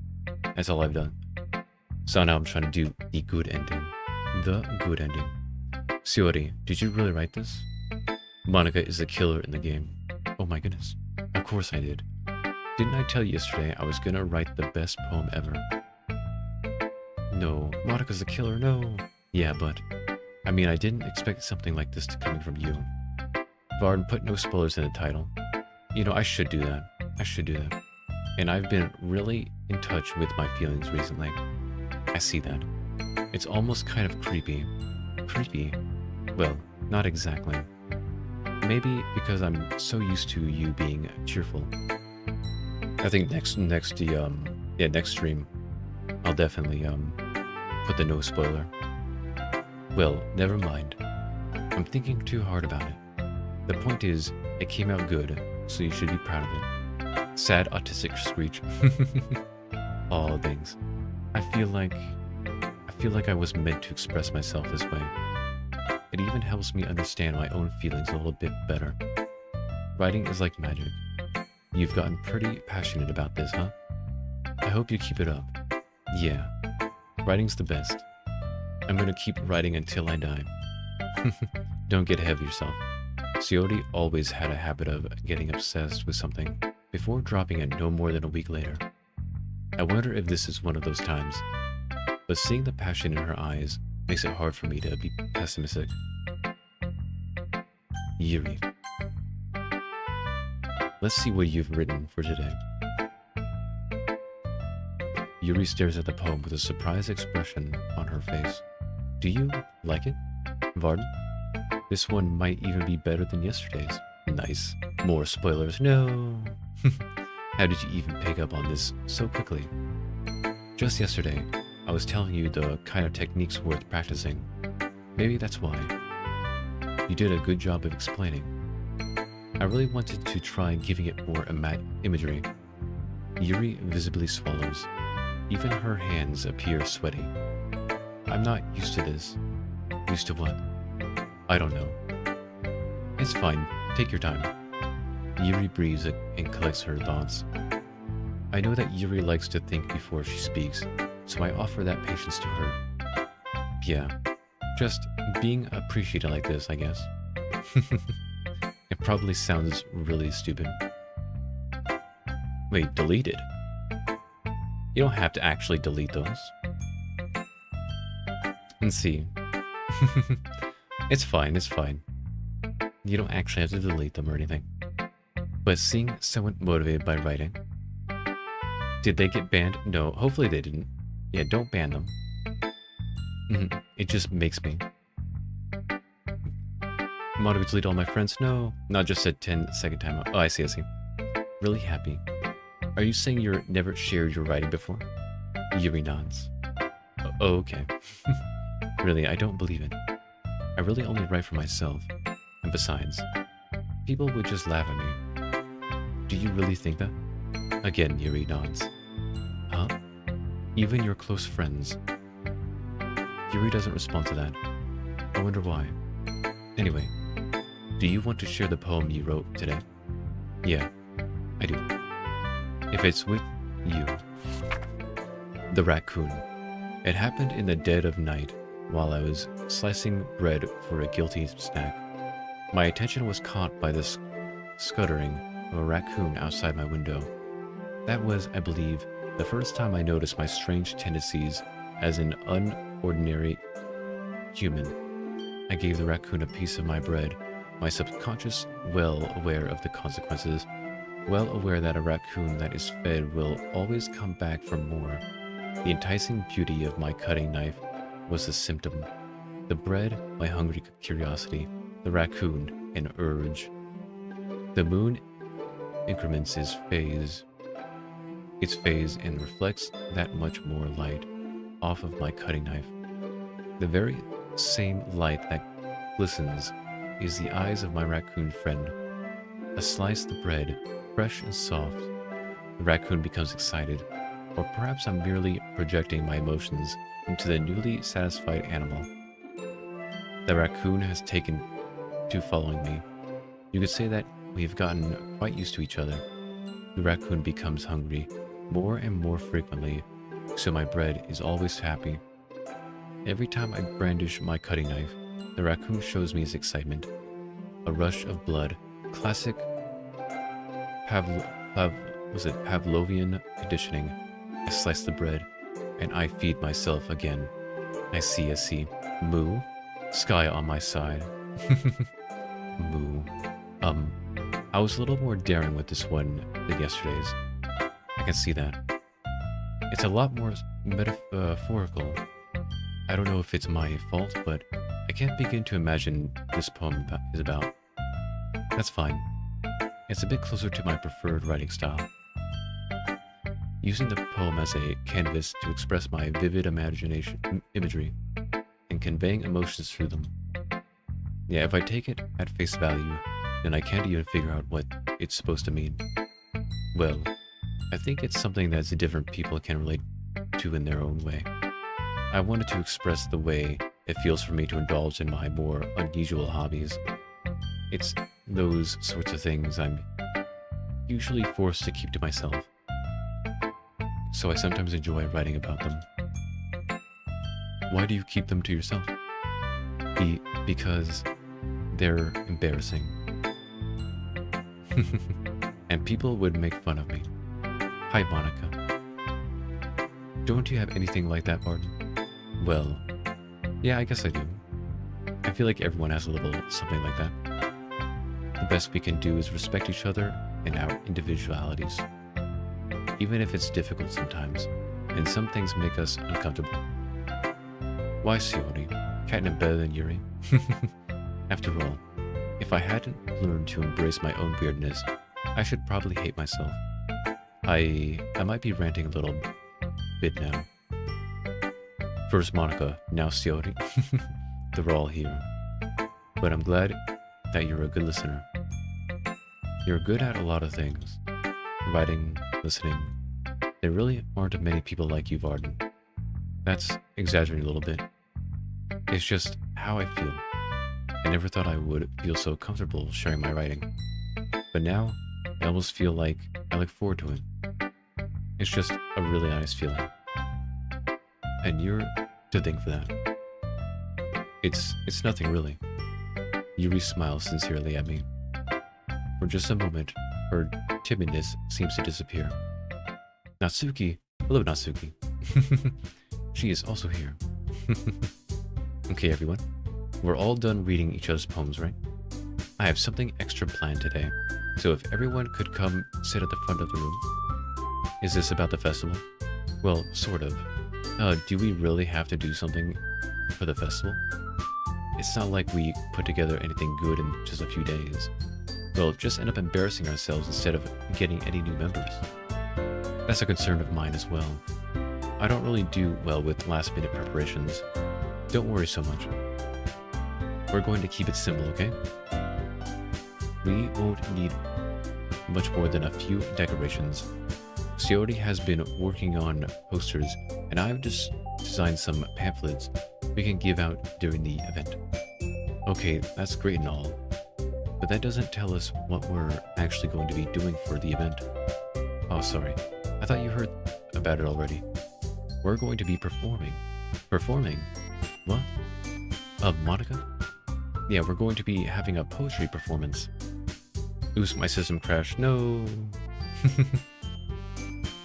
That's all I've done. So now I'm trying to do the good ending. The good ending. Shiori, did you really write this? Monica is the killer in the game. Oh my goodness. Of course I did. Didn't I tell you yesterday I was gonna write the best poem ever? No, Monica's the killer, no. Yeah, but, I mean, I didn't expect something like this to come from you. Varden, put no spoilers in the title. You know, I should do that. I should do that. And I've been really in touch with my feelings recently. I see that. It's almost kind of creepy. Creepy? Well, not exactly. Maybe because I'm so used to you being cheerful. I think next stream, I'll definitely, put the no spoiler. Well, never mind. I'm thinking too hard about it. The point is, it came out good, so you should be proud of it. Sad autistic screech. All things. I feel like I was meant to express myself this way. It even helps me understand my own feelings a little bit better. Writing is like magic. You've gotten pretty passionate about this, huh? I hope you keep it up. Yeah, writing's the best. I'm gonna keep writing until I die. Don't get ahead of yourself. Coyote always had a habit of getting obsessed with something before dropping it no more than a week later. I wonder if this is one of those times, but seeing the passion in her eyes makes it hard for me to be pessimistic. Yuri. Let's see what you've written for today. Yuri stares at the poem with a surprised expression on her face. Do you like it, Varden? This one might even be better than yesterday's. Nice. More spoilers. No. How did you even pick up on this so quickly? Just yesterday, I was telling you the kind of techniques worth practicing. Maybe that's why. You did a good job of explaining. I really wanted to try giving it more imagery. Yuri visibly swallows. Even her hands appear sweaty. I'm not used to this. Used to what? I don't know. It's fine. Take your time. Yuri breathes and collects her thoughts. I know that Yuri likes to think before she speaks, so I offer that patience to her. Yeah, just being appreciated like this, I guess. It probably sounds really stupid. Wait, deleted? You don't have to actually delete those. And see. It's fine, it's fine. You don't actually have to delete them or anything. But seeing someone motivated by writing. Did they get banned? No, hopefully they didn't. Yeah, don't ban them. It just makes me. Want to delete all my friends? No, not just a 10-second timeout. Oh, I see, I see. Really happy. Are you saying you're never shared your writing before? Yuri nods. Oh, okay. Really, I don't believe it. I really only write for myself. And besides, people would just laugh at me. Do you really think that? Again, Yuri nods. Huh? Even your close friends. Yuri doesn't respond to that. I wonder why. Anyway, do you want to share the poem you wrote today? Yeah, I do. If it's with you. The raccoon. It happened in the dead of night while I was slicing bread for a guilty snack. My attention was caught by the scuttering of a raccoon outside my window. That was, I believe, the first time I noticed my strange tendencies as an unordinary human. I gave the raccoon a piece of my bread, my subconscious well aware of the consequences, well aware that a raccoon that is fed will always come back for more. The enticing beauty of my cutting knife was the symptom. The bread, my hungry curiosity, the raccoon, an urge. The moon increments its phase and reflects that much more light off of my cutting knife. The very same light that glistens is the eyes of my raccoon friend. I slice the bread, fresh and soft. The raccoon becomes excited, or perhaps I'm merely projecting my emotions into the newly satisfied animal. The raccoon has taken to following me. You could say that we have gotten quite used to each other. The raccoon becomes hungry more and more frequently, so my bread is always happy. Every time I brandish my cutting knife, the raccoon shows me his excitement. A rush of blood, classic Pavlovian conditioning. I slice the bread, and I feed myself again. I see. Moo. Sky on my side. Moo. I was a little more daring with this one than yesterday's. I can see that. It's a lot more metaphorical. I don't know if it's my fault, but I can't begin to imagine this poem is about. That's fine. It's a bit closer to my preferred writing style. Using the poem as a canvas to express my vivid imagery, and conveying emotions through them. Yeah, if I take it at face value, then I can't even figure out what it's supposed to mean. Well, I think it's something that different people can relate to in their own way. I wanted to express the way it feels for me to indulge in my more unusual hobbies. It's those sorts of things I'm usually forced to keep to myself. so I sometimes enjoy writing about them. Why do you keep them to yourself? Because they're embarrassing. And people would make fun of me. Hi, Monica. Don't you have anything like that, Varden? Well, yeah, I guess I do. I feel like everyone has a little something like that. The best we can do is respect each other and our individualities. Even if it's difficult sometimes, and some things make us uncomfortable. Why, Siori? Catnip better than Yuri? After all, if I hadn't learned to embrace my own weirdness, I should probably hate myself. I might be ranting a little bit now. First Monica, now Siori. They're all here. But I'm glad that you're a good listener. You're good at a lot of things. Writing, listening. There really aren't many people like you, Varden. That's exaggerating a little bit. It's just how I feel. I never thought I would feel so comfortable sharing my writing. But now, I almost feel like I look forward to it. It's just a really nice feeling. And you're to thank for that. It's nothing really. Yuri smiles sincerely at me. For just a moment, her timidness seems to disappear. Natsuki, hello Natsuki. She is also here. Okay everyone, we're all done reading each other's poems, right? I have something extra planned today, so if everyone could come sit at the front of the room. Is this about the festival? Well, sort of. Do we really have to do something for the festival? It's not like we put together anything good in just a few days. We'll just end up embarrassing ourselves instead of getting any new members. That's a concern of mine as well. I don't really do well with last-minute preparations. Don't worry so much. We're going to keep it simple, okay? We won't need much more than a few decorations. Siori has been working on posters, and I've just designed some pamphlets we can give out during the event. Okay, that's great and all, but that doesn't tell us what we're actually going to be doing for the event. Oh, sorry. I thought you heard about it already. We're going to be performing. Performing? What? Monica? Yeah, we're going to be having a poetry performance. Oops, my system crashed. No.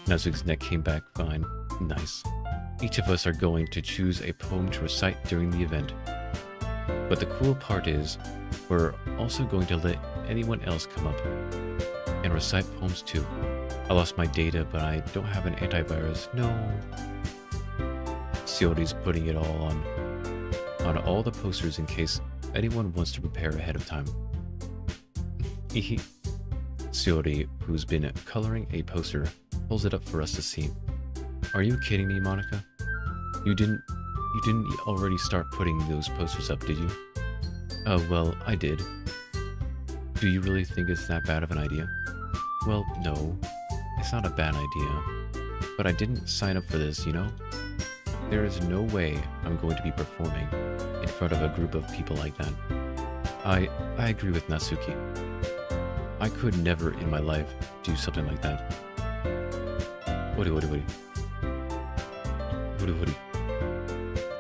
Natsuki's neck came back fine. Nice. Each of us are going to choose a poem to recite during the event. But the cool part is, we're also going to let anyone else come up and recite poems too. I lost my data, but I don't have an antivirus. No. Siori's putting it all on all the posters in case anyone wants to prepare ahead of time. Siori, who's been coloring a poster, pulls it up for us to see. Are you kidding me, Monica? You didn't already start putting those posters up, did you? Well, I did. Do you really think it's that bad of an idea? Well, no. It's not a bad idea. But I didn't sign up for this, you know? There is no way I'm going to be performing in front of a group of people like that. I agree with Natsuki. I could never in my life do something like that. Hori.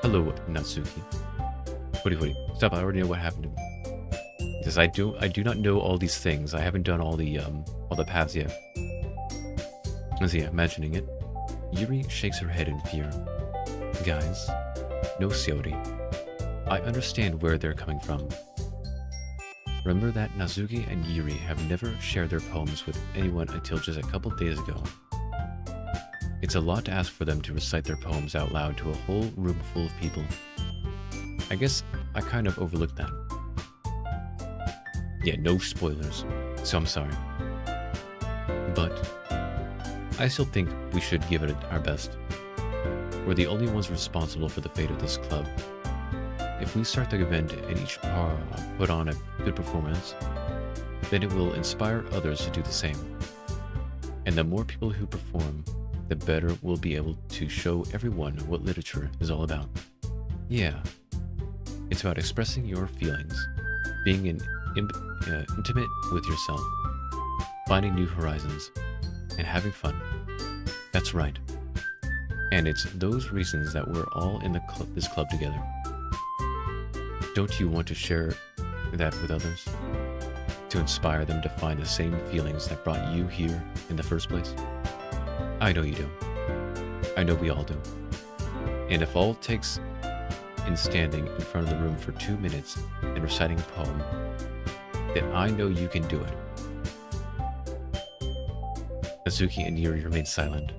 Hello, Natsuki. Hori. Stop, I already know what happened to me. Because I do not know all these things. I haven't done all the paths yet. Let's see, imagining it. Yuri shakes her head in fear. Guys, no Siori. I understand where they're coming from. Remember that Natsuki and Yuri have never shared their poems with anyone until just a couple days ago. It's a lot to ask for them to recite their poems out loud to a whole room full of people. I guess I kind of overlooked that. Yeah, no spoilers, so I'm sorry. But I still think we should give it our best. We're the only ones responsible for the fate of this club. If we start the event and each put on a good performance, then it will inspire others to do the same. And the more people who perform, the better we'll be able to show everyone what literature is all about. Yeah, it's about expressing your feelings, being intimate with yourself, finding new horizons, and having fun. That's right, And it's those reasons that we're all in this club together. Don't you want to share that with others? To inspire them to find the same feelings that brought you here in the first place? I know you do. I know we all do. And if all it takes in standing in front of the room for 2 minutes and reciting a poem, then I know you can do it. Natsuki and Yuri remain silent.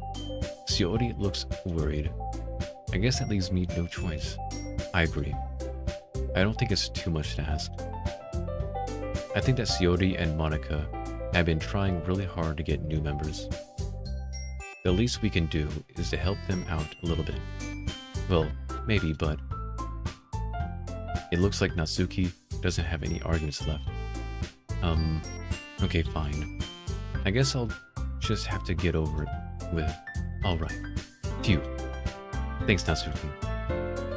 Shiori looks worried. I guess that leaves me no choice. I agree. I don't think it's too much to ask. I think that Shiori and Monica have been trying really hard to get new members. The least we can do is to help them out a little bit. Well, maybe, but it looks like Natsuki doesn't have any arguments left. Okay, fine. I guess I'll just have to get over it with, alright. Phew. Thanks, Natsuki.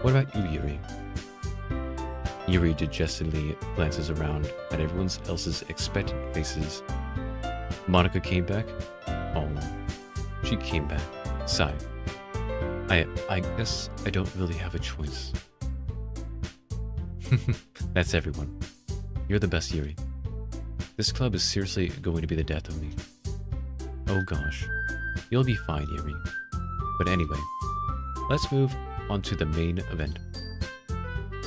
What about you, Yuri? Yuri dejectedly glances around at everyone else's expectant faces. Monica came back? Oh, she came back. Sigh. I guess I don't really have a choice. That's everyone. You're the best, Yuri. This club is seriously going to be the death of me. Oh gosh. You'll be fine, Yuri. But anyway, let's move on to the main event.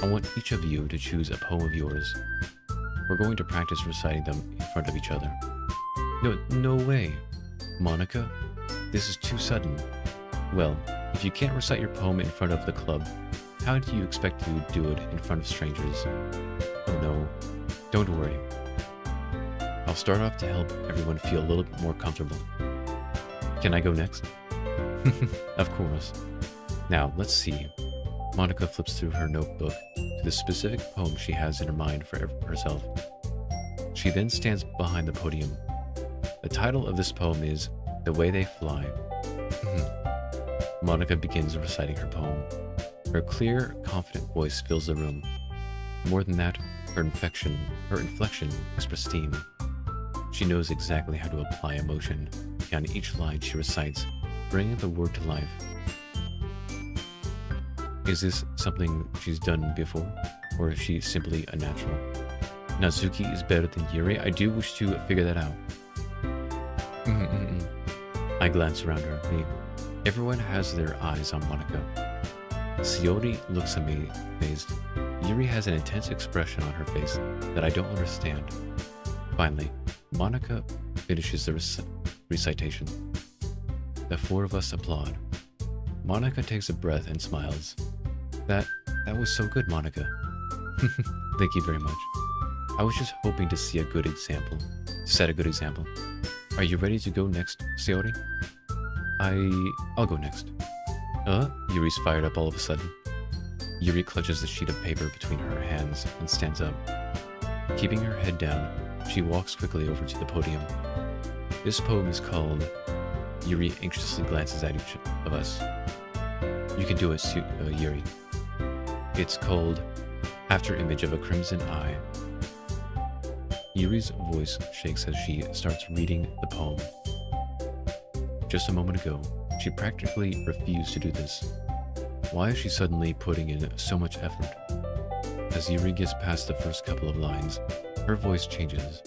I want each of you to choose a poem of yours. We're going to practice reciting them in front of each other. No way. Monica, this is too sudden. Well, if you can't recite your poem in front of the club, how do you expect to do it in front of strangers? Oh no, don't worry. I'll start off to help everyone feel a little bit more comfortable. Can I go next? Of course. Now, let's see. Monica flips through her notebook to the specific poem she has in her mind for herself. She then stands behind the podium. The title of this poem is The Way They Fly. Monica begins reciting her poem. Her clear, confident voice fills the room. More than that, her inflection is pristine. She knows exactly how to apply emotion behind each line she recites, bringing the word to life. Is this something she's done before, or is she simply a natural? Natsuki is better than Yuri. I do wish to figure that out. I glance around her. Everyone has their eyes on Monica. Shiori looks amazed. Yuri has an intense expression on her face that I don't understand. Finally, Monica finishes the recitation. The four of us applaud. Monica takes a breath and smiles. That was so good, Monica. Thank you very much. I was just hoping to see a good example. Set a good example. Are you ready to go next, Shiori? I'll go next. Yuri's fired up all of a sudden. Yuri clutches the sheet of paper between her hands and stands up. Keeping her head down, she walks quickly over to the podium. This poem is called... Yuri anxiously glances at each of us. You can do it, Yuri. It's called After Image of a Crimson Eye. Yuri's voice shakes as she starts reading the poem. Just a moment ago, she practically refused to do this. Why is she suddenly putting in so much effort? As Yuri gets past the first couple of lines, her voice changes.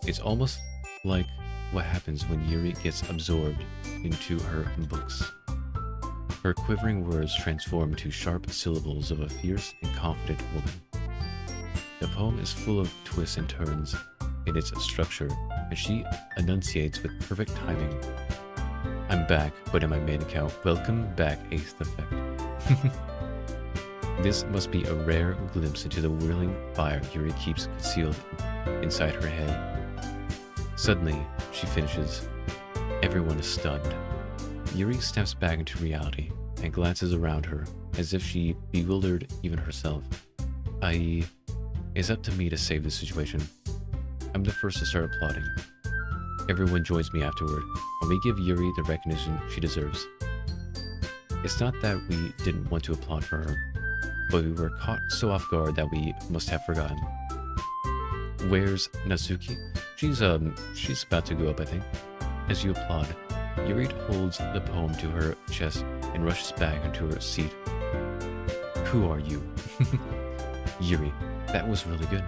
It's almost like what happens when Yuri gets absorbed into her books. Her quivering words transform to sharp syllables of a fierce and confident woman. The poem is full of twists and turns in its structure, and she enunciates with perfect timing. I'm back, but in my main account, welcome back, Eighth Effect. This must be a rare glimpse into the whirling fire Yuri keeps concealed inside her head. Suddenly, she finishes. Everyone is stunned. Yuri steps back into reality and glances around her as if she bewildered even herself. It's up to me to save this situation. I'm the first to start applauding. Everyone joins me afterward, and we give Yuri the recognition she deserves. It's not that we didn't want to applaud for her, but we were caught so off guard that we must have forgotten. Where's Natsuki? She's about to go up, I think. As you applaud, Yuri holds the poem to her chest and rushes back into her seat. Who are you? Yuri, that was really good.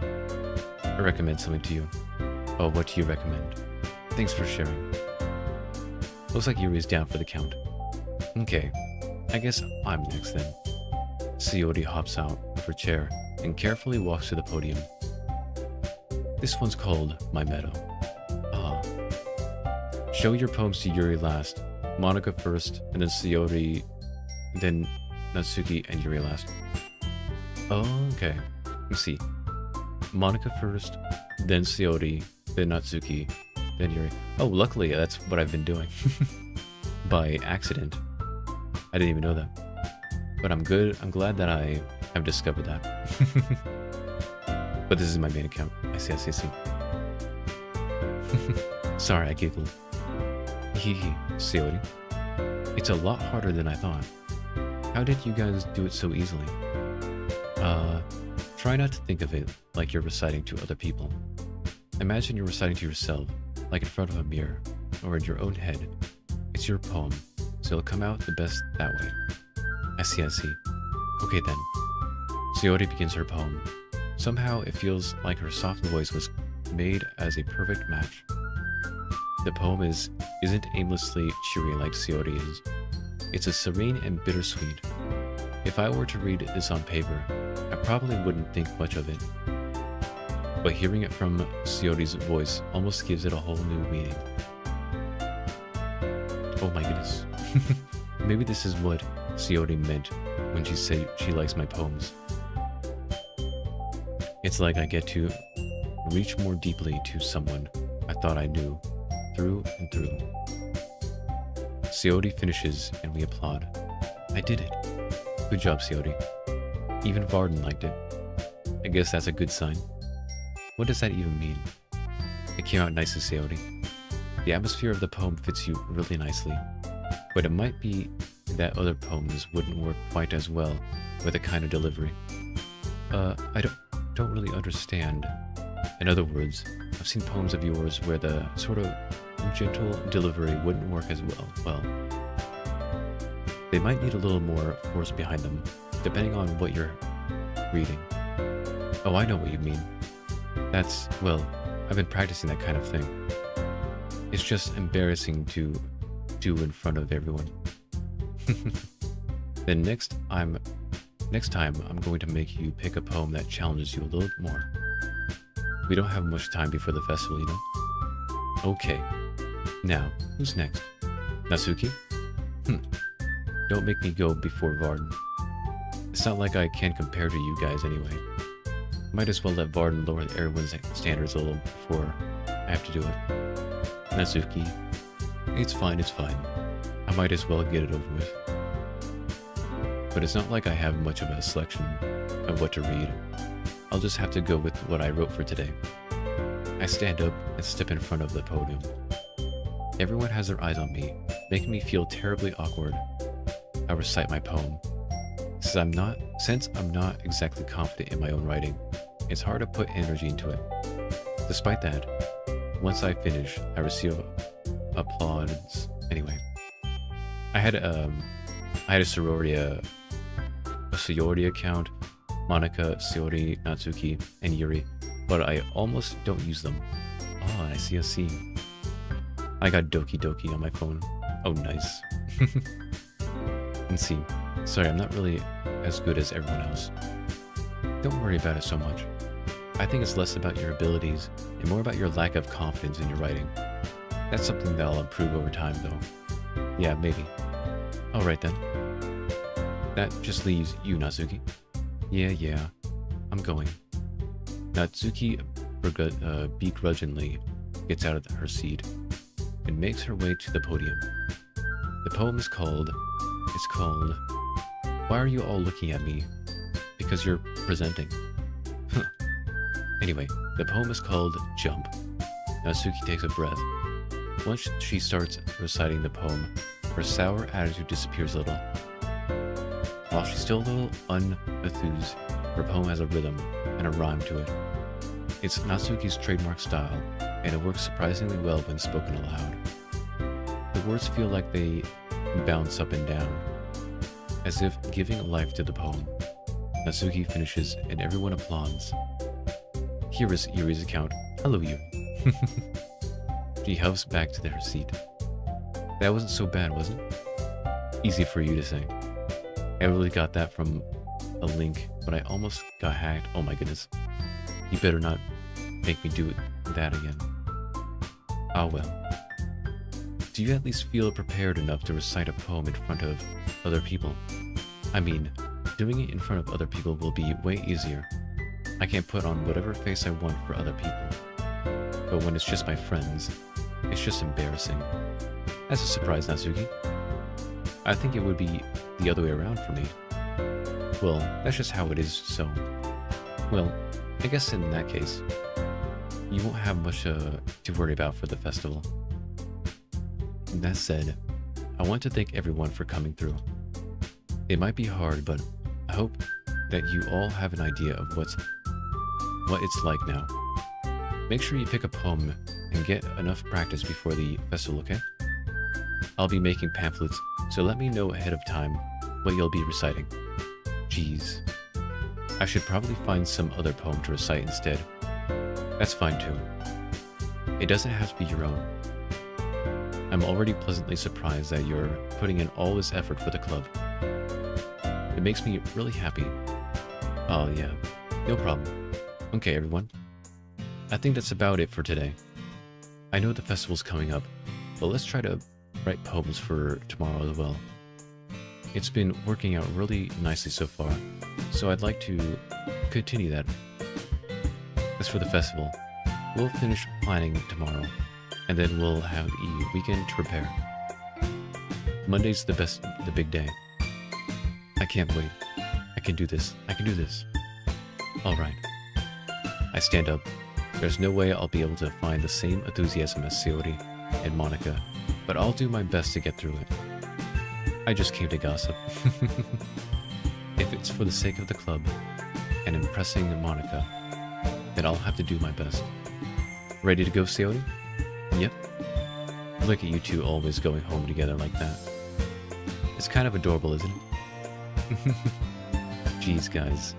I recommend something to you. Oh, what do you recommend? Thanks for sharing. Looks like Yuri is down for the count. Okay, I guess I'm next then. Sayori hops out of her chair and carefully walks to the podium. This one's called My Meadow. Ah. Show your poems to Yuri last. Monica first, and then Sayori, then Natsuki and Yuri last. Oh, okay. Let's see. Monica first, then Sayori, then Natsuki, then Yuri. Oh, luckily that's what I've been doing. By accident. I didn't even know that. But I'm good. I'm glad that I have discovered that. But this is my main account. I see. Sorry, I giggled. Hehe, Sayori. It's a lot harder than I thought. How did you guys do it so easily? Try not to think of it like you're reciting to other people. Imagine you're reciting to yourself, like in front of a mirror, or in your own head. It's your poem, so it'll come out the best that way. I see. Okay then. Sayori begins her poem. Somehow it feels like her soft voice was made as a perfect match. The poem isn't aimlessly cheery like Sayori is. It's a serene and bittersweet. If I were to read this on paper, I probably wouldn't think much of it. But hearing it from Sayori's voice almost gives it a whole new meaning. Oh my goodness. Maybe this is what Sayori meant when she said she likes my poems. It's like I get to reach more deeply to someone I thought I knew, through and through. Sayori finishes and we applaud. I did it. Good job, Sayori. Even Varden liked it. I guess that's a good sign. What does that even mean? It came out nicely, Sayori. The atmosphere of the poem fits you really nicely, but it might be that other poems wouldn't work quite as well with a kind of delivery. I don't really understand. In other words, I've seen poems of yours where the sort of gentle delivery wouldn't work as well. They might need a little more force behind them, depending on what you're reading. Oh, I know what you mean. Well, I've been practicing that kind of thing. It's just embarrassing to do in front of everyone. Then next time I'm going to make you pick a poem that challenges you a little more. We don't have much time before the festival, you know? Okay. Now, who's next? Natsuki? Don't make me go before Varden. It's not like I can compare to you guys anyway. Might as well let Varden lower everyone's standards a little before I have to do it. Natsuki. It's fine. I might as well get it over with. But it's not like I have much of a selection of what to read. I'll just have to go with what I wrote for today. I stand up and step in front of the podium. Everyone has their eyes on me, making me feel terribly awkward. I recite my poem. Since I'm not exactly confident in my own writing, it's hard to put energy into it. Despite that, once I finish, I receive applause. Anyway, I had a sorority account, Monica, Sayori, Natsuki, and Yuri, but I almost don't use them. Oh, I see. I got Doki on my phone. Oh, nice. And see, sorry, I'm not really as good as everyone else. Don't worry about it so much. I think it's less about your abilities and more about your lack of confidence in your writing. That's something that I'll improve over time, though. Yeah, maybe. Alright then. That just leaves you, Natsuki. Yeah, I'm going. Natsuki begrudgingly gets out of her seat and makes her way to the podium. The poem is called... Why are you all looking at me? Because you're presenting. Anyway, the poem is called Jump. Natsuki takes a breath. Once she starts reciting the poem, her sour attitude disappears a little. While she's still a little unenthused, her poem has a rhythm and a rhyme to it. It's Natsuki's trademark style, and it works surprisingly well when spoken aloud. The words feel like they bounce up and down, as if giving life to the poem. Natsuki finishes and everyone applauds. Here is Yuri's account. Hello, Yuri. She huffs back to her seat. That wasn't so bad, was it? Easy for you to say. I really got that from a link, but I almost got hacked. Oh my goodness. You better not make me do that again. Ah well. Do you at least feel prepared enough to recite a poem in front of other people? I mean, doing it in front of other people will be way easier. I can put on whatever face I want for other people. But when it's just my friends, it's just embarrassing. That's a surprise, Natsuki. I think it would be the other way around for me. Well, that's just how it is, so... Well, I guess in that case, you won't have much to worry about for the festival. That said, I want to thank everyone for coming through. It might be hard, but I hope that you all have an idea of what it's like now. Make sure you pick a poem and get enough practice before the festival, okay? I'll be making pamphlets, so let me know ahead of time what you'll be reciting. Jeez. I should probably find some other poem to recite instead. That's fine too. It doesn't have to be your own. I'm already pleasantly surprised that you're putting in all this effort for the club. It makes me really happy. Oh yeah, no problem. Okay everyone. I think that's about it for today. I know the festival's coming up, but let's try to write poems for tomorrow as well. It's been working out really nicely so far, so I'd like to continue that. As for the festival, we'll finish planning tomorrow, and then we'll have a weekend to prepare. Monday's the big day. I can't wait. I can do this. I can do this. Alright. I stand up. There's no way I'll be able to find the same enthusiasm as Sayori and Monica, but I'll do my best to get through it. I just came to gossip. If it's for the sake of the club and impressing Monica, then I'll have to do my best. Ready to go, Sayori? Yep. Look at you two always going home together like that. It's kind of adorable, isn't it? Jeez, guys.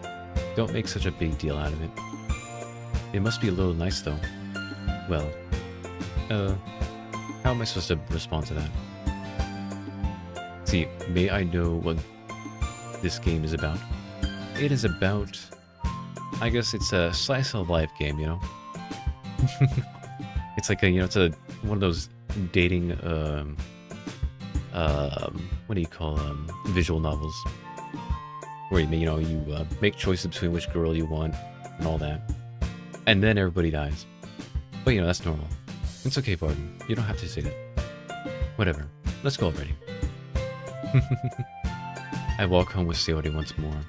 Don't make such a big deal out of it. It must be a little nice, though. Well, how am I supposed to respond to that? See, may I know what this game is about? It is about... I guess it's a slice of life game, you know? It's like a, you know, it's a one of those dating, what do you call visual novels, where you make choices between which girl you want and all that, and then everybody dies. But you know, that's normal. It's okay, Varden. You don't have to say that. Whatever. Let's go already. I walk home with Sayori once more.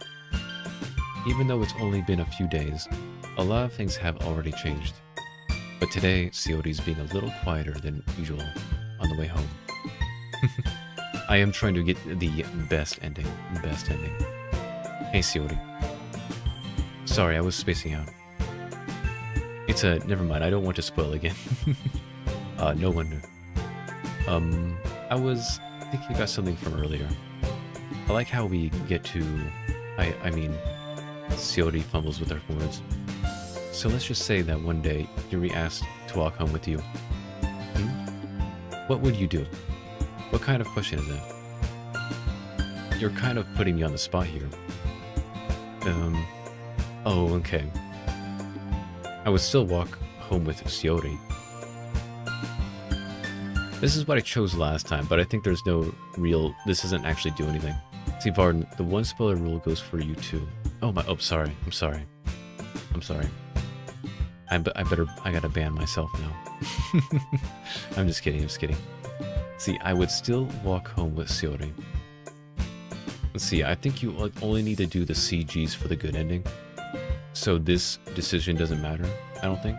Even though it's only been a few days, a lot of things have already changed. But today, Sayori's being a little quieter than usual on the way home. I am trying to get the best ending. Hey, Sayori. Sorry, I was spacing out. It's never mind, I don't want to spoil again. No wonder. I was thinking about something from earlier. I like how we get to... I mean, Sayori fumbles with her words. So let's just say that one day, Yuri asked to walk home with you. What would you do? What kind of question is that? You're kind of putting me on the spot here. Oh, okay. I would still walk home with Sayori. This is what I chose last time, but I think there's no real... This doesn't actually do anything. See, Varden, the one spoiler rule goes for you too. Oh my... Oh, sorry. I'm sorry. I gotta ban myself now. I'm just kidding. See, I would still walk home with Sayori. Let's see, I think you only need to do the CGs for the good ending. So this decision doesn't matter, I don't think.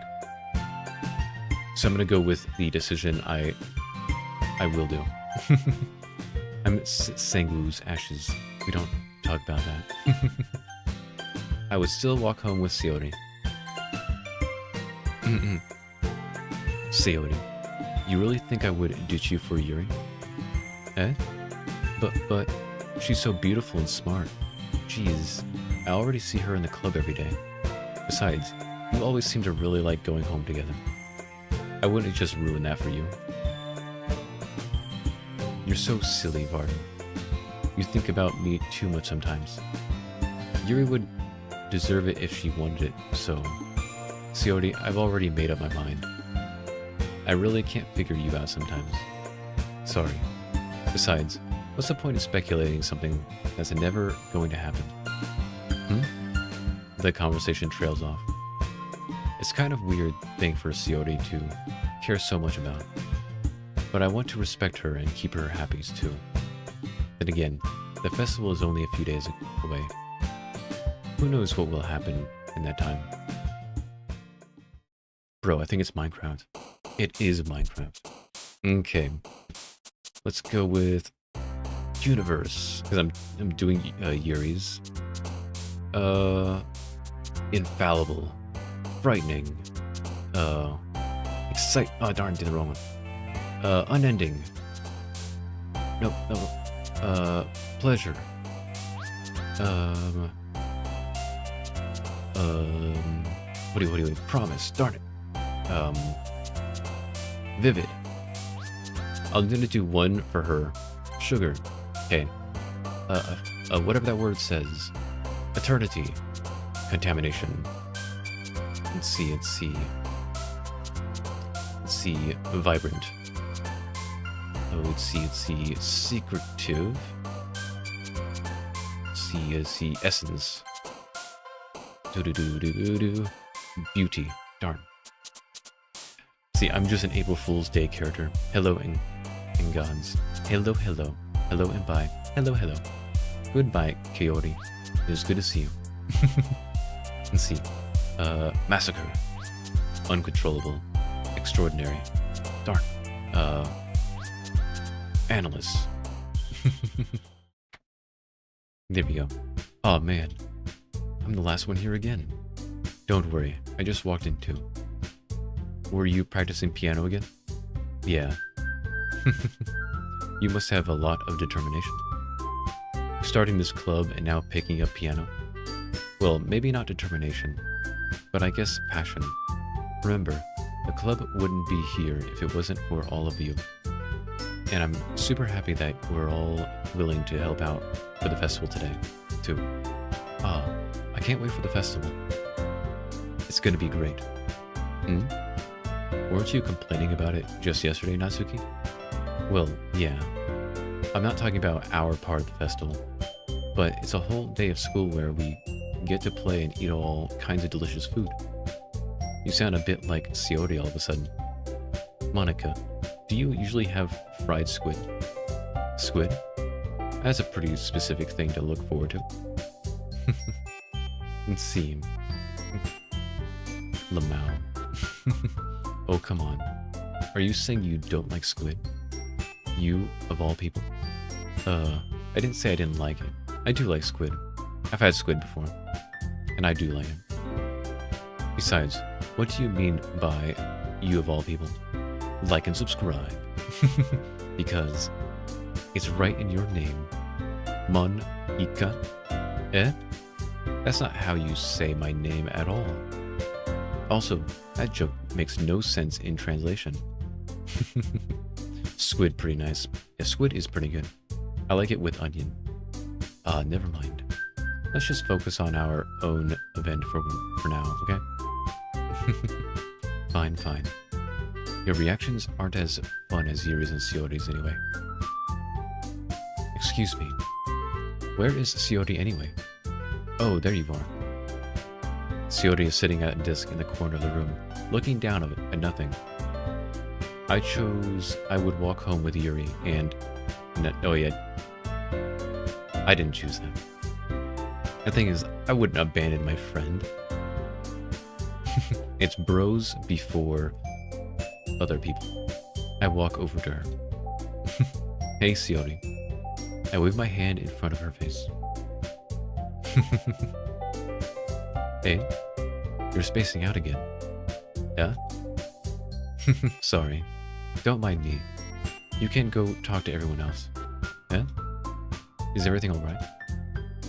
So I'm gonna go with the decision I will do. I'm Sengu's ashes. We don't talk about that. I would still walk home with Sayori. Sayori. You really think I would ditch you for Yuri? Eh? But, she's so beautiful and smart. Jeez, I already see her in the club every day. Besides, you always seem to really like going home together. I wouldn't just ruin that for you. You're so silly, Varden. You think about me too much sometimes. Yuri would deserve it if she wanted it, so... Siori, I've already made up my mind. I really can't figure you out sometimes. Sorry. Besides, what's the point of speculating something that's never going to happen? The conversation trails off. It's kind of weird thing for Siori to care so much about. But I want to respect her and keep her happy too. Then again, the festival is only a few days away. Who knows what will happen in that time? Bro, I think it's Minecraft. It is Minecraft. Okay. Let's go with Universe, because I'm doing Yuri's. Infallible. Frightening. Oh darn, did the wrong one. Unending. No. Pleasure. What do you promise? Darn it. Vivid. I'm gonna do one for her. Sugar. Okay. Whatever that word says. Eternity. Contamination. Let's see. Vibrant. Oh, let's see. Secretive. See. Essence. Beauty. Darn. See, I'm just an April Fool's Day character. Hello and gods. Hello and bye. Hello. Goodbye, Coyote. It was good to see you. Let's see. Massacre. Uncontrollable. Extraordinary. Darn. Analyst. There we go. Oh man. I'm the last one here again. Don't worry, I just walked in too. Were you practicing piano again? Yeah. You must have a lot of determination. Starting this club and now picking up piano. Well, maybe not determination, but I guess passion. Remember, the club wouldn't be here if it wasn't for all of you. And I'm super happy that we're all willing to help out for the festival today, too. I can't wait for the festival. It's gonna be great. Weren't you complaining about it just yesterday, Natsuki? Well, yeah. I'm not talking about our part of the festival, but it's a whole day of school where we get to play and eat all kinds of delicious food. You sound a bit like Siori all of a sudden. Monica, do you usually have fried squid? Squid? That's a pretty specific thing to look forward to. Let's see. Lamau. Oh, come on. Are you saying you don't like squid? You, of all people? I didn't say I didn't like it. I do like squid. I've had squid before. And I do like it. Besides, what do you mean by you of all people? Like and subscribe. Because it's right in your name. Mon-ika? Eh? That's not how you say my name at all. Also, that joke makes no sense in translation. Squid pretty nice. Yeah, squid is pretty good. I like it with onion. Never mind. Let's just focus on our own event for now, okay? Fine. Your reactions aren't as fun as Yuri's and Siori's anyway. Excuse me. Where is Siori anyway? Oh, there you are. Siori is sitting at a desk in the corner of the room, looking down at nothing. I chose I would walk home with Yuri and... Oh yeah. I didn't choose that. The thing is, I wouldn't abandon my friend. It's bros before other people. I walk over to her. Hey, Siori. I wave my hand in front of her face. Hey, you're spacing out again. Yeah? Sorry. Don't mind me. You can go talk to everyone else. Eh? Is everything alright?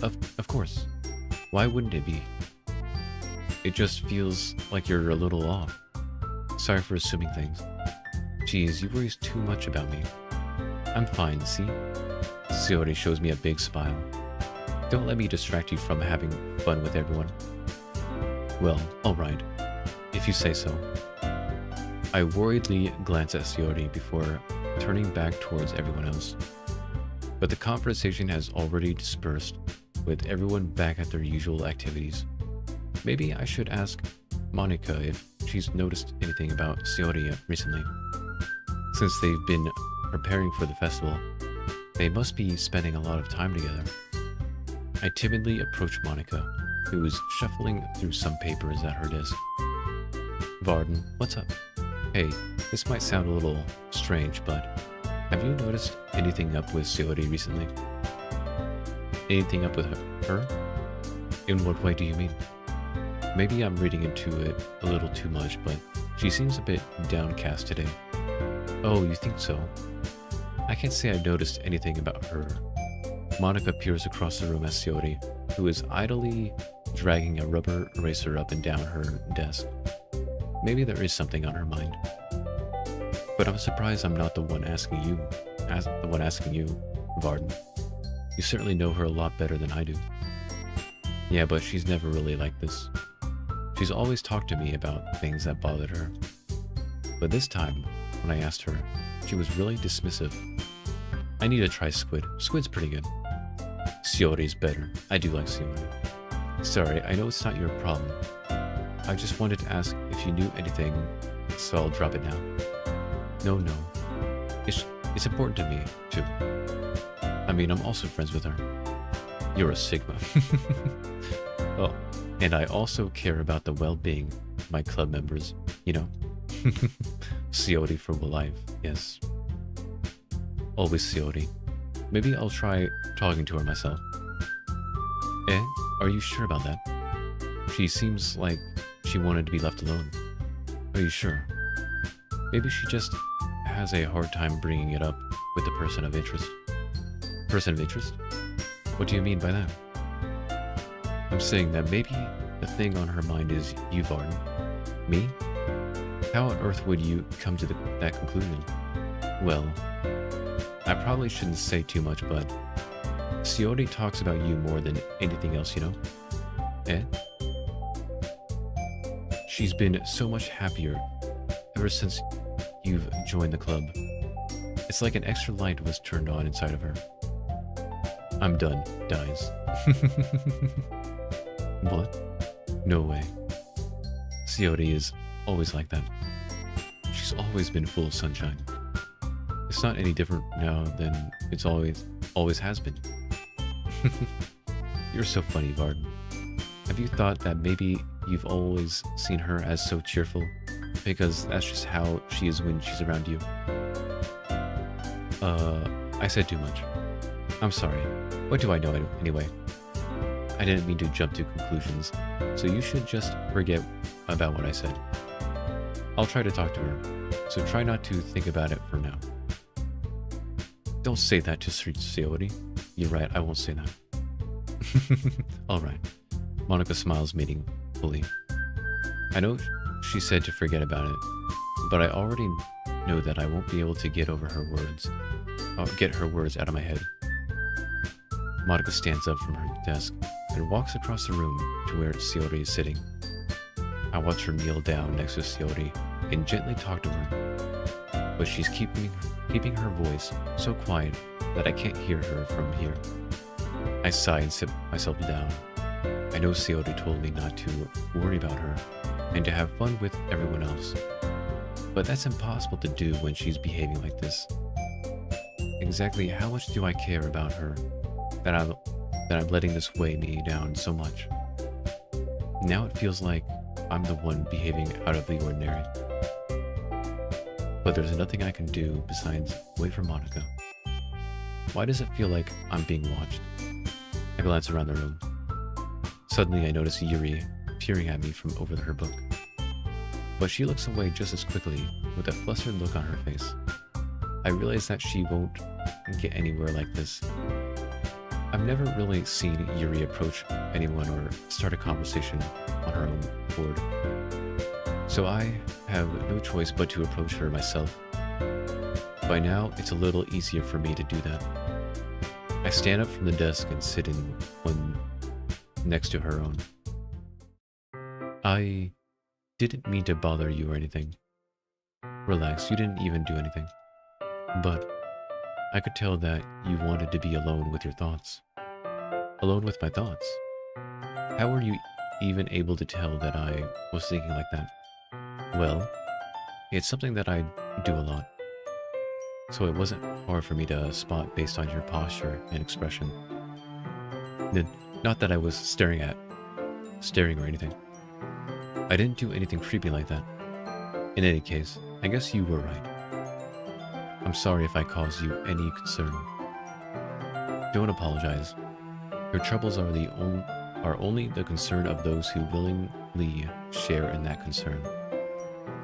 Of course. Why wouldn't it be? It just feels like you're a little off. Sorry for assuming things. Geez, you worry too much about me. I'm fine, see? Sayori shows me a big smile. Don't let me distract you from having fun with everyone. Well, alright. If you say so. I worriedly glance at Sayori before turning back towards everyone else. But the conversation has already dispersed, with everyone back at their usual activities. Maybe I should ask Monica if she's noticed anything about Sayori recently. Since they've been preparing for the festival, they must be spending a lot of time together. I timidly approach Monica, who is shuffling through some papers at her desk. Varden, what's up? Hey, this might sound a little strange, but have you noticed anything up with Sayori recently? Anything up with her? In what way do you mean? Maybe I'm reading into it a little too much, but she seems a bit downcast today. Oh, you think so? I can't say I've noticed anything about her. Monica peers across the room at Sayori, who is idly dragging a rubber eraser up and down her desk. Maybe there is something on her mind. But I'm surprised I'm not the one asking you, Varden. You certainly know her a lot better than I do. Yeah, but she's never really like this. She's always talked to me about things that bothered her. But this time, when I asked her, she was really dismissive. I need to try squid. Squid's pretty good. Sayori's better. I do like Sayori. Sorry, I know it's not your problem. I just wanted to ask if you knew anything, so I'll drop it now. No. It's important to me, too. I mean, I'm also friends with her. You're a Sigma. Oh, and I also care about the well-being of my club members, you know? Sayori for life, yes. Always Sayori. Maybe I'll try talking to her myself. Eh? Are you sure about that? She seems like she wanted to be left alone. Are you sure? Maybe she just has a hard time bringing it up with the person of interest. Person of interest? What do you mean by that? I'm saying that maybe the thing on her mind is you, Varden. Me? How on earth would you come to that conclusion? Well, I probably shouldn't say too much, but Sayori talks about you more than anything else, you know? Eh? She's been so much happier ever since you've joined the club. It's like an extra light was turned on inside of her. I'm done, dies. What? No way. Sayori is always like that. She's always been full of sunshine. It's not any different now than it's always has been. You're so funny, Varden. Have you thought that maybe you've always seen her as so cheerful? Because that's just how she is when she's around you. I said too much. I'm sorry. What do I know anyway? I didn't mean to jump to conclusions, so you should just forget about what I said. I'll try to talk to her, so try not to think about it for now. Don't say that to Sayori. You're right, I won't say that. Alright. Monica smiles meaningfully. I know she said to forget about it, but I already know that I won't be able to get over her words. I'll get her words out of my head. Monica stands up from her desk and walks across the room to where Sayori is sitting. I watch her kneel down next to Sayori and gently talk to her, but she's keeping her voice so quiet that I can't hear her from here. I sigh and sit myself down. I know Sayori told me not to worry about her and to have fun with everyone else, but that's impossible to do when she's behaving like this. Exactly how much do I care about her that I'm letting this weigh me down so much? Now it feels like I'm the one behaving out of the ordinary. But there's nothing I can do besides wait for Monica. Why does it feel like I'm being watched? I glance around the room. Suddenly I notice Yuri peering at me from over her book. but she looks away just as quickly with a flustered look on her face. I realize that she won't get anywhere like this. I've never really seen Yuri approach anyone or start a conversation on her own accord, so I have no choice but to approach her myself. By now, it's a little easier for me to do that. I stand up from the desk and sit in one next to her own. I didn't mean to bother you or anything. Relax, you didn't even do anything. But I could tell that you wanted to be alone with your thoughts. Alone with my thoughts? How were you even able to tell that I was thinking like that? Well, it's something that I do a lot. So it wasn't hard for me to spot based on your posture and expression. Not that I was staring or anything. I didn't do anything creepy like that. In any case, I guess you were right. I'm sorry if I caused you any concern. Don't apologize. Your troubles are only the concern of those who willingly share in that concern.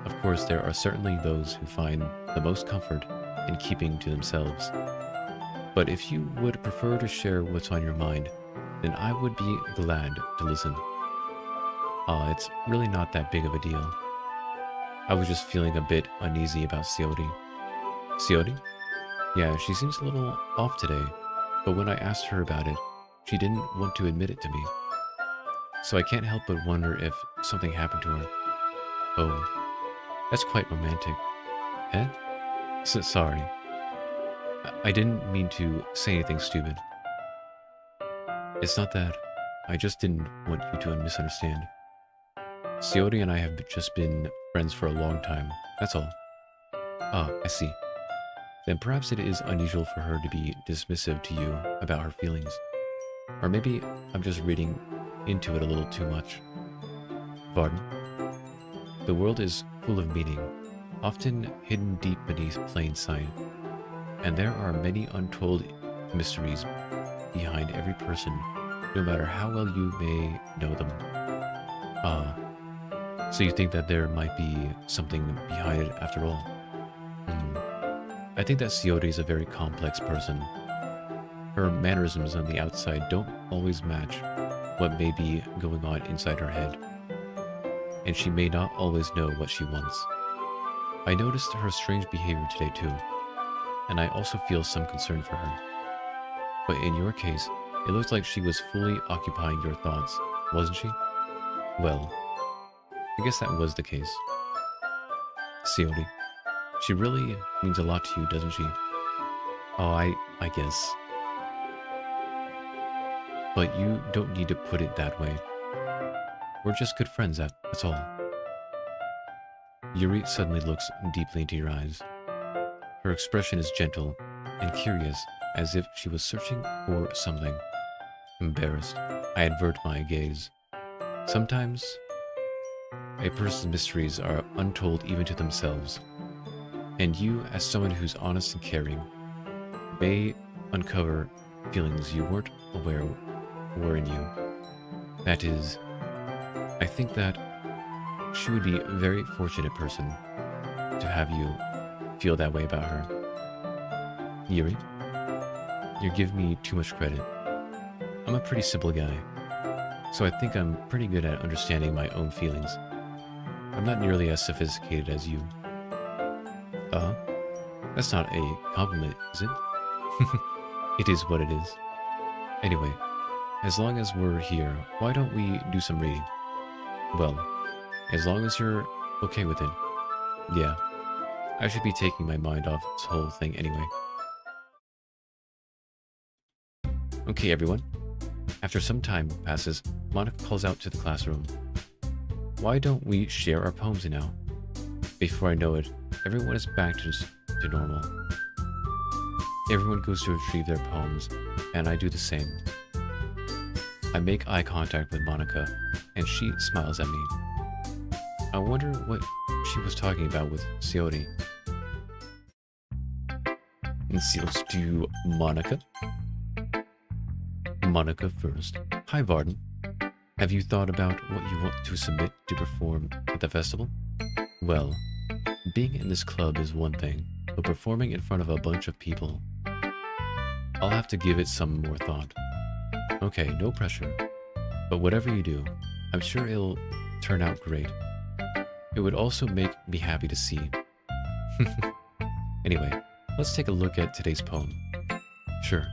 Of course, there are certainly those who find the most comfort in keeping to themselves. But if you would prefer to share what's on your mind, then I would be glad to listen. It's really not that big of a deal. I was just feeling a bit uneasy about Seodi. Seodi? Yeah, she seems a little off today, but when I asked her about it, she didn't want to admit it to me. So I can't help but wonder if something happened to her. Oh, that's quite romantic. Eh? Sorry. I didn't mean to say anything stupid. It's not that. I just didn't want you to misunderstand. Seodi and I have just been friends for a long time, that's all. Ah, I see. Then perhaps it is unusual for her to be dismissive to you about her feelings. Or maybe I'm just reading into it a little too much. Varden, the world is full of meaning, often hidden deep beneath plain sight. And there are many untold mysteries behind every person, no matter how well you may know them. So you think that there might be something behind it after all? I think that Seodi is a very complex person. Her mannerisms on the outside don't always match what may be going on inside her head. And she may not always know what she wants. I noticed her strange behavior today too, and I also feel some concern for her. But in your case, it looks like she was fully occupying your thoughts, wasn't she? Well, I guess that was the case. Seodi, she really means a lot to you, doesn't she? Oh, I guess. But you don't need to put it that way. We're just good friends, that's all. Yuri suddenly looks deeply into your eyes. Her expression is gentle and curious, as if she was searching for something. Embarrassed, I avert my gaze. Sometimes, a person's mysteries are untold even to themselves, and you, as someone who's honest and caring, may uncover feelings you weren't aware were in you. That is, I think that she would be a very fortunate person to have you feel that way about her. Yuri, you're giving me too much credit. I'm a pretty simple guy, so I think I'm pretty good at understanding my own feelings. I'm not nearly as sophisticated as you. That's not a compliment, is it? It is what it is. Anyway, as long as we're here, why don't we do some reading? Well, as long as you're okay with it. Yeah, I should be taking my mind off this whole thing anyway. Okay, everyone. After some time passes, Monica calls out to the classroom. Why don't we share our poems now? Before I know it, everyone is back to normal. Everyone goes to retrieve their poems, and I do the same. I make eye contact with Monica, and she smiles at me. I wonder what she was talking about with Seodi. And seals to Monica. Monica first. Hi, Varden. Have you thought about what you want to submit to perform at the festival? Well, being in this club is one thing, but performing in front of a bunch of people, I'll have to give it some more thought. Okay, no pressure, but whatever you do, I'm sure it'll turn out great. It would also make me happy to see. Anyway, let's take a look at today's poem. Sure.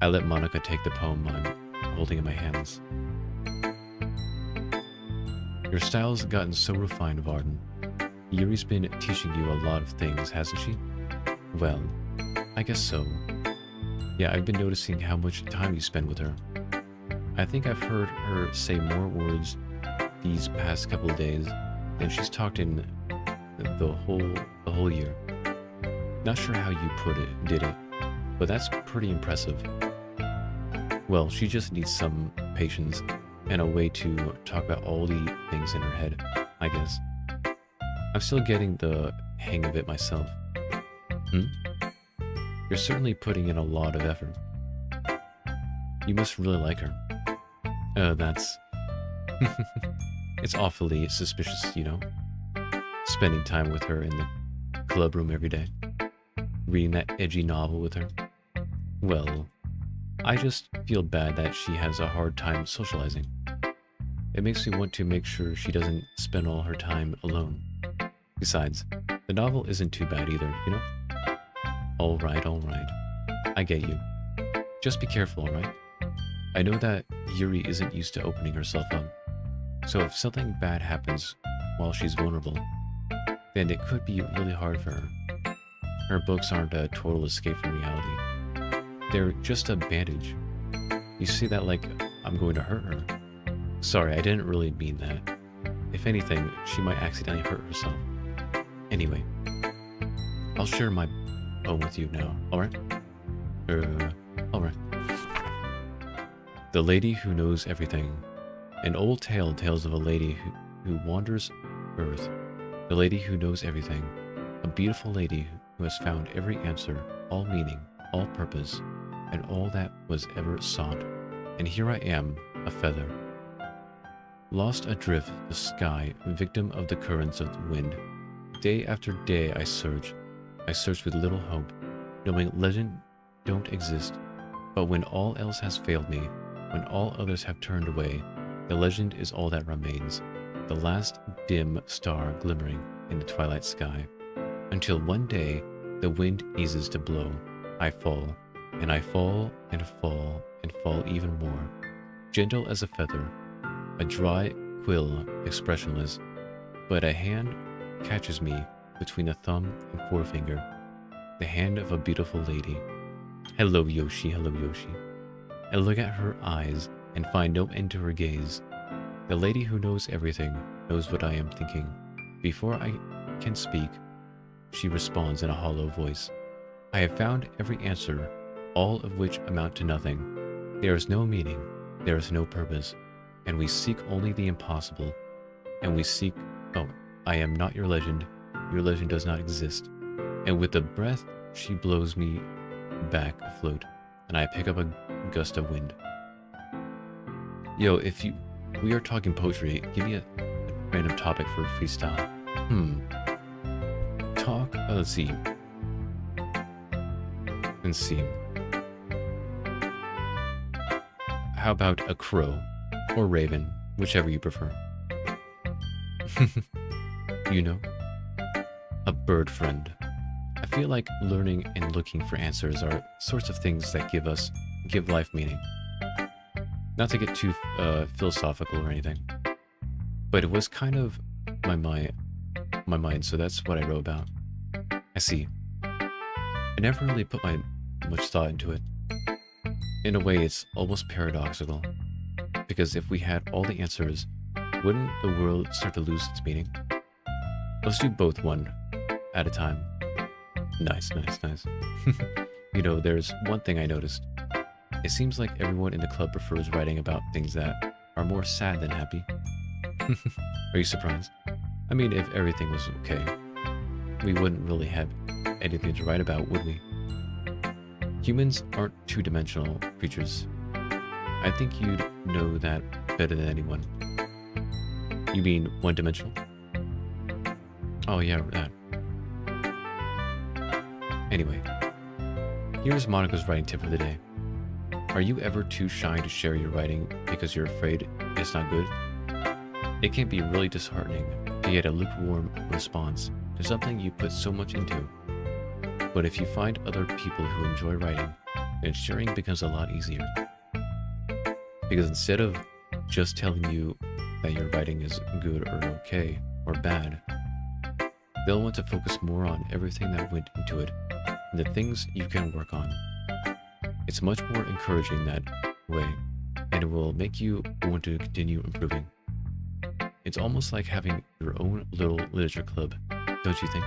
I let Monica take the poem I'm holding in my hands. Your style's gotten so refined, Varden. Yuri's been teaching you a lot of things, hasn't she? Well, I guess so. Yeah, I've been noticing how much time you spend with her. I think I've heard her say more words these past couple of days than she's talked in the whole year. Not sure how you did it, but that's pretty impressive. Well, she just needs some patience and a way to talk about all the things in her head, I guess. I'm still getting the hang of it myself. You're certainly putting in a lot of effort. You must really like her. That's... It's awfully suspicious, you know? Spending time with her in the club room every day. Reading that edgy novel with her. Well, I just feel bad that she has a hard time socializing. It makes me want to make sure she doesn't spend all her time alone. Besides, the novel isn't too bad either, you know? Alright. I get you. Just be careful, alright? I know that Yuri isn't used to opening herself up. So if something bad happens while she's vulnerable, then it could be really hard for her. Her books aren't a total escape from reality. They're just a bandage. You see that like I'm going to hurt her. Sorry, I didn't really mean that. If anything, she might accidentally hurt herself. Anyway, I'll share my poem with you now, alright? Alright. The Lady Who Knows Everything. An old tale tells of a lady who wanders Earth. The lady who knows everything. A beautiful lady who has found every answer, all meaning, all purpose, and all that was ever sought. And here I am, a feather. Lost adrift the sky, victim of the currents of the wind. Day after day I search with little hope, knowing legend don't exist. But when all else has failed me, when all others have turned away, the legend is all that remains, the last dim star glimmering in the twilight sky. Until one day, the wind eases to blow. I fall, and I fall, and fall, and fall even more. Gentle as a feather, a dry quill expressionless, but a hand catches me between the thumb and forefinger, the hand of a beautiful lady. Hello, Yoshi, hello, Yoshi. I look at her eyes and find no end to her gaze. The lady who knows everything knows what I am thinking. Before I can speak, she responds in a hollow voice. I have found every answer, all of which amount to nothing. There is no meaning, there is no purpose, and we seek only the impossible. And we seek, oh, I am not your legend does not exist. And with a breath, she blows me back afloat, and I pick up a gust of wind. Yo, we are talking poetry, give me a random topic for freestyle. Let's see. Let's see. How about a crow? Or raven, whichever you prefer. You know? A bird friend. I feel like learning and looking for answers are sorts of things that give life meaning. Not to get too philosophical or anything, but it was kind of my mind, so that's what I wrote about. I see. I never really put much thought into it. In a way, it's almost paradoxical, because if we had all the answers, wouldn't the world start to lose its meaning? Let's do both one at a time. Nice. You know, there's one thing I noticed. It seems like everyone in the club prefers writing about things that are more sad than happy. Are you surprised? I mean, if everything was okay, we wouldn't really have anything to write about, would we? Humans aren't two-dimensional creatures. I think you'd know that better than anyone. You mean one-dimensional? Oh yeah, that. Anyway, here's Monica's writing tip for the day. Are you ever too shy to share your writing because you're afraid it's not good? It can be really disheartening to get a lukewarm response to something you put so much into. But if you find other people who enjoy writing, then sharing becomes a lot easier. Because instead of just telling you that your writing is good or okay or bad, they'll want to focus more on everything that went into it and the things you can work on. It's much more encouraging that way, and it will make you want to continue improving. It's almost like having your own little literature club, don't you think?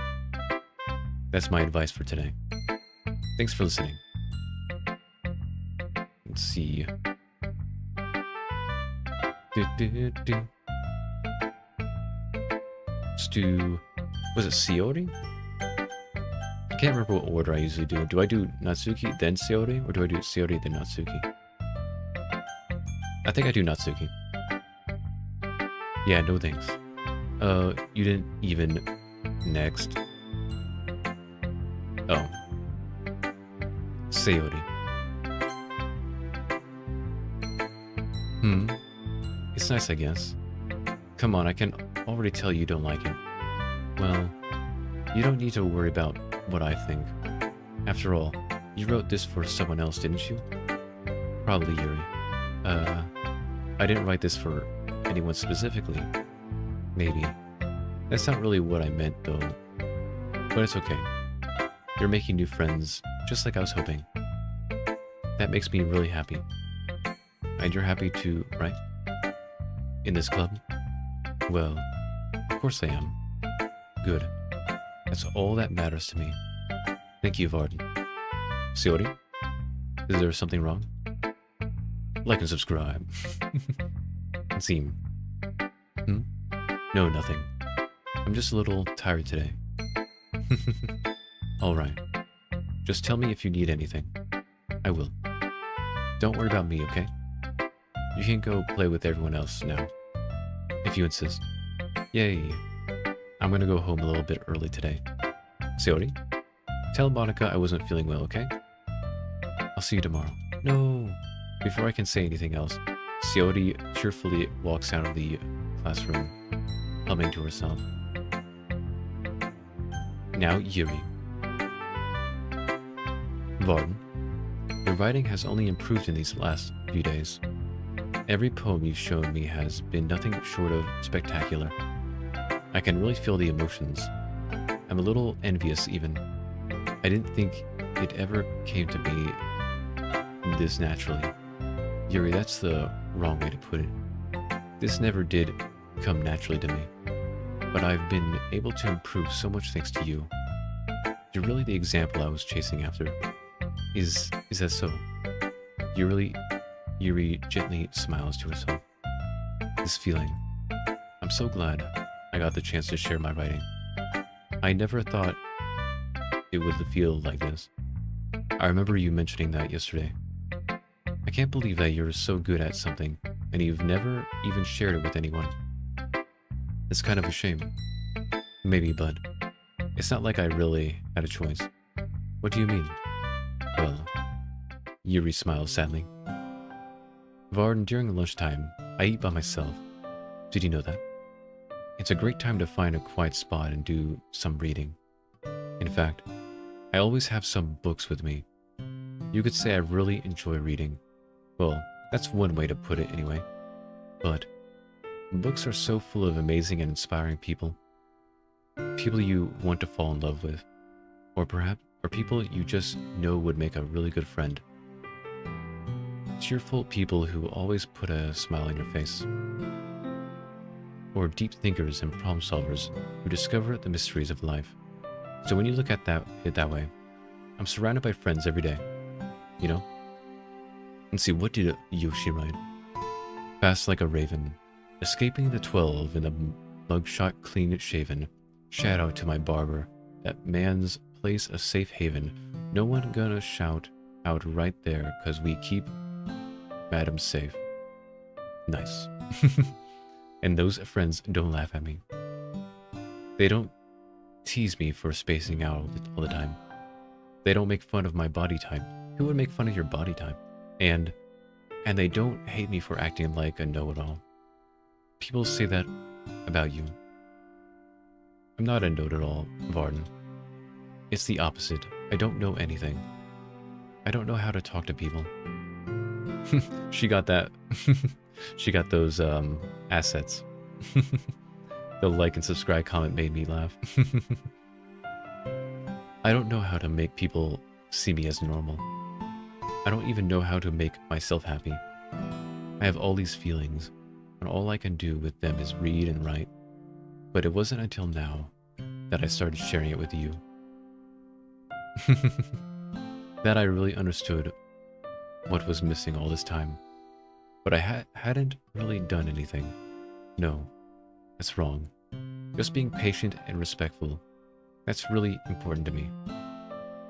That's my advice for today. Thanks for listening. Let's see. Stu... Was it Seori? I can't remember what order I usually do. Do I do Natsuki, then Seori? Or do I do Seori, then Natsuki? I think I do Natsuki. Yeah, no thanks. You didn't even... Next. Oh. Seori. It's nice, I guess. Come on, I can already tell you don't like it. Well, you don't need to worry about what I think. After all, you wrote this for someone else, didn't you? Probably Yuri. I didn't write this for anyone specifically. Maybe. That's not really what I meant, though. But it's okay. You're making new friends, just like I was hoping. That makes me really happy. And you're happy too, right? In this club? Well, of course I am. Good. That's all that matters to me. Thank you, Varden. Seori? Is there something wrong? Like and subscribe. Seem. No, nothing. I'm just a little tired today. Alright. Just tell me if you need anything. I will. Don't worry about me, okay? You can go play with everyone else now. If you insist. Yay. I'm gonna go home a little bit early today. Seori? Tell Monica I wasn't feeling well, okay? I'll see you tomorrow. No! Before I can say anything else, Seori cheerfully walks out of the classroom, humming to herself. Now Yuri. Varden, your writing has only improved in these last few days. Every poem you've shown me has been nothing short of spectacular. I can really feel the emotions. I'm a little envious even. I didn't think it ever came to me this naturally. Yuri, that's the wrong way to put it. This never did come naturally to me. But I've been able to improve so much thanks to you. You're really the example I was chasing after. Is that so? Yuri gently smiles to herself. This feeling. I'm so glad I got the chance to share my writing. I never thought it would feel like this. I remember you mentioning that yesterday. I can't believe that you're so good at something and you've never even shared it with anyone. It's kind of a shame. Maybe, but it's not like I really had a choice. What do you mean? Well, Yuri smiles sadly. Varden, during lunchtime, I eat by myself. Did you know that? It's a great time to find a quiet spot and do some reading. In fact, I always have some books with me. You could say I really enjoy reading. Well, that's one way to put it anyway. But books are so full of amazing and inspiring people. People you want to fall in love with. Or people you just know would make a really good friend. Cheerful people who always put a smile on your face. Or deep thinkers and problem solvers who discover the mysteries of life. So when you look at it that way, I'm surrounded by friends every day. You know? Let's see, what did Yoshi write? Fast like a raven, escaping the 12 in a mugshot clean shaven. Shout out to my barber. That man's place a safe haven. No one gonna shout out right there, cause we keep Madam safe. Nice. And those friends don't laugh at me. They don't tease me for spacing out all the time. They don't make fun of my body type. Who would make fun of your body type? And they don't hate me for acting like a know-it-all. People say that about you. I'm not a know-it-all, Varden. It's the opposite. I don't know anything. I don't know how to talk to people. She got that. She got those assets. The like and subscribe comment made me laugh. I don't know how to make people see me as normal. I don't even know how to make myself happy. I have all these feelings, and all I can do with them is read and write. But it wasn't until now that I started sharing it with you. That I really understood what was missing all this time. But I hadn't really done anything. No, that's wrong. Just being patient and respectful. That's really important to me.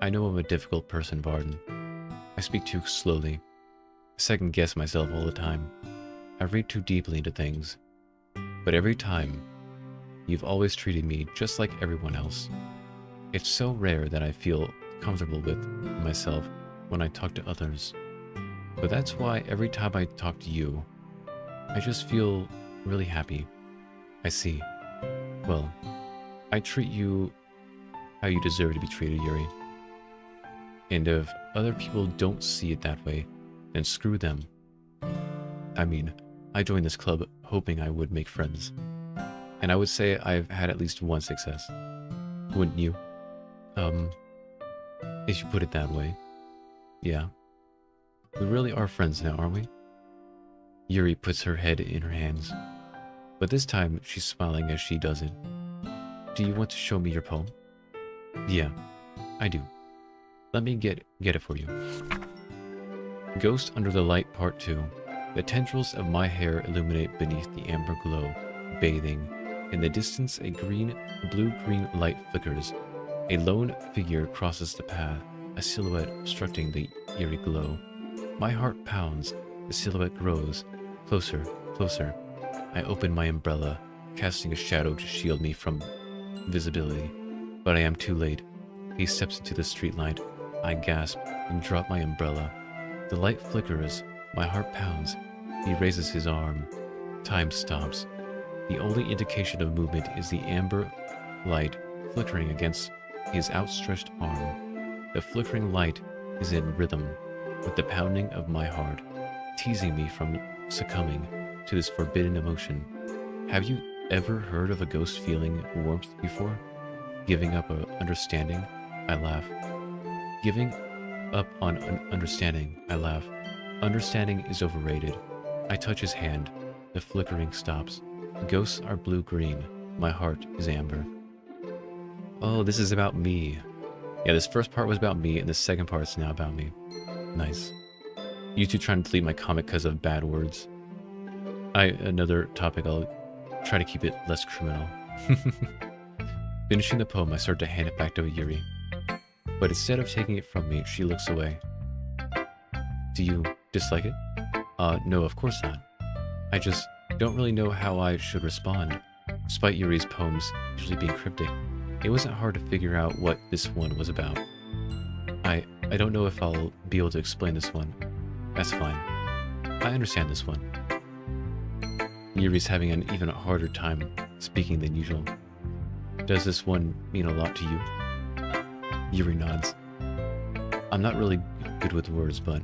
I know I'm a difficult person, Varden. I speak too slowly. I second guess myself all the time. I read too deeply into things. But every time, you've always treated me just like everyone else. It's so rare that I feel comfortable with myself when I talk to others. But that's why every time I talk to you, I just feel really happy. I see. Well, I treat you how you deserve to be treated, Yuri. And if other people don't see it that way, then screw them. I mean, I joined this club hoping I would make friends. And I would say I've had at least one success. Wouldn't you? If you put it that way. Yeah. We really are friends now, aren't we? Yuri puts her head in her hands. But this time, she's smiling as she does it. Do you want to show me your poem? Yeah, I do. Let me get it for you. Ghost Under the Light Part 2. The tendrils of my hair illuminate beneath the amber glow, bathing. In the distance, a blue-green light flickers. A lone figure crosses the path, a silhouette obstructing the eerie glow. My heart pounds, the silhouette grows. Closer, closer. I open my umbrella, casting a shadow to shield me from visibility. But I am too late. He steps into the streetlight. I gasp and drop my umbrella. The light flickers. My heart pounds. He raises his arm. Time stops. The only indication of movement is the amber light flickering against his outstretched arm. The flickering light is in rhythm with the pounding of my heart, teasing me from succumbing to this forbidden emotion. Have you ever heard of a ghost feeling warmth before? Giving up on understanding? I laugh. Giving up on understanding? I laugh. Understanding is overrated. I touch his hand. The flickering stops. Ghosts are blue-green. My heart is amber. Oh, this is about me. Yeah, this first part was about me, and the second part's now about me. Nice. You two trying to delete my comic because of bad words. Another topic, I'll try to keep it less criminal. Finishing the poem, I start to hand it back to Yuri. But instead of taking it from me, she looks away. Do you dislike it? No, of course not. I just don't really know how I should respond. Despite Yuri's poems usually being cryptic, it wasn't hard to figure out what this one was about. I don't know if I'll be able to explain this one. That's fine. I understand this one. Yuri's having an even harder time speaking than usual. Does this one mean a lot to you? Yuri nods. I'm not really good with words, but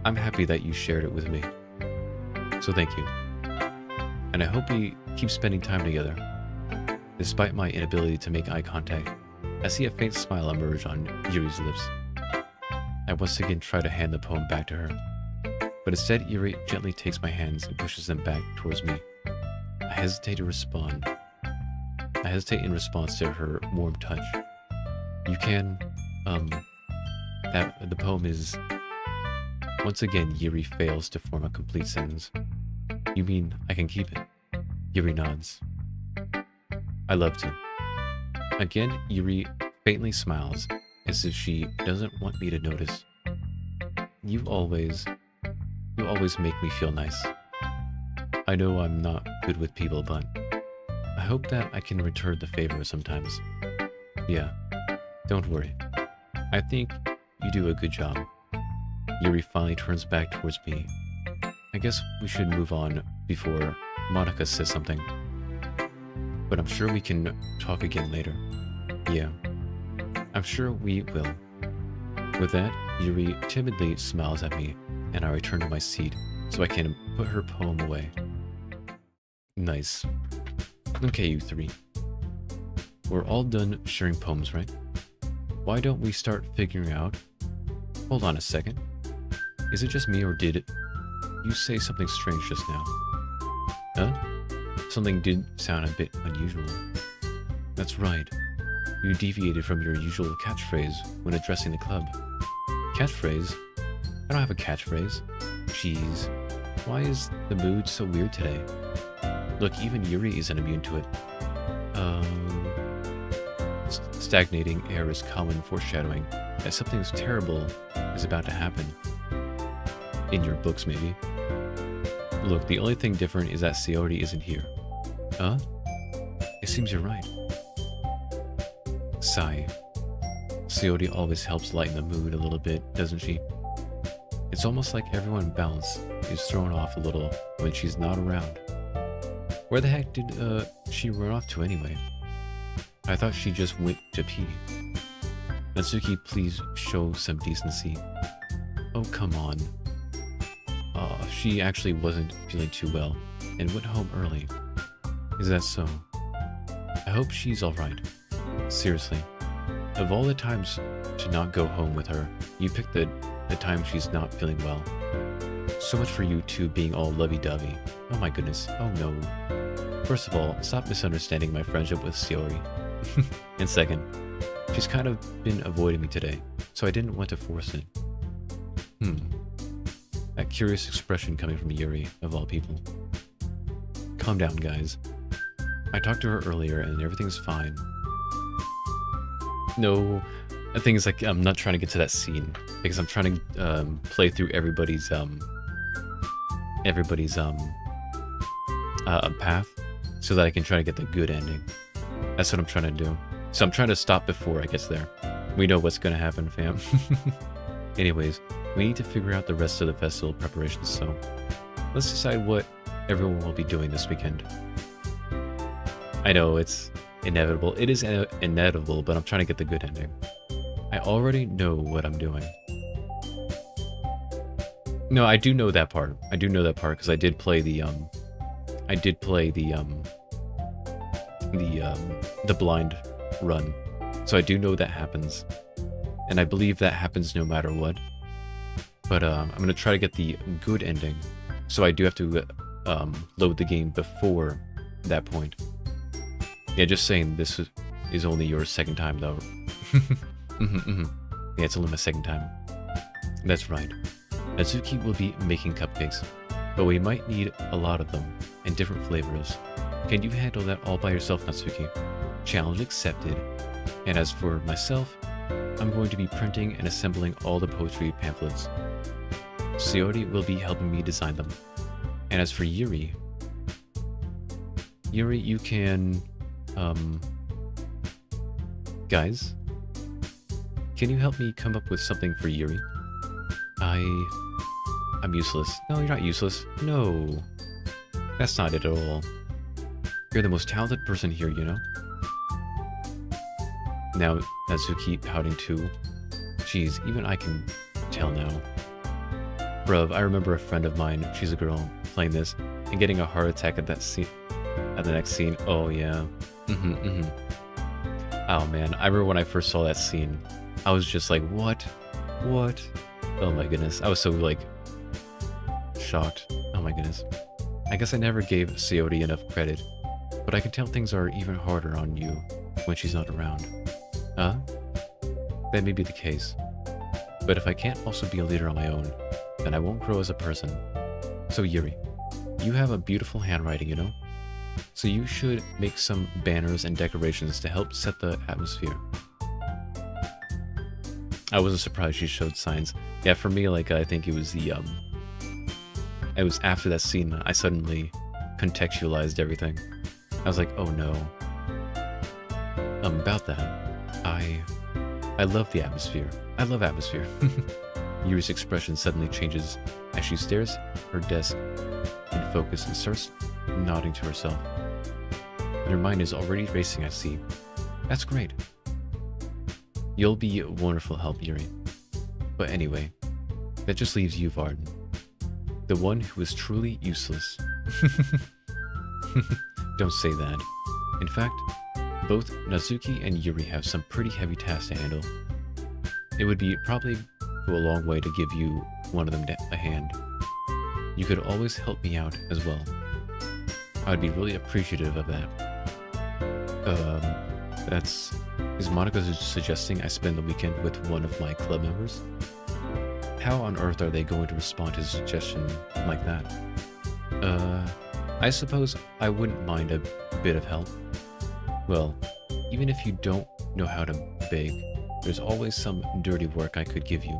I'm happy that you shared it with me. So thank you. And I hope we keep spending time together. Despite my inability to make eye contact, I see a faint smile emerge on Yuri's lips. I once again try to hand the poem back to her, but instead Yuri gently takes my hands and pushes them back towards me. I hesitate to respond. I hesitate in response to her warm touch. You can, the poem is... Once again, Yuri fails to form a complete sentence. You mean I can keep it? Yuri nods. I love to. Again, Yuri faintly smiles, as if she doesn't want me to notice. You always make me feel nice. I know I'm not good with people, but I hope that I can return the favor sometimes. Yeah, don't worry. I think you do a good job. Yuri finally turns back towards me. I guess we should move on before Monica says something. But I'm sure we can talk again later. Yeah, I'm sure we will. With that, Yuri timidly smiles at me, and I return to my seat so I can put her poem away. Nice. Okay, you three. We're all done sharing poems, right? Why don't we start figuring out... Hold on a second. Is it just me, or did you say something strange just now? Huh? Something did sound a bit unusual. That's right. You deviated from your usual catchphrase when addressing the club. Catchphrase? I don't have a catchphrase. Jeez. Why is the mood so weird today? Look, even Yuri isn't immune to it. Stagnating air is common foreshadowing that something terrible is about to happen. In your books, maybe. Look, the only thing different is that Sayori isn't here. Huh? It seems you're right. Sigh. Sayori always helps lighten the mood a little bit, doesn't she? It's almost like everyone's balance is thrown off a little when she's not around. Where the heck did she run off to anyway? I thought she just went to pee. Natsuki, please show some decency. Oh, come on. She actually wasn't feeling too well and went home early. Is that so? I hope she's alright. Seriously. Of all the times to not go home with her, you picked the time she's not feeling well. So much for you two being all lovey-dovey. Oh my goodness. Oh no. First of all, stop misunderstanding my friendship with Sayori. And second, she's kind of been avoiding me today, so I didn't want to force it. That curious expression coming from Yuri, of all people. Calm down, guys. I talked to her earlier and everything's fine. No, the thing is, like, I'm not trying to get to that scene because I'm trying to play through everybody's path so that I can try to get the good ending. That's what I'm trying to do. So I'm trying to stop before I get there. We know what's gonna happen, fam. Anyways, we need to figure out the rest of the festival preparations, so let's decide what everyone will be doing this weekend. I know, it's inevitable. It is inevitable, but I'm trying to get the good ending. I already know what I'm doing. No, I do know that part. I do know that part because I did play the blind run. So I do know that happens. And I believe that happens no matter what. But I'm going to try to get the good ending. So I do have to load the game before that point. Yeah, just saying this is only your second time though. Yeah, it's only my second time. That's right. Natsuki will be making cupcakes, but we might need a lot of them and different flavors. Can you handle that all by yourself, Natsuki? Challenge accepted. And as for myself, I'm going to be printing and assembling all the poetry pamphlets. Sayori will be helping me design them. And as for Yuri, you can, guys, can you help me come up with something for Yuri? I'm useless. No, you're not useless. No, that's not it at all. You're the most talented person here, you know? Now, Natsuki pouting too. Jeez, even I can tell now. Bruv, I remember a friend of mine, she's a girl, playing this, and getting a heart attack at that scene, at the next scene. Oh yeah. Oh man, I remember when I first saw that scene, I was just like, what? What? Oh my goodness, I was so like, shocked. Oh my goodness. I guess I never gave Sayori enough credit, but I can tell things are even harder on you when she's not around. Huh? That may be the case. But if I can't also be a leader on my own, then I won't grow as a person. So Yuri, you have a beautiful handwriting, you know? So you should make some banners and decorations to help set the atmosphere. I wasn't surprised she showed signs. Yeah, for me, like, I think it was the, it was after that scene I suddenly contextualized everything. I was like, oh no. About that. I love the atmosphere. I love atmosphere. Yuri's expression suddenly changes as she stares at her desk in focus and starts nodding to herself. Your mind is already racing, I see. That's great. You'll be a wonderful help, Yuri. But anyway, that just leaves you, Varden. The one who is truly useless. Don't say that. In fact, both Natsuki and Yuri have some pretty heavy tasks to handle. It would be probably go a long way to give you one of them a hand. You could always help me out as well. I would be really appreciative of that. Is Monica suggesting I spend the weekend with one of my club members? How on earth are they going to respond to a suggestion like that? I suppose I wouldn't mind a bit of help. Well, even if you don't know how to bake, there's always some dirty work I could give you.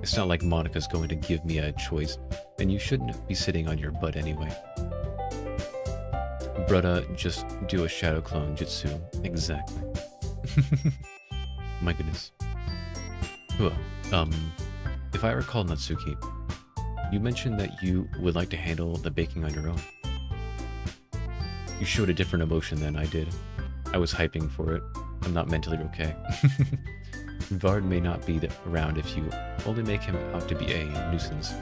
It's not like Monica's going to give me a choice, and you shouldn't be sitting on your butt anyway. Brutta, just do a shadow clone jutsu. Exactly. My goodness. Well, if I recall, Natsuki, you mentioned that you would like to handle the baking on your own. You showed a different emotion than I did. I was hyping for it. I'm not mentally okay. Varden may not be around if you only make him out to be a nuisance.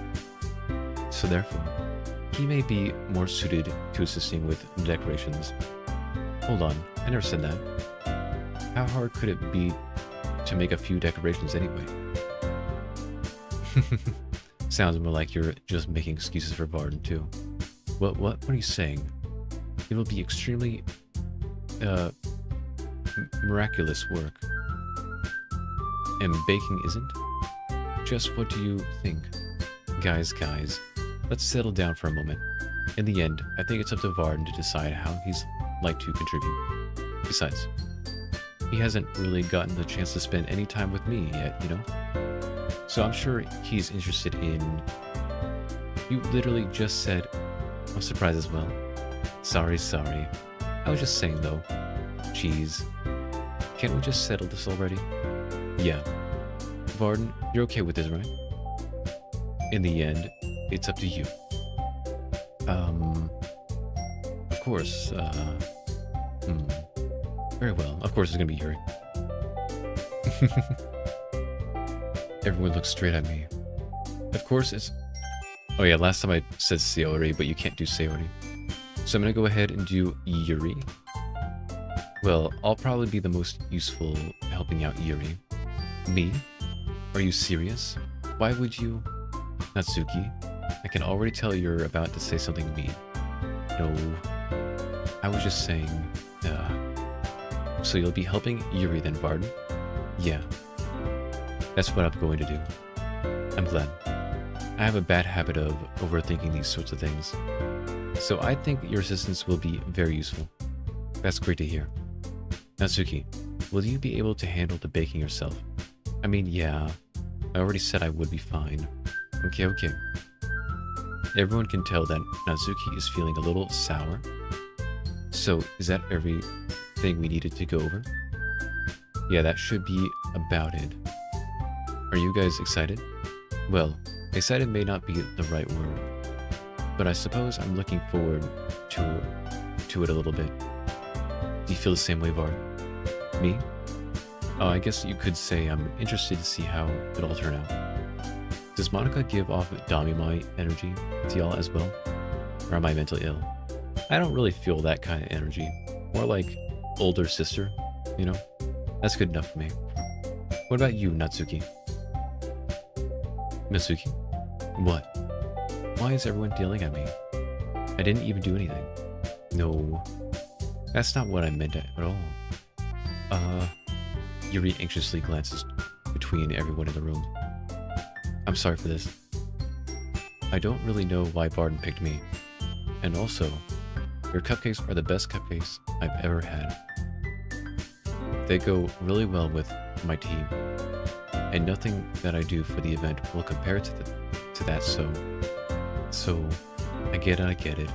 So therefore, he may be more suited to assisting with decorations. Hold on, I never said that. How hard could it be to make a few decorations anyway? Sounds more like you're just making excuses for Varden too. What are you saying? It will be extremely, miraculous work. And baking isn't? Just what do you think? Guys, let's settle down for a moment. In the end, I think it's up to Varden to decide how he's like to contribute. Besides, he hasn't really gotten the chance to spend any time with me yet, you know? So I'm sure he's interested in... You literally just said... I'm surprised as well. Sorry. I was just saying though. Jeez. Can't we just settle this already? Yeah. Varden, you're okay with this, right? In the end, it's up to you. Of course, very well. Of course it's gonna be Yuri. Everyone looks straight at me. Of course it's... Oh yeah, last time I said Sayori, but you can't do Sayori. So I'm gonna go ahead and do Yuri. Well, I'll probably be the most useful helping out Yuri. Me? Are you serious? Why would you? Natsuki, I can already tell you're about to say something mean. No, I was just saying, so you'll be helping Yuri then, Varden? Yeah, that's what I'm going to do. I'm glad. I have a bad habit of overthinking these sorts of things. So I think your assistance will be very useful. That's great to hear. Natsuki, will you be able to handle the baking yourself? I mean, yeah, I already said I would be fine. Okay. Everyone can tell that Natsuki is feeling a little sour. So, is that everything we needed to go over? Yeah, that should be about it. Are you guys excited? Well, excited may not be the right word, but I suppose I'm looking forward to it a little bit. Do you feel the same way, Varden? Me? Oh, I guess you could say I'm interested to see how it all turn out. Does Monica give off Damimai energy to y'all as well? Or am I mentally ill? I don't really feel that kind of energy. More like older sister, you know? That's good enough for me. What about you, Natsuki? Natsuki? What? Why is everyone yelling at me? I didn't even do anything. No. That's not what I meant at all. Yuri anxiously glances between everyone in the room. I'm sorry for this. I don't really know why Varden picked me. And also, your cupcakes are the best cupcakes I've ever had. They go really well with my team. And nothing that I do for the event will compare to that, so I get it.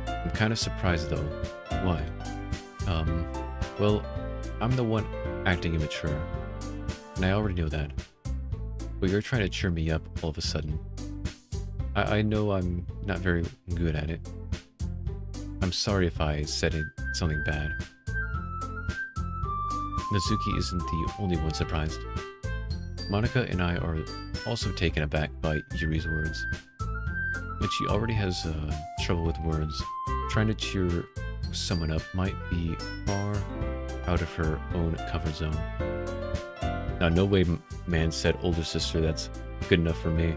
I'm kind of surprised though. Why? Well, I'm the one acting immature, and I already know that. But you're trying to cheer me up all of a sudden. I know I'm not very good at it. I'm sorry if I said something bad. Nazuki isn't the only one surprised. Monica and I are also taken aback by Yuri's words. When she already has trouble with words, trying to cheer someone up might be far out of her own comfort zone. Now, no way, man said older sister, that's good enough for me.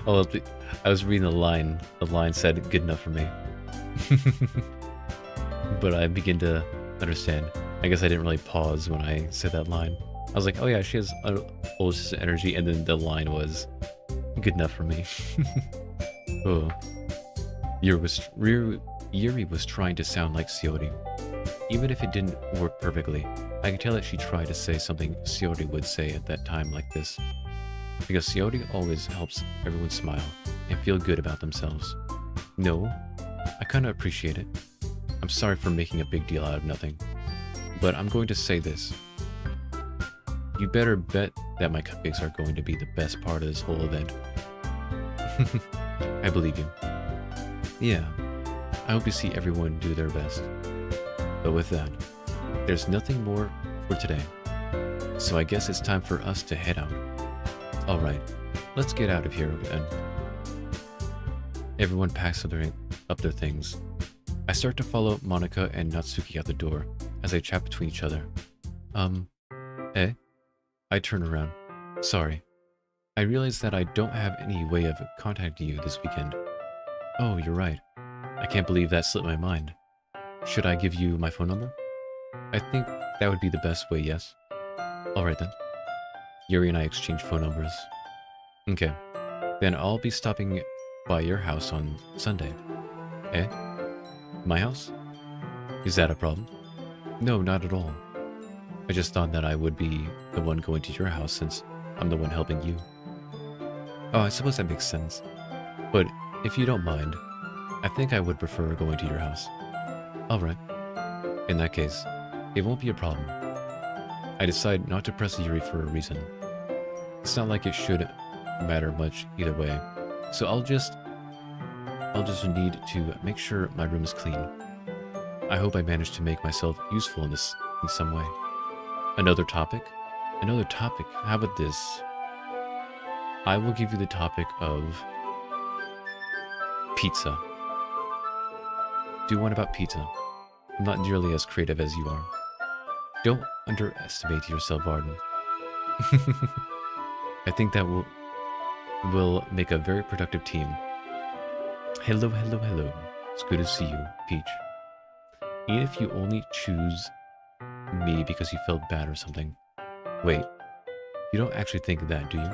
Oh, I was reading the line. The line said, good enough for me. But I begin to understand. I guess I didn't really pause when I said that line. I was like, oh yeah, she has older sister energy, and then the line was, good enough for me. Oh. Yuri was trying to sound like Seori. Even if it didn't work perfectly, I could tell that she tried to say something Seori would say at that time like this. Because Seori always helps everyone smile and feel good about themselves. No, I kinda appreciate it. I'm sorry for making a big deal out of nothing. But I'm going to say this. You better bet that my cupcakes are going to be the best part of this whole event. I believe you. Yeah, I hope you see everyone do their best. But with that, there's nothing more for today. So I guess it's time for us to head out. Alright, let's get out of here then. Everyone packs up their things. I start to follow Monica and Natsuki out the door as they chat between each other. Eh? I turn around. Sorry. I realize that I don't have any way of contacting you this weekend. Oh, you're right. I can't believe that slipped my mind. Should I give you my phone number? I think that would be the best way, yes? Alright then. Yuri and I exchange phone numbers. Okay. Then I'll be stopping by your house on Sunday. Eh? My house? Is that a problem? No, not at all. I just thought that I would be the one going to your house since I'm the one helping you. Oh, I suppose that makes sense. But if you don't mind, I think I would prefer going to your house. Alright. In that case, it won't be a problem. I decide not to press Yuri for a reason. It's not like it should matter much either way, so I'll just need to make sure my room is clean. I hope I manage to make myself useful in some way. Another topic? Another topic. How about this? I will give you the topic of pizza. Do one about pizza. I'm not nearly as creative as you are. Don't underestimate yourself, Varden. I think that will make a very productive team. Hello, hello, hello. It's good to see you, Peach. Even if you only choose me because you felt bad or something. Wait, you don't actually think that, do you?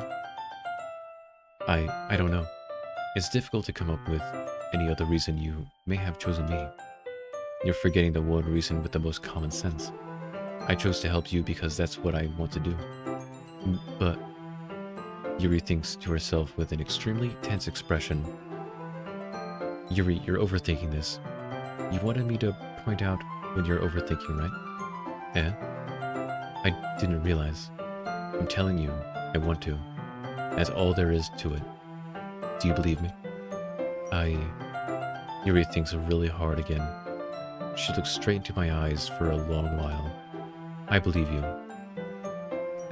I don't know. It's difficult to come up with any other reason you may have chosen me. You're forgetting the one reason with the most common sense. I chose to help you because that's what I want to do. But Yuri thinks to herself with an extremely tense expression. Yuri, you're overthinking this. You wanted me to point out when you're overthinking, right? Yeah? I didn't realize. I'm telling you, I want to. That's all there is to it. Do you believe me? Yuri thinks really hard again. She looks straight into my eyes for a long while. I believe you.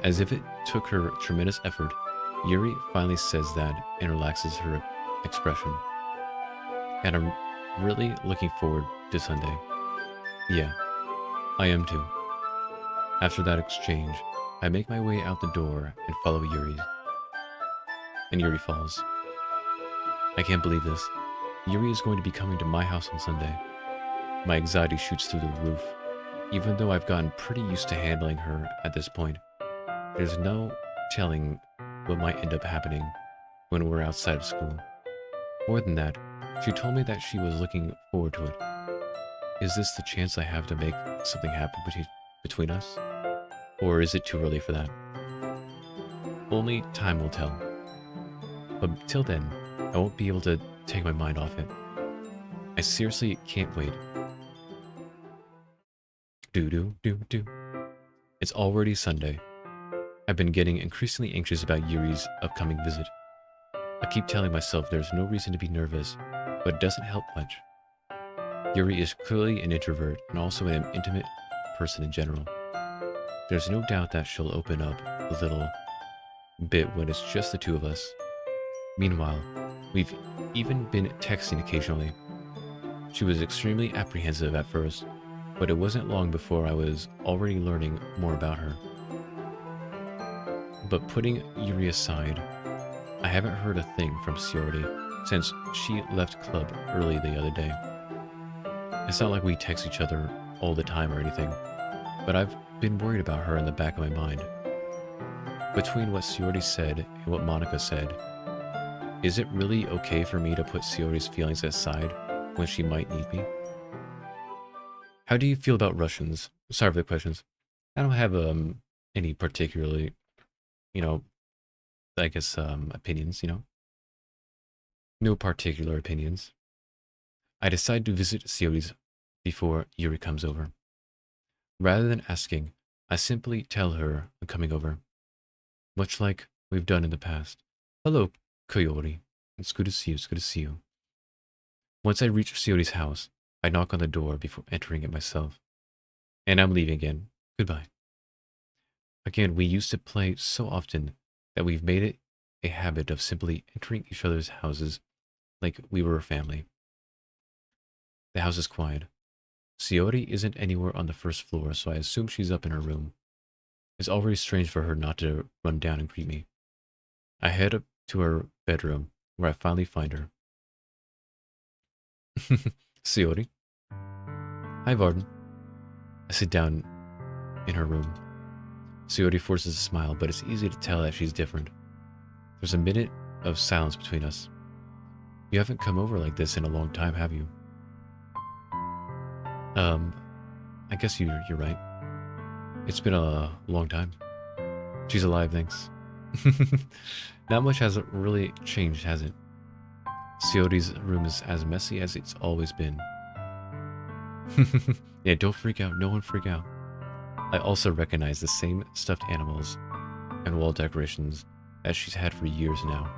As if it took her tremendous effort, Yuri finally says that and relaxes her expression. And I'm really looking forward to Sunday. Yeah, I am too. After that exchange, I make my way out the door and follow Yuri. And Yuri falls. I can't believe this. Yuri is going to be coming to my house on Sunday. My anxiety shoots through the roof. Even though I've gotten pretty used to handling her at this point, there's no telling what might end up happening when we're outside of school. More than that, she told me that she was looking forward to it. Is this the chance I have to make something happen between us? Or is it too early for that? Only time will tell. But till then, I won't be able to take my mind off it. I seriously can't wait. Do. It's already Sunday. I've been getting increasingly anxious about Yuri's upcoming visit. I keep telling myself there's no reason to be nervous, but it doesn't help much. Yuri is clearly an introvert and also an intimate person in general. There's no doubt that she'll open up a little bit when it's just the two of us. Meanwhile, we've even been texting occasionally. She was extremely apprehensive at first, but it wasn't long before I was already learning more about her. But putting Yuri aside, I haven't heard a thing from Shiori since she left club early the other day. It's not like we text each other all the time or anything, but I've been worried about her in the back of my mind. Between what Shiori said and what Monica said, is it really okay for me to put Shiori's feelings aside when she might need me? How do you feel about Russians? Sorry for the questions. I don't have any particularly, I guess opinions, No particular opinions. I decide to visit Shiori's before Yuri comes over. Rather than asking, I simply tell her I'm coming over. Much like we've done in the past. Hello, Koyori. It's good to see you. Once I reach Shiori's house, I knock on the door before entering it myself. And I'm leaving again. Goodbye. Again, we used to play so often that we've made it a habit of simply entering each other's houses like we were a family. The house is quiet. Shiori isn't anywhere on the first floor, so I assume she's up in her room. It's already strange for her not to run down and greet me. I head up to her bedroom, where I finally find her. Shiori. Hi, Varden. I sit down in her room. Shiori forces a smile, but it's easy to tell that she's different. There's a minute of silence between us. You haven't come over like this in a long time, have you? I guess you're right. It's been a long time. She's alive, thanks. Not much has really changed, has it? Shiori's room is as messy as it's always been. Yeah, don't freak out. No one freak out. I also recognize the same stuffed animals and wall decorations as she's had for years now.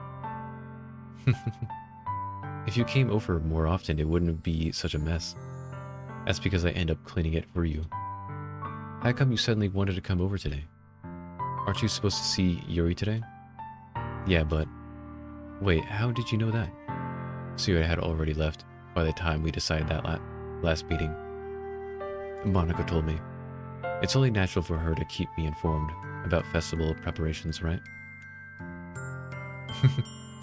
If you came over more often, it wouldn't be such a mess. That's because I end up cleaning it for you. How come you suddenly wanted to come over today? Aren't you supposed to see Yuri today? Yeah, but... Wait, how did you know that? Shiori had already left by the time we decided that last meeting. Monica told me. It's only natural for her to keep me informed about festival preparations, right?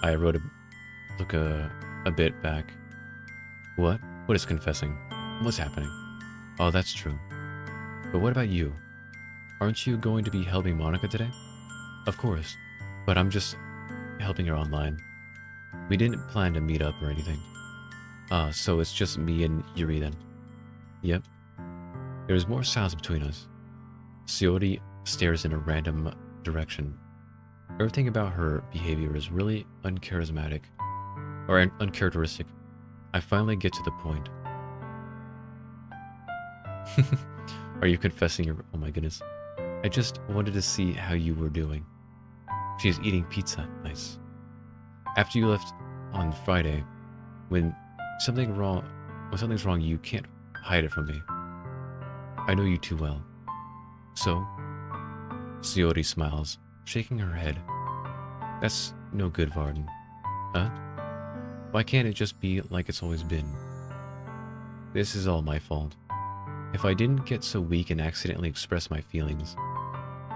I wrote a bit back. What? What is confessing? What's happening? Oh, that's true. But what about you? Aren't you going to be helping Monica today? Of course, but I'm just helping her online. We didn't plan to meet up or anything. So it's just me and Yuri then. Yep. There's more silence between us. Shiori stares in a random direction. Everything about her behavior is really uncharacteristic. I finally get to the point. Are you confessing your... Oh my goodness. I just wanted to see how you were doing. She's eating pizza. Nice. After you left on Friday, when something's wrong, you can't hide it from me. I know you too well. So? Shiori smiles, shaking her head. That's no good, Varden. Huh? Why can't it just be like it's always been? This is all my fault. If I didn't get so weak and accidentally express my feelings,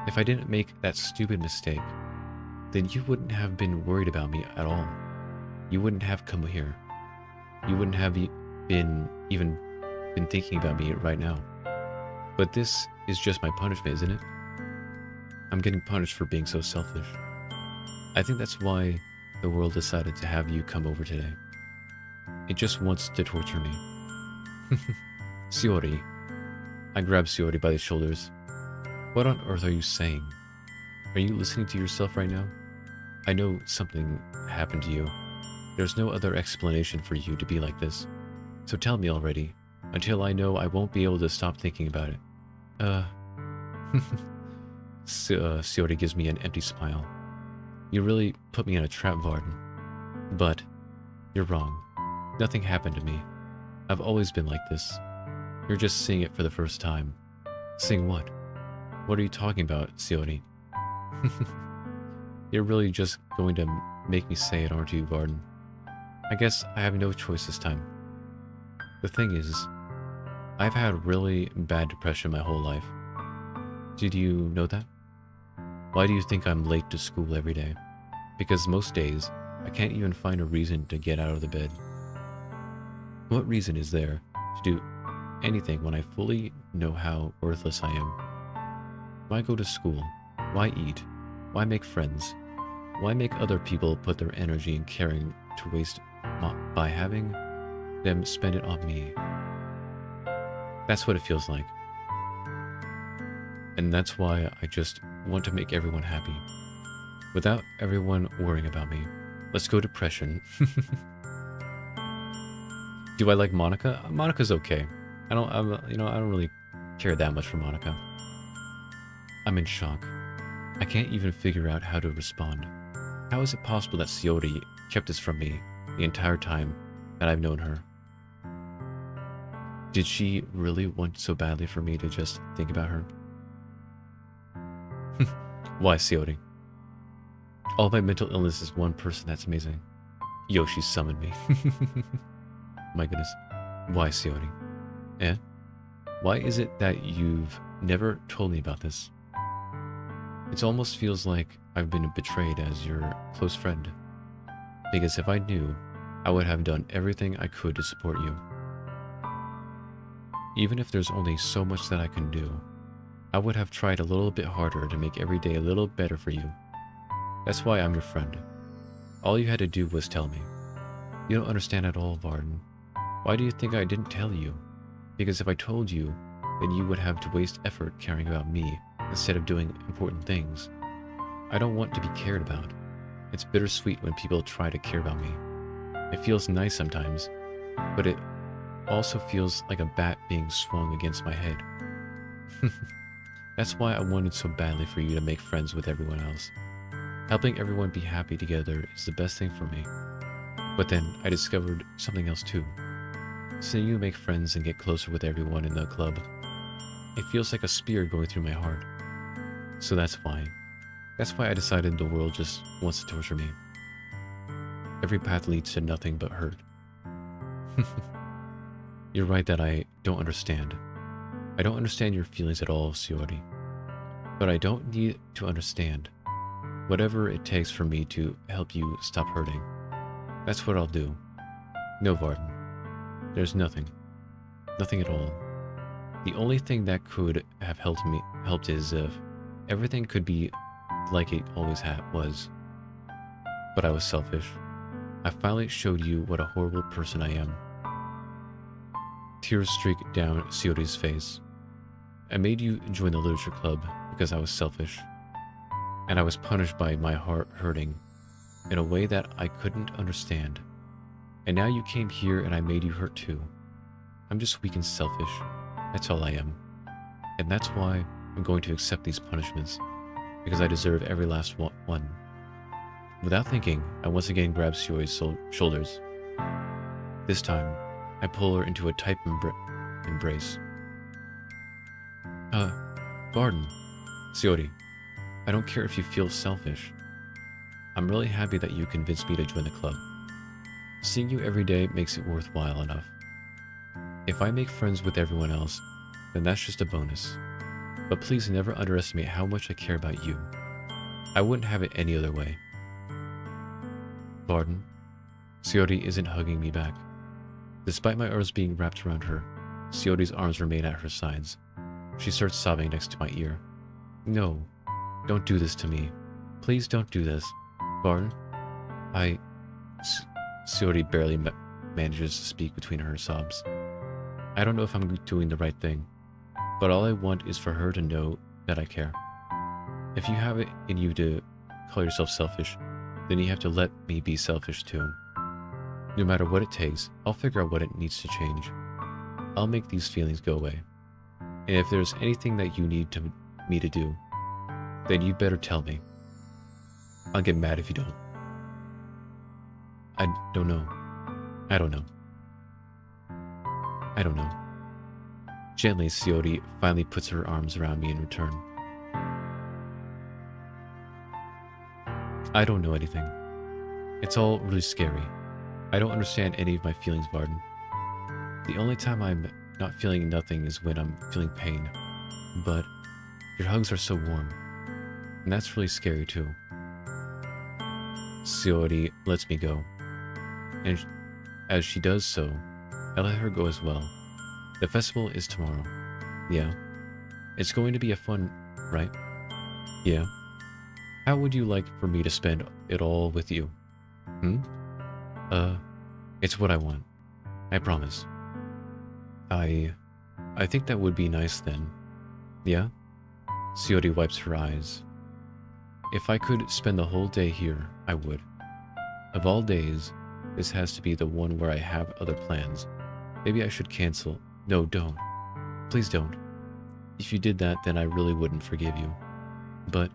if I didn't make that stupid mistake, then you wouldn't have been worried about me at all. You wouldn't have come here. You wouldn't have even been thinking about me right now. But this is just my punishment, isn't it? I'm getting punished for being so selfish. I think that's why the world decided to have you come over today. It just wants to torture me. Shiori. I grab Shiori by the shoulders. What on earth are you saying? Are you listening to yourself right now? I know something happened to you. There's no other explanation for you to be like this. So tell me already, until I know I won't be able to stop thinking about it. Uh, Siori gives me an empty smile. You really put me in a trap, Varden. But you're wrong. Nothing happened to me. I've always been like this. You're just seeing it for the first time. Seeing what? What are you talking about, Siori? You're really just going to make me say it, aren't you, Varden? I guess I have no choice this time. The thing is, I've had really bad depression my whole life. Did you know that? Why do you think I'm late to school every day? Because most days, I can't even find a reason to get out of the bed. What reason is there to do anything when I fully know how worthless I am? Why go to school? Why eat? Why make friends? Why make other people put their energy and caring to waste by having them spend it on me? That's what it feels like. And that's why I just want to make everyone happy. Without everyone worrying about me. Let's go depression. Do I like Monica? Monica's okay. I don't really care that much for Monica. I'm in shock. I can't even figure out how to respond. How is it possible that Siori kept this from me the entire time that I've known her? Did she really want so badly for me to just think about her? Why, Siori? All my mental illness is one person, that's amazing. Yoshi summoned me. My goodness. Why, Siori? Eh? Why is it that you've never told me about this? It almost feels like I've been betrayed as your close friend. Because if I knew, I would have done everything I could to support you. Even if there's only so much that I can do, I would have tried a little bit harder to make every day a little better for you. That's why I'm your friend. All you had to do was tell me. You don't understand at all, Varden. Why do you think I didn't tell you? Because if I told you, then you would have to waste effort caring about me instead of doing important things. I don't want to be cared about. It's bittersweet when people try to care about me. It feels nice sometimes, but it also feels like a bat being swung against my head. That's why I wanted so badly for you to make friends with everyone else. Helping everyone be happy together is the best thing for me. But then I discovered something else too. Seeing you make friends and get closer with everyone in the club, it feels like a spear going through my heart. So that's why I decided the world just wants to torture me. Every path leads to nothing but hurt. You're right that I don't understand. I don't understand your feelings at all, Siori. But I don't need to understand. Whatever it takes for me to help you stop hurting. That's what I'll do. No, Varden. There's nothing. Nothing at all. The only thing that could have helped is if everything could be like it always was. But I was selfish. I finally showed you what a horrible person I am. Tears streaked down Siori's face. I made you join the literature club because I was selfish. And I was punished by my heart hurting in a way that I couldn't understand. And now you came here and I made you hurt too. I'm just weak and selfish. That's all I am. And that's why I'm going to accept these punishments, because I deserve every last one. Without thinking, I once again grab Siori's shoulders. This time, I pull her into a tight embrace. Varden. Siori, I don't care if you feel selfish. I'm really happy that you convinced me to join the club. Seeing you every day makes it worthwhile enough. If I make friends with everyone else, then that's just a bonus. But please never underestimate how much I care about you. I wouldn't have it any other way. Varden, Siori isn't hugging me back. Despite my arms being wrapped around her, Siori's arms remain at her sides. She starts sobbing next to my ear. No, don't do this to me. Please don't do this. Varden, Siori barely manages to speak between her sobs. I don't know if I'm doing the right thing, but all I want is for her to know that I care. If you have it in you to call yourself selfish, then you have to let me be selfish too. No matter what it takes, I'll figure out what it needs to change. I'll make these feelings go away. If there's anything that you need me to do, then you better tell me. I'll get mad if you don't. I don't know. I don't know. I don't know. Gently, Sayori finally puts her arms around me in return. I don't know anything. It's all really scary. I don't understand any of my feelings, Varden. The only time I'm not feeling nothing is when I'm feeling pain. But your hugs are so warm. And that's really scary too. Sayori lets me go. And as she does so, I let her go as well. The festival is tomorrow. Yeah. It's going to be a fun, right? Yeah. How would you like for me to spend it all with you? It's what I want. I promise. I think that would be nice then. Yeah? Sayori wipes her eyes. If I could spend the whole day here, I would. Of all days, this has to be the one where I have other plans. Maybe I should cancel. No, don't. Please don't. If you did that, then I really wouldn't forgive you. But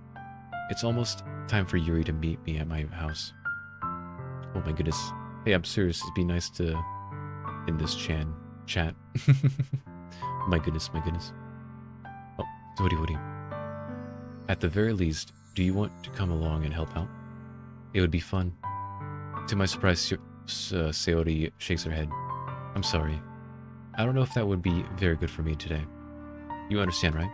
it's almost time for Yuri to meet me at my house. Oh my goodness. Hey, I'm serious. It'd be nice to in this chat. My goodness, my goodness. Oh, Woody. At the very least, do you want to come along and help out? It would be fun. To my surprise, Sayori shakes her head. I'm sorry. I don't know if that would be very good for me today. You understand, right?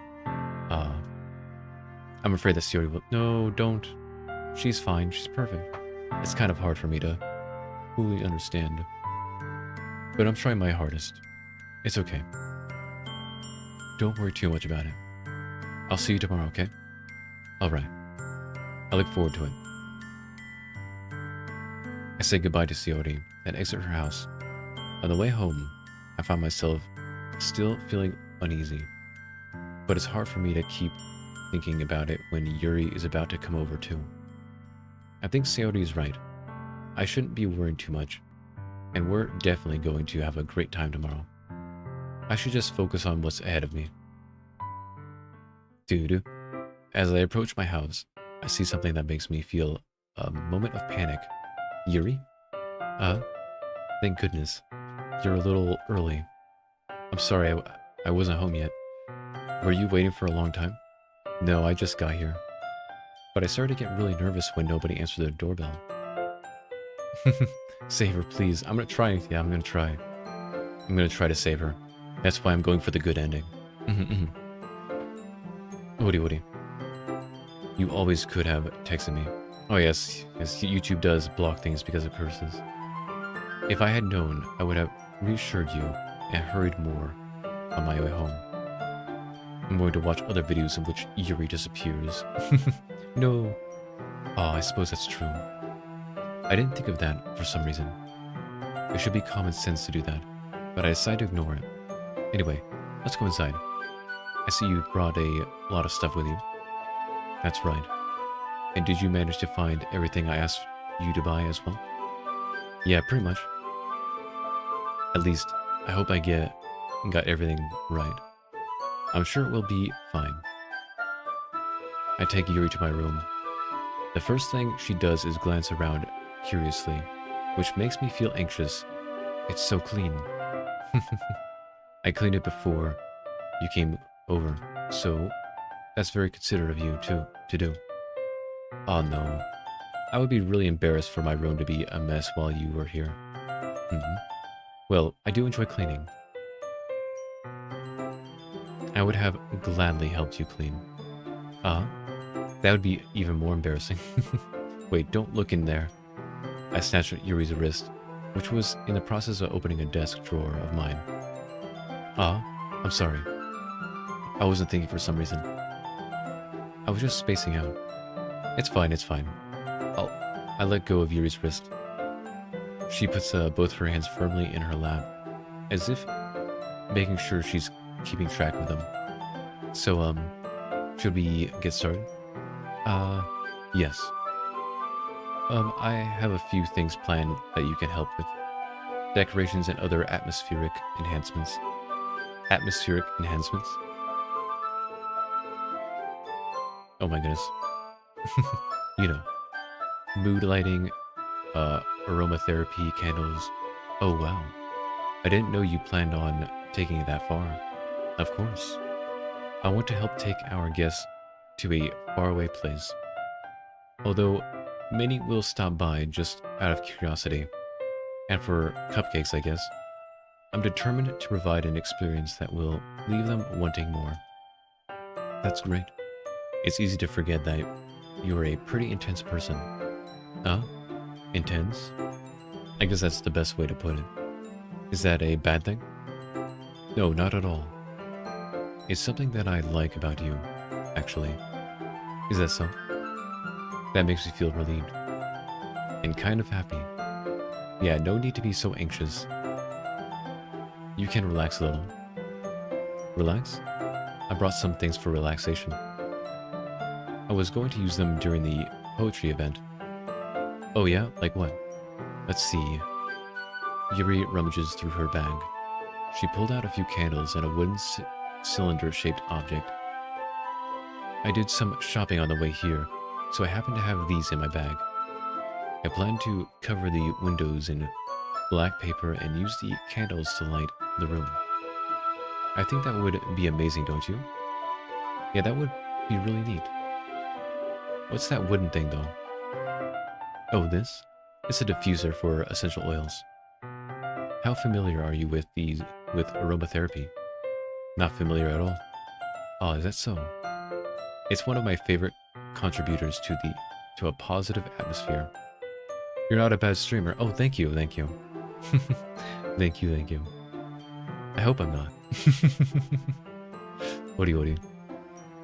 I'm afraid that Sayori will... No, don't. She's fine. She's perfect. It's kind of hard for me to fully understand. But I'm trying my hardest. It's okay. Don't worry too much about it. I'll see you tomorrow, okay? Alright. I look forward to it. I say goodbye to Sayori and exit her house. On the way home, I find myself still feeling uneasy. But it's hard for me to keep thinking about it when Yuri is about to come over too. I think Sayori is right. I shouldn't be worrying too much. And we're definitely going to have a great time tomorrow. I should just focus on what's ahead of me. Dude, as I approach my house, I see something that makes me feel a moment of panic. Yuri? Thank goodness. You're a little early. I'm sorry, I wasn't home yet. Were you waiting for a long time? No, I just got here. But I started to get really nervous when nobody answered the doorbell. Save her, please. I'm gonna try. Yeah, I'm gonna try. I'm gonna try to save her. That's why I'm going for the good ending. Woody. You always could have texted me. Oh yes, YouTube does block things because of curses. If I had known, I would have reassured you and hurried more on my way home. I'm going to watch other videos in which Yuri disappears. No. Oh, I suppose that's true. I didn't think of that for some reason. It should be common sense to do that, but I decided to ignore it. Anyway, let's go inside. I see you brought a lot of stuff with you. That's right. And did you manage to find everything I asked you to buy as well? Yeah, pretty much. At least, I hope I got everything right. I'm sure it will be fine. I take Yuri to my room. The first thing she does is glance around curiously, which makes me feel anxious. It's so clean. I cleaned it before you came over, so that's very considerate of you to do. Oh no. I would be really embarrassed for my room to be a mess while you were here. Well, I do enjoy cleaning. I would have gladly helped you clean. That would be even more embarrassing. Wait, don't look in there. I snatched at Yuri's wrist, which was in the process of opening a desk drawer of mine. I'm sorry. I wasn't thinking for some reason. I was just spacing out. It's fine. I let go of Yuri's wrist. She puts both her hands firmly in her lap, as if making sure she's keeping track of them. So, should we get started? Yes. I have a few things planned that you can help with. Decorations and other atmospheric enhancements. Atmospheric enhancements? Oh my goodness. You know, mood lighting, aromatherapy candles. Oh wow. I didn't know you planned on taking it that far. Of course. I want to help take our guests to a faraway place. Although many will stop by just out of curiosity. And for cupcakes, I guess. I'm determined to provide an experience that will leave them wanting more. That's great. It's easy to forget that you're a pretty intense person. Huh? Intense? I guess that's the best way to put it. Is that a bad thing? No, not at all. It's something that I like about you, actually. Is that so? That makes me feel relieved. And kind of happy. Yeah, no need to be so anxious. You can relax a little. Relax? I brought some things for relaxation. I was going to use them during the poetry event. Oh yeah? Like what? Let's see. Yuri rummages through her bag. She pulled out a few candles and a wooden cylinder-shaped object. I did some shopping on the way here, so I happen to have these in my bag. I plan to cover the windows in black paper and use the candles to light the room. I think that would be amazing, don't you? Yeah, that would be really neat. What's that wooden thing, though? Oh, this? It's a diffuser for essential oils. How familiar are you with aromatherapy? Not familiar at all. Oh, is that so? It's one of my favorite contributors to a positive atmosphere. You're not a bad streamer. Oh, thank you, thank you. Thank you, thank you. I hope I'm not. What do you?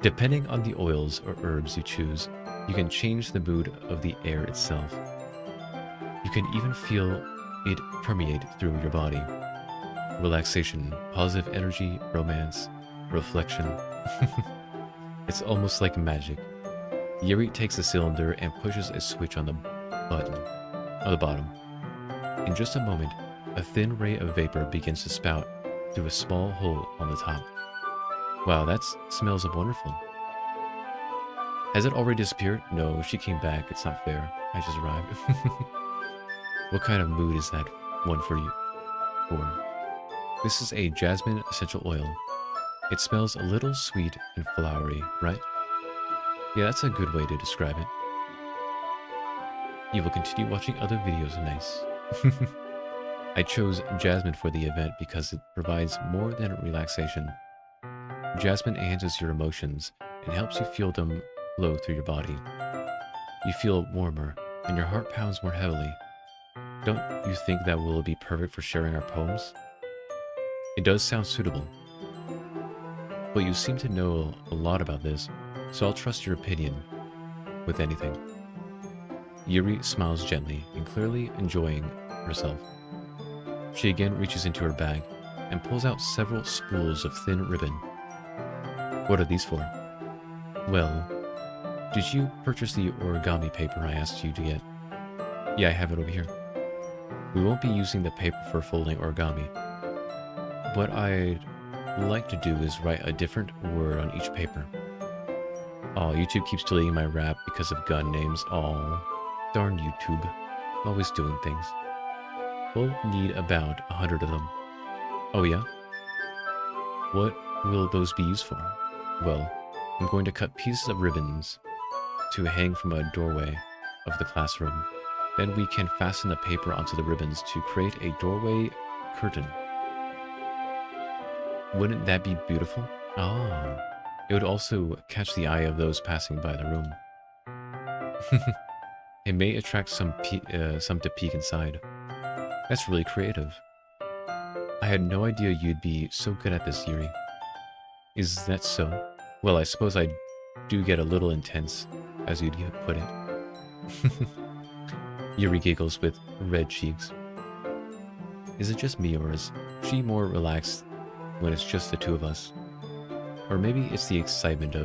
Depending on the oils or herbs you choose, you can change the mood of the air itself. You can even feel it permeate through your body. Relaxation, positive energy, romance, reflection. It's almost like magic. Yuri takes the cylinder and pushes a switch on the button on the bottom. In just a moment, a thin ray of vapor begins to spout through a small hole on the top. Wow, that smells wonderful. Has it already disappeared? No, she came back. It's not fair. I just arrived. What kind of mood is that one for you? This is a jasmine essential oil. It smells a little sweet and flowery, right? Yeah, that's a good way to describe it. You will continue watching other videos, nice. I chose jasmine for the event because it provides more than relaxation. Jasmine enhances your emotions and helps you feel them flow through your body. You feel warmer and your heart pounds more heavily. Don't you think that will be perfect for sharing our poems? It does sound suitable. But you seem to know a lot about this, so I'll trust your opinion with anything. Yuri smiles gently and clearly enjoying herself. She again reaches into her bag and pulls out several spools of thin ribbon. What are these for? Well, did you purchase the origami paper I asked you to get? Yeah, I have it over here. We won't be using the paper for folding origami. What I'd like to do is write a different word on each paper. Oh, YouTube keeps deleting my rap because of gun names. Oh, darn YouTube. Always doing things. We'll need about 100 of them. Oh yeah? What will those be used for? Well, I'm going to cut pieces of ribbons to hang from a doorway of the classroom. Then we can fasten the paper onto the ribbons to create a doorway curtain. Wouldn't that be beautiful? Ah, it would also catch the eye of those passing by the room. It may attract some to peek inside. That's really creative. I had no idea you'd be so good at this, Yuri. Is that so? Well, I suppose I do get a little intense, as you'd put it. Yuri giggles with red cheeks. Is it just me, or is she more relaxed when it's just the two of us? Or maybe it's the excitement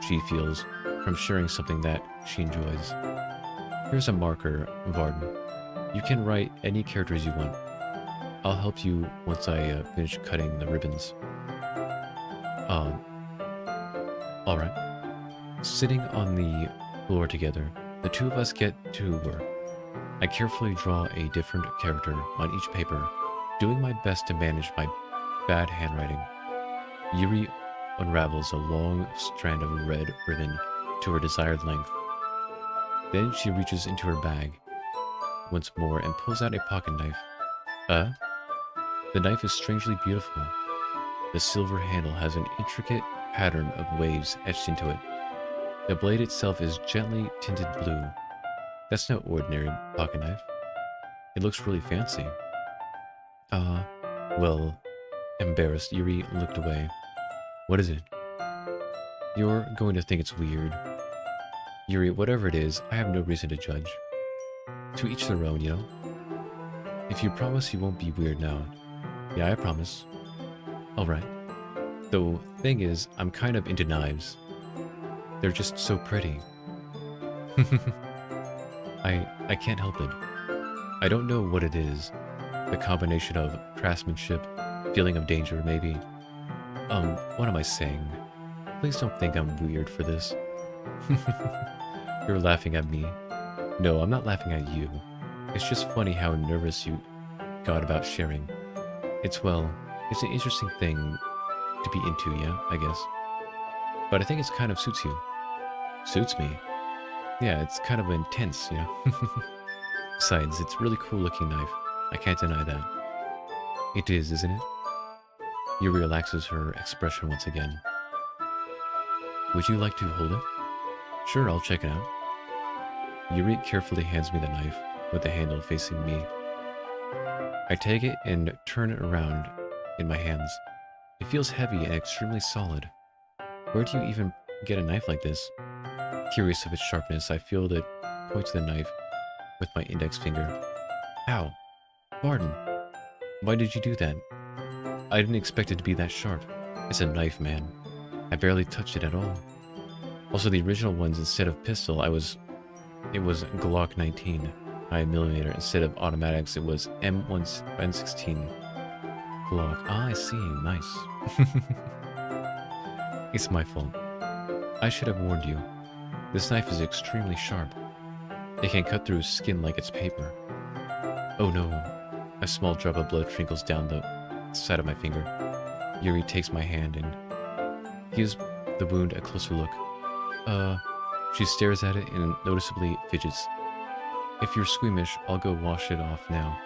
she feels from sharing something that she enjoys. Here's a marker, Varden. You can write any characters you want. I'll help you once I finish cutting the ribbons. Alright. Sitting on the floor together, the two of us get to work. I carefully draw a different character on each paper, doing my best to manage my bad handwriting. Yuri unravels a long strand of red ribbon to her desired length. Then she reaches into her bag once more and pulls out a pocket knife. The knife is strangely beautiful. The silver handle has an intricate pattern of waves etched into it. The blade itself is gently tinted blue. That's no ordinary pocket knife. It looks really fancy. Well, embarrassed, Yuri looked away. What is it? You're going to think it's weird. Yuri, whatever it is, I have no reason to judge. To each their own, you know? If you promise you won't be weird now. Yeah, I promise. Alright. The thing is, I'm kind of into knives. They're just so pretty. I can't help it. I don't know what it is. The combination of craftsmanship, feeling of danger, maybe. What am I saying? Please don't think I'm weird for this. You're laughing at me. No, I'm not laughing at you. It's just funny how nervous you got about sharing. It's an interesting thing to be into, yeah, I guess. But I think it's kind of suits you. Suits me? Yeah, it's kind of intense, you know? Besides, it's a really cool looking knife. I can't deny that. It is, isn't it? Yuri relaxes her expression once again. Would you like to hold it? Sure, I'll check it out. Yuri carefully hands me the knife, with the handle facing me. I take it and turn it around in my hands. It feels heavy and extremely solid. Where do you even get a knife like this? Curious of its sharpness, I feel it point to the knife with my index finger. Ow! Varden! Why did you do that? I didn't expect it to be that sharp. It's a knife, man. I barely touched it at all. Also, the original ones, instead of pistol, it was Glock 19, 9mm. Instead of automatics, it was M16 Glock. Ah, I see. Nice. It's my fault. I should have warned you. This knife is extremely sharp. It can cut through skin like it's paper. Oh no. A small drop of blood trickles down the side of my finger. Yuri takes my hand and gives the wound a closer look. She stares at it and noticeably fidgets. If you're squeamish, I'll go wash it off now.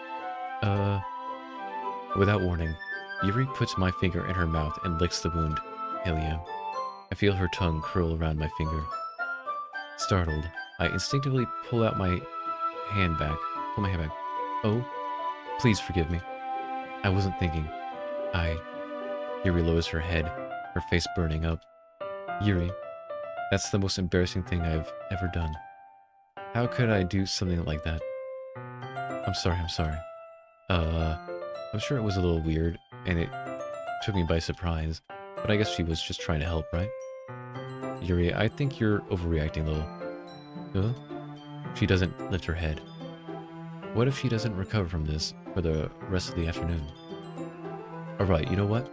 Without warning, Yuri puts my finger in her mouth and licks the wound. Hell yeah. I feel her tongue curl around my finger. Startled, I instinctively pull my hand back. Oh, please forgive me. I wasn't thinking. Yuri lowers her head, her face burning up. Yuri, that's the most embarrassing thing I've ever done. How could I do something like that? I'm sorry. I'm sure it was a little weird, and it took me by surprise, but I guess she was just trying to help, right? Yuri, I think you're overreacting, though. Huh? She doesn't lift her head. What if she doesn't recover from this for the rest of the afternoon? Alright, you know what?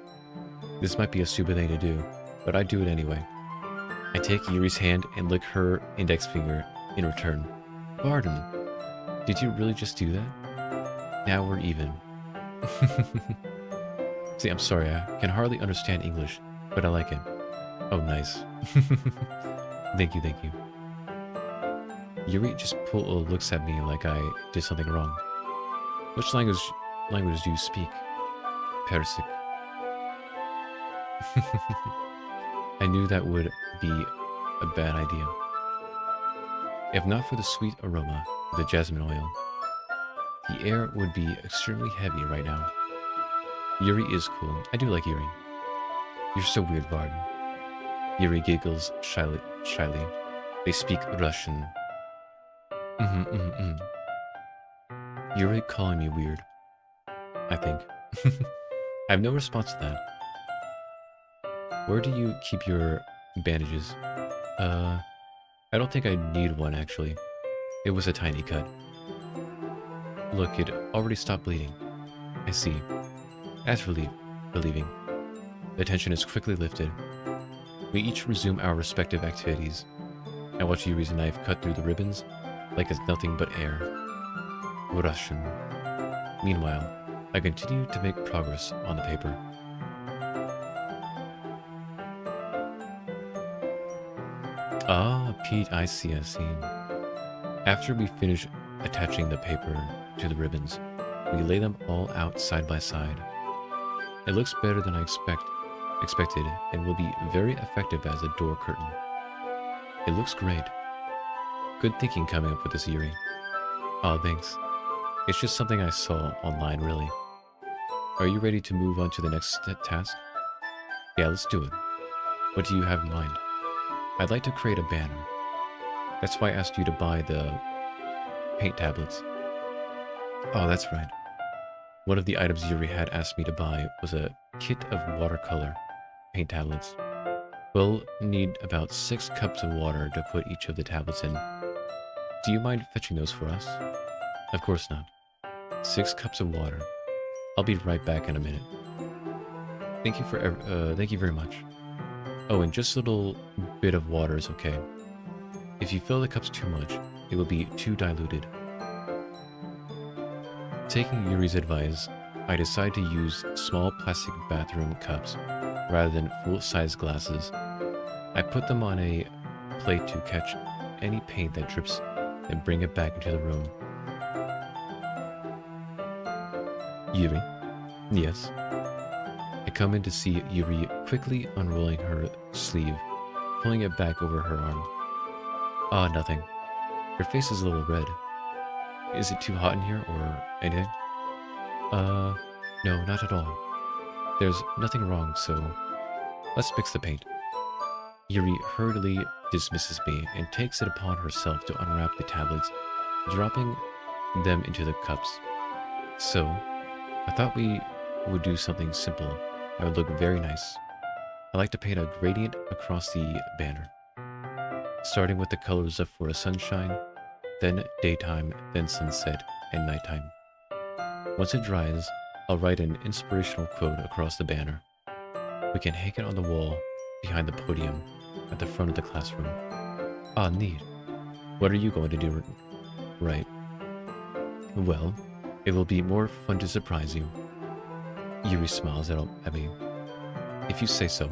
This might be a stupid thing to do, but I do it anyway. I take Yuri's hand and lick her index finger in return. Varden, did you really just do that? Now we're even. See, I'm sorry, I can hardly understand English, but I like it. Oh, nice. Thank you. Yuri just looks at me like I did something wrong. Which language do you speak? Persic. I knew that would be a bad idea. If not for the sweet aroma of the jasmine oil, the air would be extremely heavy right now. Yuri is cool. I do like Yuri. You're so weird, Varden. Yuri giggles shyly. They speak Russian. Yuri calling me weird. I think. I have no response to that. Where do you keep your bandages? I don't think I need one, actually. It was a tiny cut. Look, it already stopped bleeding. I see. As relieving. The tension is quickly lifted. We each resume our respective activities. I watch Yuri's knife cut through the ribbons like it's nothing but air. Russian. Meanwhile, I continue to make progress on the paper. Ah, Pete, I see. After we finish attaching the paper to the ribbons, we lay them all out side by side. It looks better than I expected and will be very effective as a door curtain. It looks great. Good thinking coming up with this, Yuri. Aw, thanks. It's just something I saw online, really. Are you ready to move on to the next task? Yeah, let's do it. What do you have in mind? I'd like to create a banner. That's why I asked you to buy the paint tablets. Oh, that's right. One of the items Yuri had asked me to buy was a kit of watercolor paint tablets. We'll need about 6 cups of water to put each of the tablets in. Do you mind fetching those for us? Of course not. 6 cups of water. I'll be right back in a minute. Thank you very much. Oh, and just a little bit of water is okay. If you fill the cups too much, it will be too diluted. Taking Yuri's advice, I decide to use small plastic bathroom cups rather than full-size glasses. I put them on a plate to catch any paint that drips and bring it back into the room. Yuri? Yes? I come in to see Yuri quickly unrolling her sleeve, pulling it back over her arm. Ah, nothing. Your face is a little red. Is it too hot in here or anything? No, not at all. There's nothing wrong, so let's mix the paint. Yuri hurriedly dismisses me and takes it upon herself to unwrap the tablets, dropping them into the cups. So, I thought we would do something simple that would look very nice. I like to paint a gradient across the banner, starting with the colors of for a sunshine, then daytime, then sunset, and nighttime. Once it dries, I'll write an inspirational quote across the banner. We can hang it on the wall behind the podium at the front of the classroom. Ah, neat. What are you going to do? Right. Well, it will be more fun to surprise you. Yuri smiles at me. If you say so.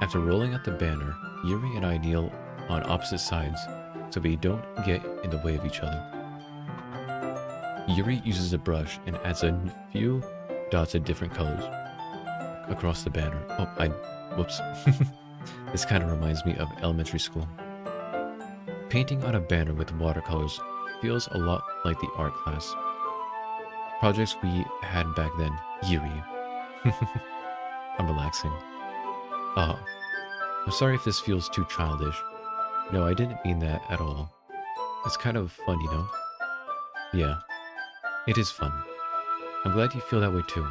After rolling out the banner, Yuri and I kneel on opposite sides so we don't get in the way of each other. Yuri uses a brush and adds a few dots of different colors across the banner. Oh, whoops. This kind of reminds me of elementary school. Painting on a banner with watercolors feels a lot like the art class projects we had back then. Yuri. I'm relaxing. Oh, I'm sorry if this feels too childish. No, I didn't mean that at all. It's kind of fun, you know? Yeah, it is fun. I'm glad you feel that way too.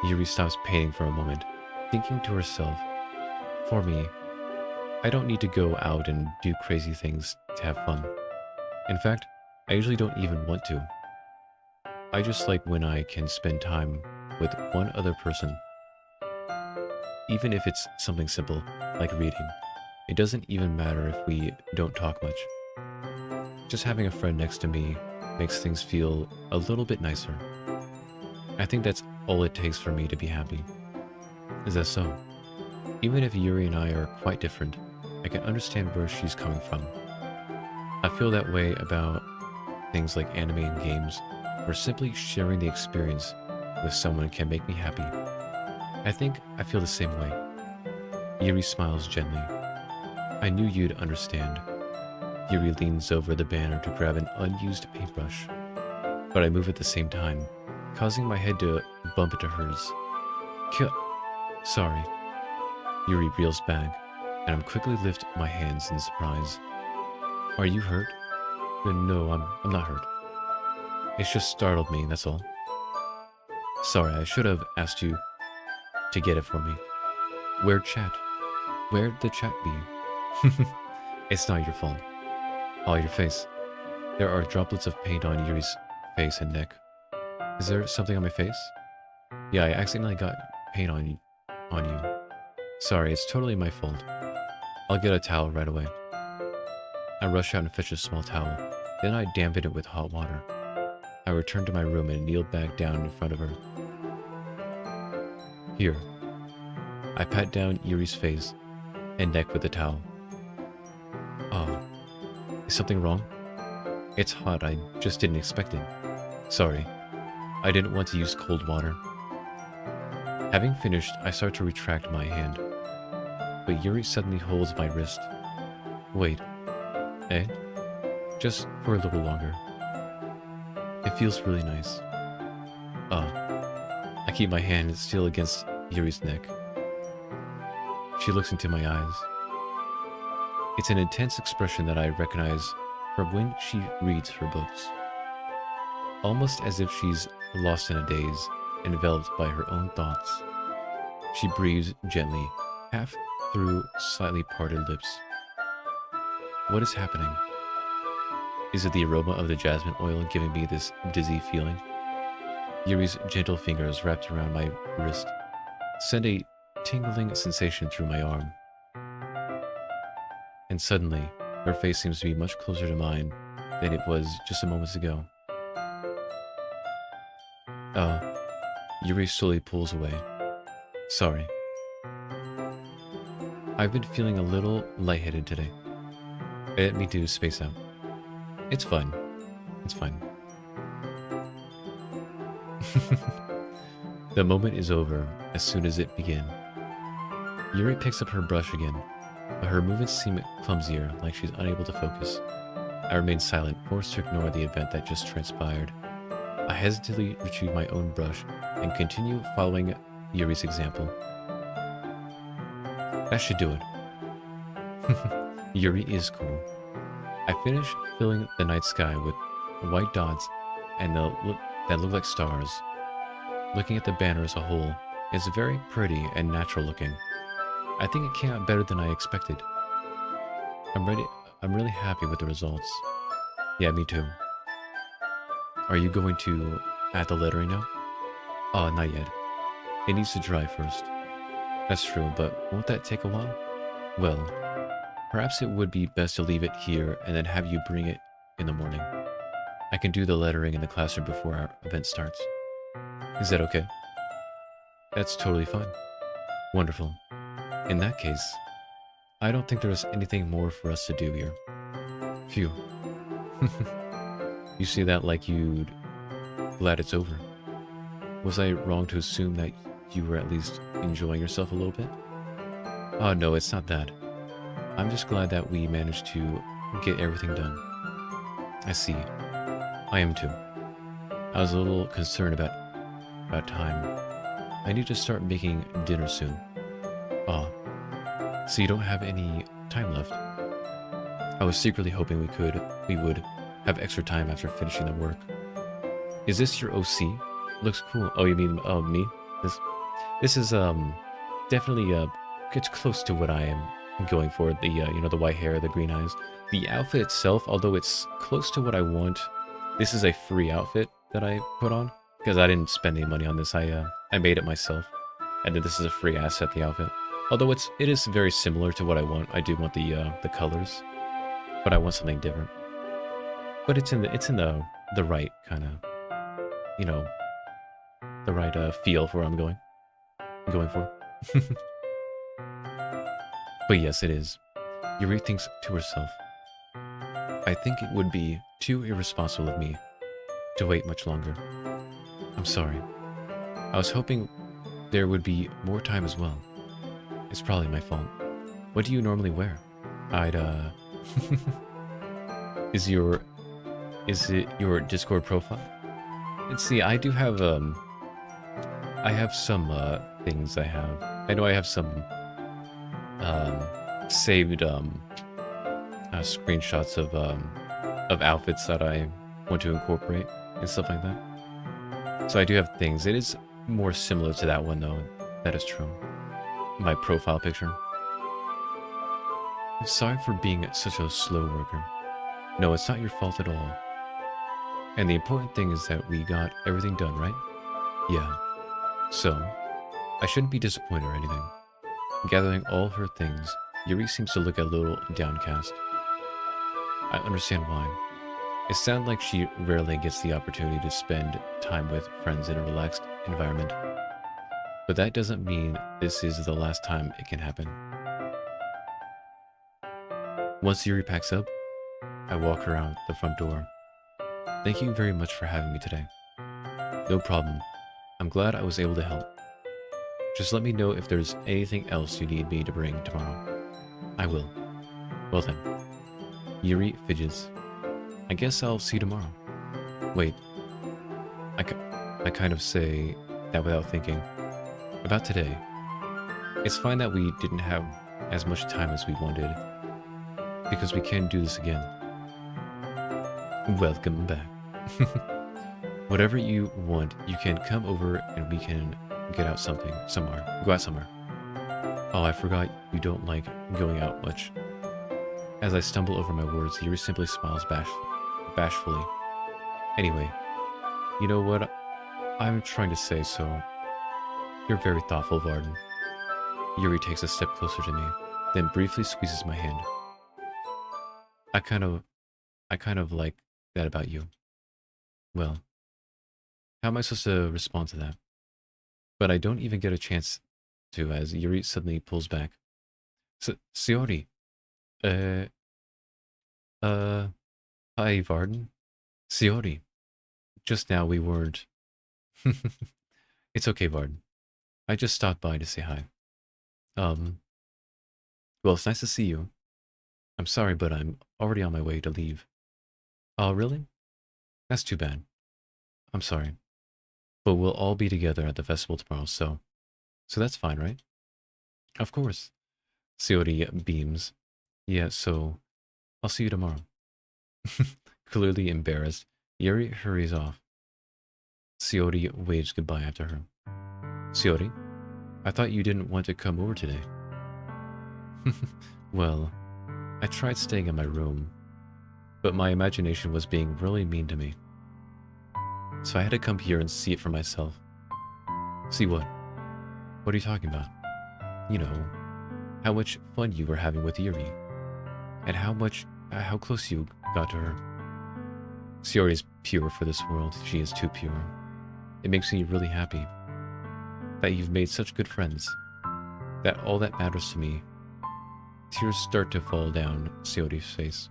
Yuri stops painting for a moment, thinking to herself, for me, I don't need to go out and do crazy things to have fun. In fact, I usually don't even want to. I just like when I can spend time with one other person. Even if it's something simple, like reading. It doesn't even matter if we don't talk much. Just having a friend next to me makes things feel a little bit nicer. I think that's all it takes for me to be happy. Is that so? Even if Yuri and I are quite different, I can understand where she's coming from. I feel that way about things like anime and games, where simply sharing the experience with someone can make me happy. I think I feel the same way. Yuri smiles gently. I knew you'd understand. Yuri leans over the banner to grab an unused paintbrush, but I move at the same time, causing my head to bump into hers. Sorry. Yuri reels back, and I quickly lift my hands in surprise. Are you hurt? No, I'm not hurt. It's just startled me, that's all. Sorry, I should have asked you to get it for me. Where'd the chat be? It's not your fault. Oh, your face. There are droplets of paint on Yuri's face and neck. Is there something on my face? Yeah, I accidentally got paint on you. Sorry, it's totally my fault. I'll get a towel right away. I rush out and fetch a small towel. Then I dampen it with hot water. I return to my room and kneel back down in front of her. Here. I pat down Yuri's face and neck with the towel. Oh, is something wrong? It's hot, I just didn't expect it. Sorry, I didn't want to use cold water. Having finished, I start to retract my hand. But Yuri suddenly holds my wrist. Wait. Eh? Just for a little longer. It feels really nice. I keep my hand still against Yuri's neck. She looks into my eyes. It's an intense expression that I recognize from when she reads her books. Almost as if she's lost in a daze, enveloped by her own thoughts. She breathes gently, half through slightly parted lips. What is happening? Is it the aroma of the jasmine oil giving me this dizzy feeling? Yuri's gentle fingers wrapped around my wrist send a tingling sensation through my arm. And suddenly, her face seems to be much closer to mine than it was just a moment ago. Yuri slowly pulls away. Sorry. I've been feeling a little lightheaded today. Let me do space out. It's fun. It's fine. The moment is over as soon as it began. Yuri picks up her brush again, but her movements seem clumsier, like she's unable to focus. I remain silent, forced to ignore the event that just transpired. I hesitantly retrieve my own brush and continue following Yuri's example. That should do it. Yuri is cool. I finish filling the night sky with white dots and that look like stars. Looking at the banner as a whole, it's very pretty and natural looking. I think it came out better than I expected. I'm really happy with the results. Yeah, me too. Are you going to add the lettering now? Oh, not yet. It needs to dry first. That's true, but won't that take a while? Well, perhaps it would be best to leave it here and then have you bring it in the morning. I can do the lettering in the classroom before our event starts. Is that okay? That's totally fine. Wonderful. In that case, I don't think there's anything more for us to do here. Phew. You see that like you'd glad it's over. Was I wrong to assume that you were at least enjoying yourself a little bit? Oh no, it's not that. I'm just glad that we managed to get everything done. I see. I am too. I was a little concerned about time. I need to start making dinner soon. Oh, so you don't have any time left? I was secretly hoping we would have extra time after finishing the work. Is this your OC? Looks cool. Oh, you mean me? This is definitely it's close to what I am going for. The the white hair, the green eyes. The outfit itself, although it's close to what I want, this is a free outfit that I put on because I didn't spend any money on this. I made it myself, and then this is a free asset, the outfit. Although it is very similar to what I want. I do want the colors, but I want something different. But it's in the right kind of, the right feel for what I'm going for. But yes, it is. Yuri thinks to herself, I think it would be too irresponsible of me to wait much longer. I'm sorry. I was hoping there would be more time as well. It's probably my fault. What do you normally wear? Is it your Discord profile? Let's see, I do have, I have some, things I have. I know I have some, saved, screenshots of outfits that I want to incorporate and stuff like that. So I do have things. It is more similar to that one, though. That is true. My profile picture. I'm sorry for being such a slow worker. No, it's not your fault at all. And the important thing is that we got everything done, right? Yeah. So, I shouldn't be disappointed or anything. Gathering all her things, Yuri seems to look a little downcast. I understand why. It sounds like she rarely gets the opportunity to spend time with friends in a relaxed environment. But that doesn't mean this is the last time it can happen. Once Yuri packs up, I walk her out the front door. Thank you very much for having me today. No problem. I'm glad I was able to help. Just let me know if there's anything else you need me to bring tomorrow. I will. Well then. Yuri fidgets. I guess I'll see you tomorrow. Wait. I kind of say that without thinking. About today. It's fine that we didn't have as much time as we wanted. Because we can do this again. Welcome back. Whatever you want, you can come over and we can get out somewhere. Go out somewhere. Oh, I forgot you don't like going out much. As I stumble over my words, Yuri simply smiles bashfully. Anyway, you know what I'm trying to say, so you're very thoughtful, Varden. Yuri takes a step closer to me, then briefly squeezes my hand. I kind of like that about you. Well, how am I supposed to respond to that? But I don't even get a chance to, as Yuri suddenly pulls back. Shiori. Hi, Varden. Shiori. Just now we weren't. It's okay, Varden. I just stopped by to say hi. Well, it's nice to see you. I'm sorry, but I'm already on my way to leave. Oh, really? That's too bad. I'm sorry. But we'll all be together at the festival tomorrow, so that's fine, right? Of course. Shiori beams. Yeah, so I'll see you tomorrow. Clearly embarrassed, Yuri hurries off. Shiori waves goodbye after her. Shiori, I thought you didn't want to come over today. Well, I tried staying in my room, but my imagination was being really mean to me. So I had to come here and see it for myself. See what? What are you talking about? You know, how much fun you were having with Yuri, and how close you got to her. Shiori is pure for this world. She is too pure. It makes me really happy that you've made such good friends. That all that matters to me. Tears start to fall down Shiori's face.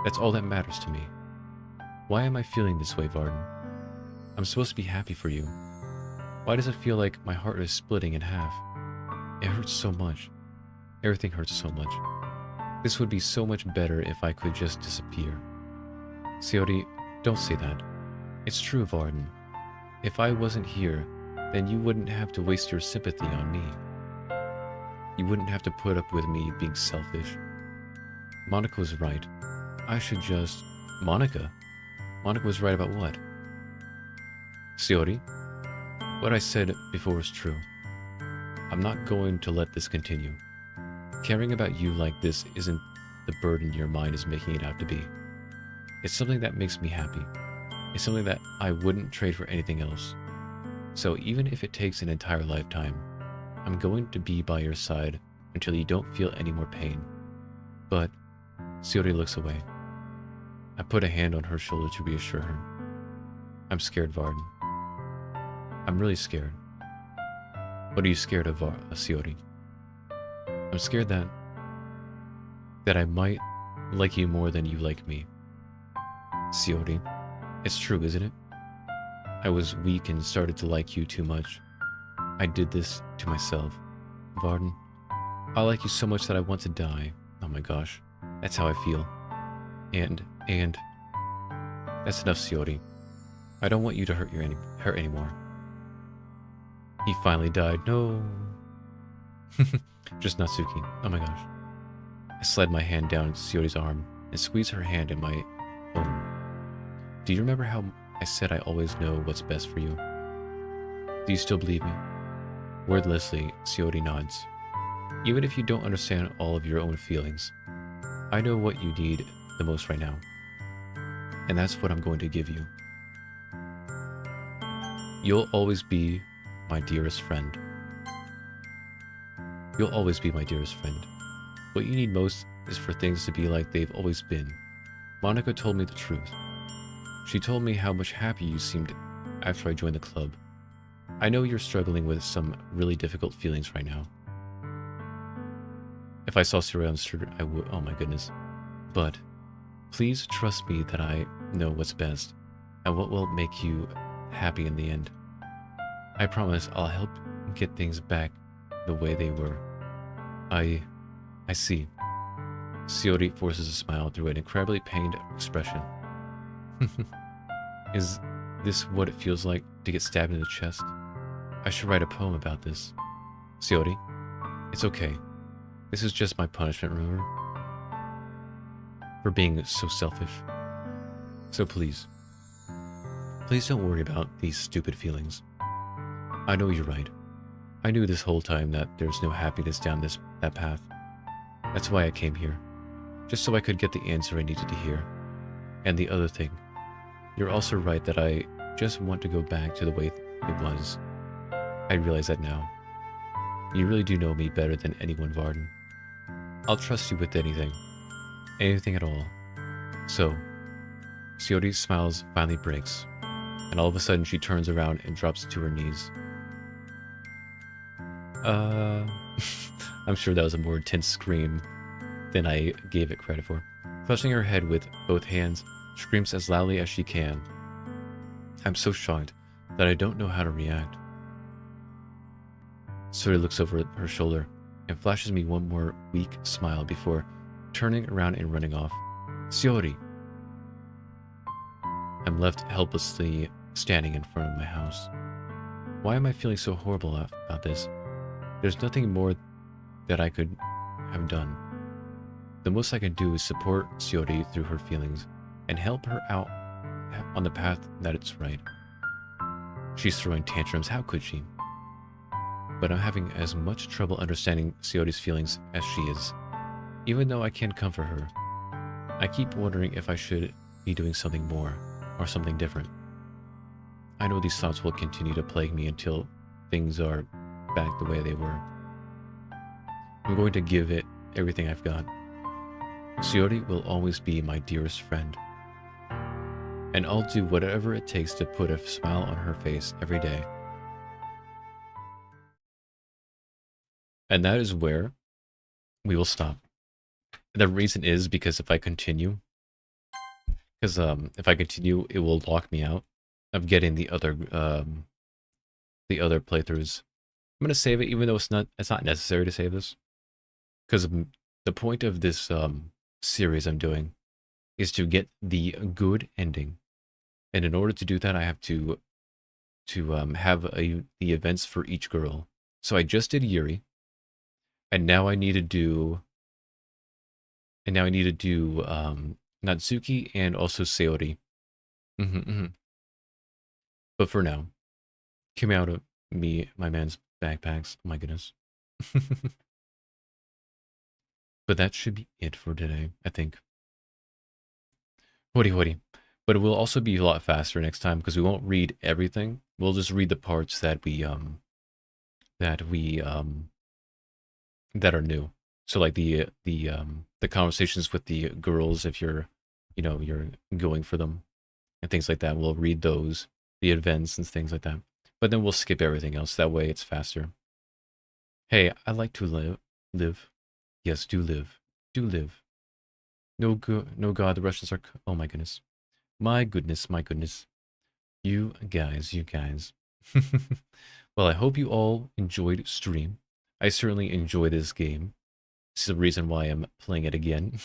That's all that matters to me. Why am I feeling this way, Varden? I'm supposed to be happy for you. Why does it feel like my heart is splitting in half? It hurts so much. Everything hurts so much. This would be so much better if I could just disappear. Shiori, don't say that. It's true, Varden. If I wasn't here, then you wouldn't have to waste your sympathy on me. You wouldn't have to put up with me being selfish. Monica was right. I should just... Monica? Monica was right about what? Shiori, what I said before is true. I'm not going to let this continue. Caring about you like this isn't the burden your mind is making it out to be. It's something that makes me happy. It's something that I wouldn't trade for anything else. So even if it takes an entire lifetime, I'm going to be by your side until you don't feel any more pain. But Shiori looks away. I put a hand on her shoulder to reassure her. I'm scared, Varden. I'm really scared. What are you scared of, Shiori? I'm scared that I might like you more than you like me. Shiori, it's true, isn't it? I was weak and started to like you too much. I did this to myself. Varden, I like you so much that I want to die. Oh my gosh, that's how I feel. And that's enough, Shiori. I don't want you to hurt anymore. He finally died. No. Just Natsuki. Oh my gosh. I slide my hand down Shiori's arm and squeeze her hand in my own. Do you remember how I said I always know what's best for you? Do you still believe me? Wordlessly, Shiori nods. Even if you don't understand all of your own feelings, I know what you need the most right now. And that's what I'm going to give you. You'll always be my dearest friend. You'll always be my dearest friend. What you need most is for things to be like they've always been. Monica told me the truth. She told me how much happier you seemed after I joined the club. I know you're struggling with some really difficult feelings right now. If I saw Siri on the street, I would. Oh my goodness. But please trust me that I know what's best and what will make you happy in the end. I promise I'll help get things back the way they were. I see. Shiori forces a smile through an incredibly pained expression. Is this what it feels like to get stabbed in the chest? I should write a poem about this. Shiori, it's okay. This is just my punishment, remember? For being so selfish. So please don't worry about these stupid feelings. I know you're right. I knew this whole time that there's no happiness down that path. That's why I came here. Just so I could get the answer I needed to hear. And the other thing, you're also right that I just want to go back to the way it was. I realize that now. You really do know me better than anyone, Varden. I'll trust you with anything. Anything at all. So, Shiori's smiles finally breaks, and all of a sudden she turns around and drops to her knees. I'm sure that was a more intense scream than I gave it credit for. Clutching her head with both hands, screams as loudly as she can. I'm so shocked that I don't know how to react. Shiori looks over her shoulder and flashes me one more weak smile before turning around and running off. Shiori! I'm left helplessly standing in front of my house. Why am I feeling so horrible about this? There's nothing more that I could have done. The most I can do is support Shiori through her feelings and help her out on the path that it's right. She's throwing tantrums, how could she? But I'm having as much trouble understanding Shiori's feelings as she is. Even though I can comfort her, I keep wondering if I should be doing something more or something different. I know these thoughts will continue to plague me until things are back the way they were. I'm going to give it everything I've got. Shiori will always be my dearest friend. And I'll do whatever it takes to put a smile on her face every day. And that is where we will stop. The reason is because if I continue, it will lock me out of getting the other playthroughs. I'm gonna save it, even though it's not necessary to save this, because the point of this series I'm doing is to get the good ending, and in order to do that, I have to have the events for each girl. So I just did Yuri, and now I need to do. Natsuki and also Sayori. But for now, came out of my man's backpacks. Oh my goodness. But that should be it for today, I think. Hoity. But it will also be a lot faster next time because we won't read everything. We'll just read the parts that that are new. So like the conversations with the girls, if you're going for them and things like that. We'll read those, the events and things like that. But then we'll skip everything else. That way it's faster. Hey, I like to live. Yes, do live. Do live. No God, the Russians are... Oh my goodness. My goodness. You guys. Well, I hope you all enjoyed stream. I certainly enjoy this game. This is the reason why I'm playing it again.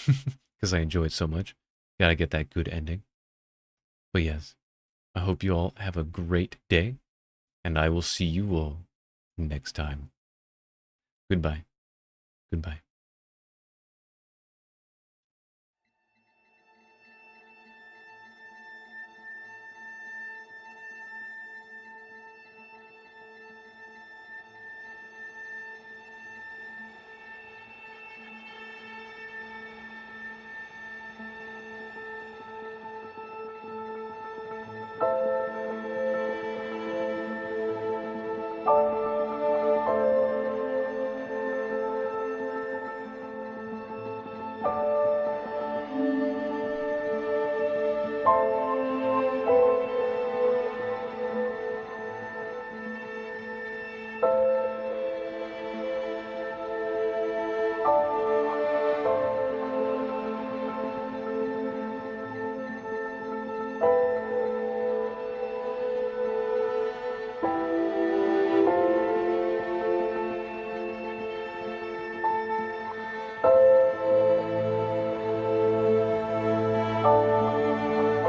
Because I enjoy it so much. Gotta get that good ending. But yes, I hope you all have a great day. And I will see you all next time. Goodbye.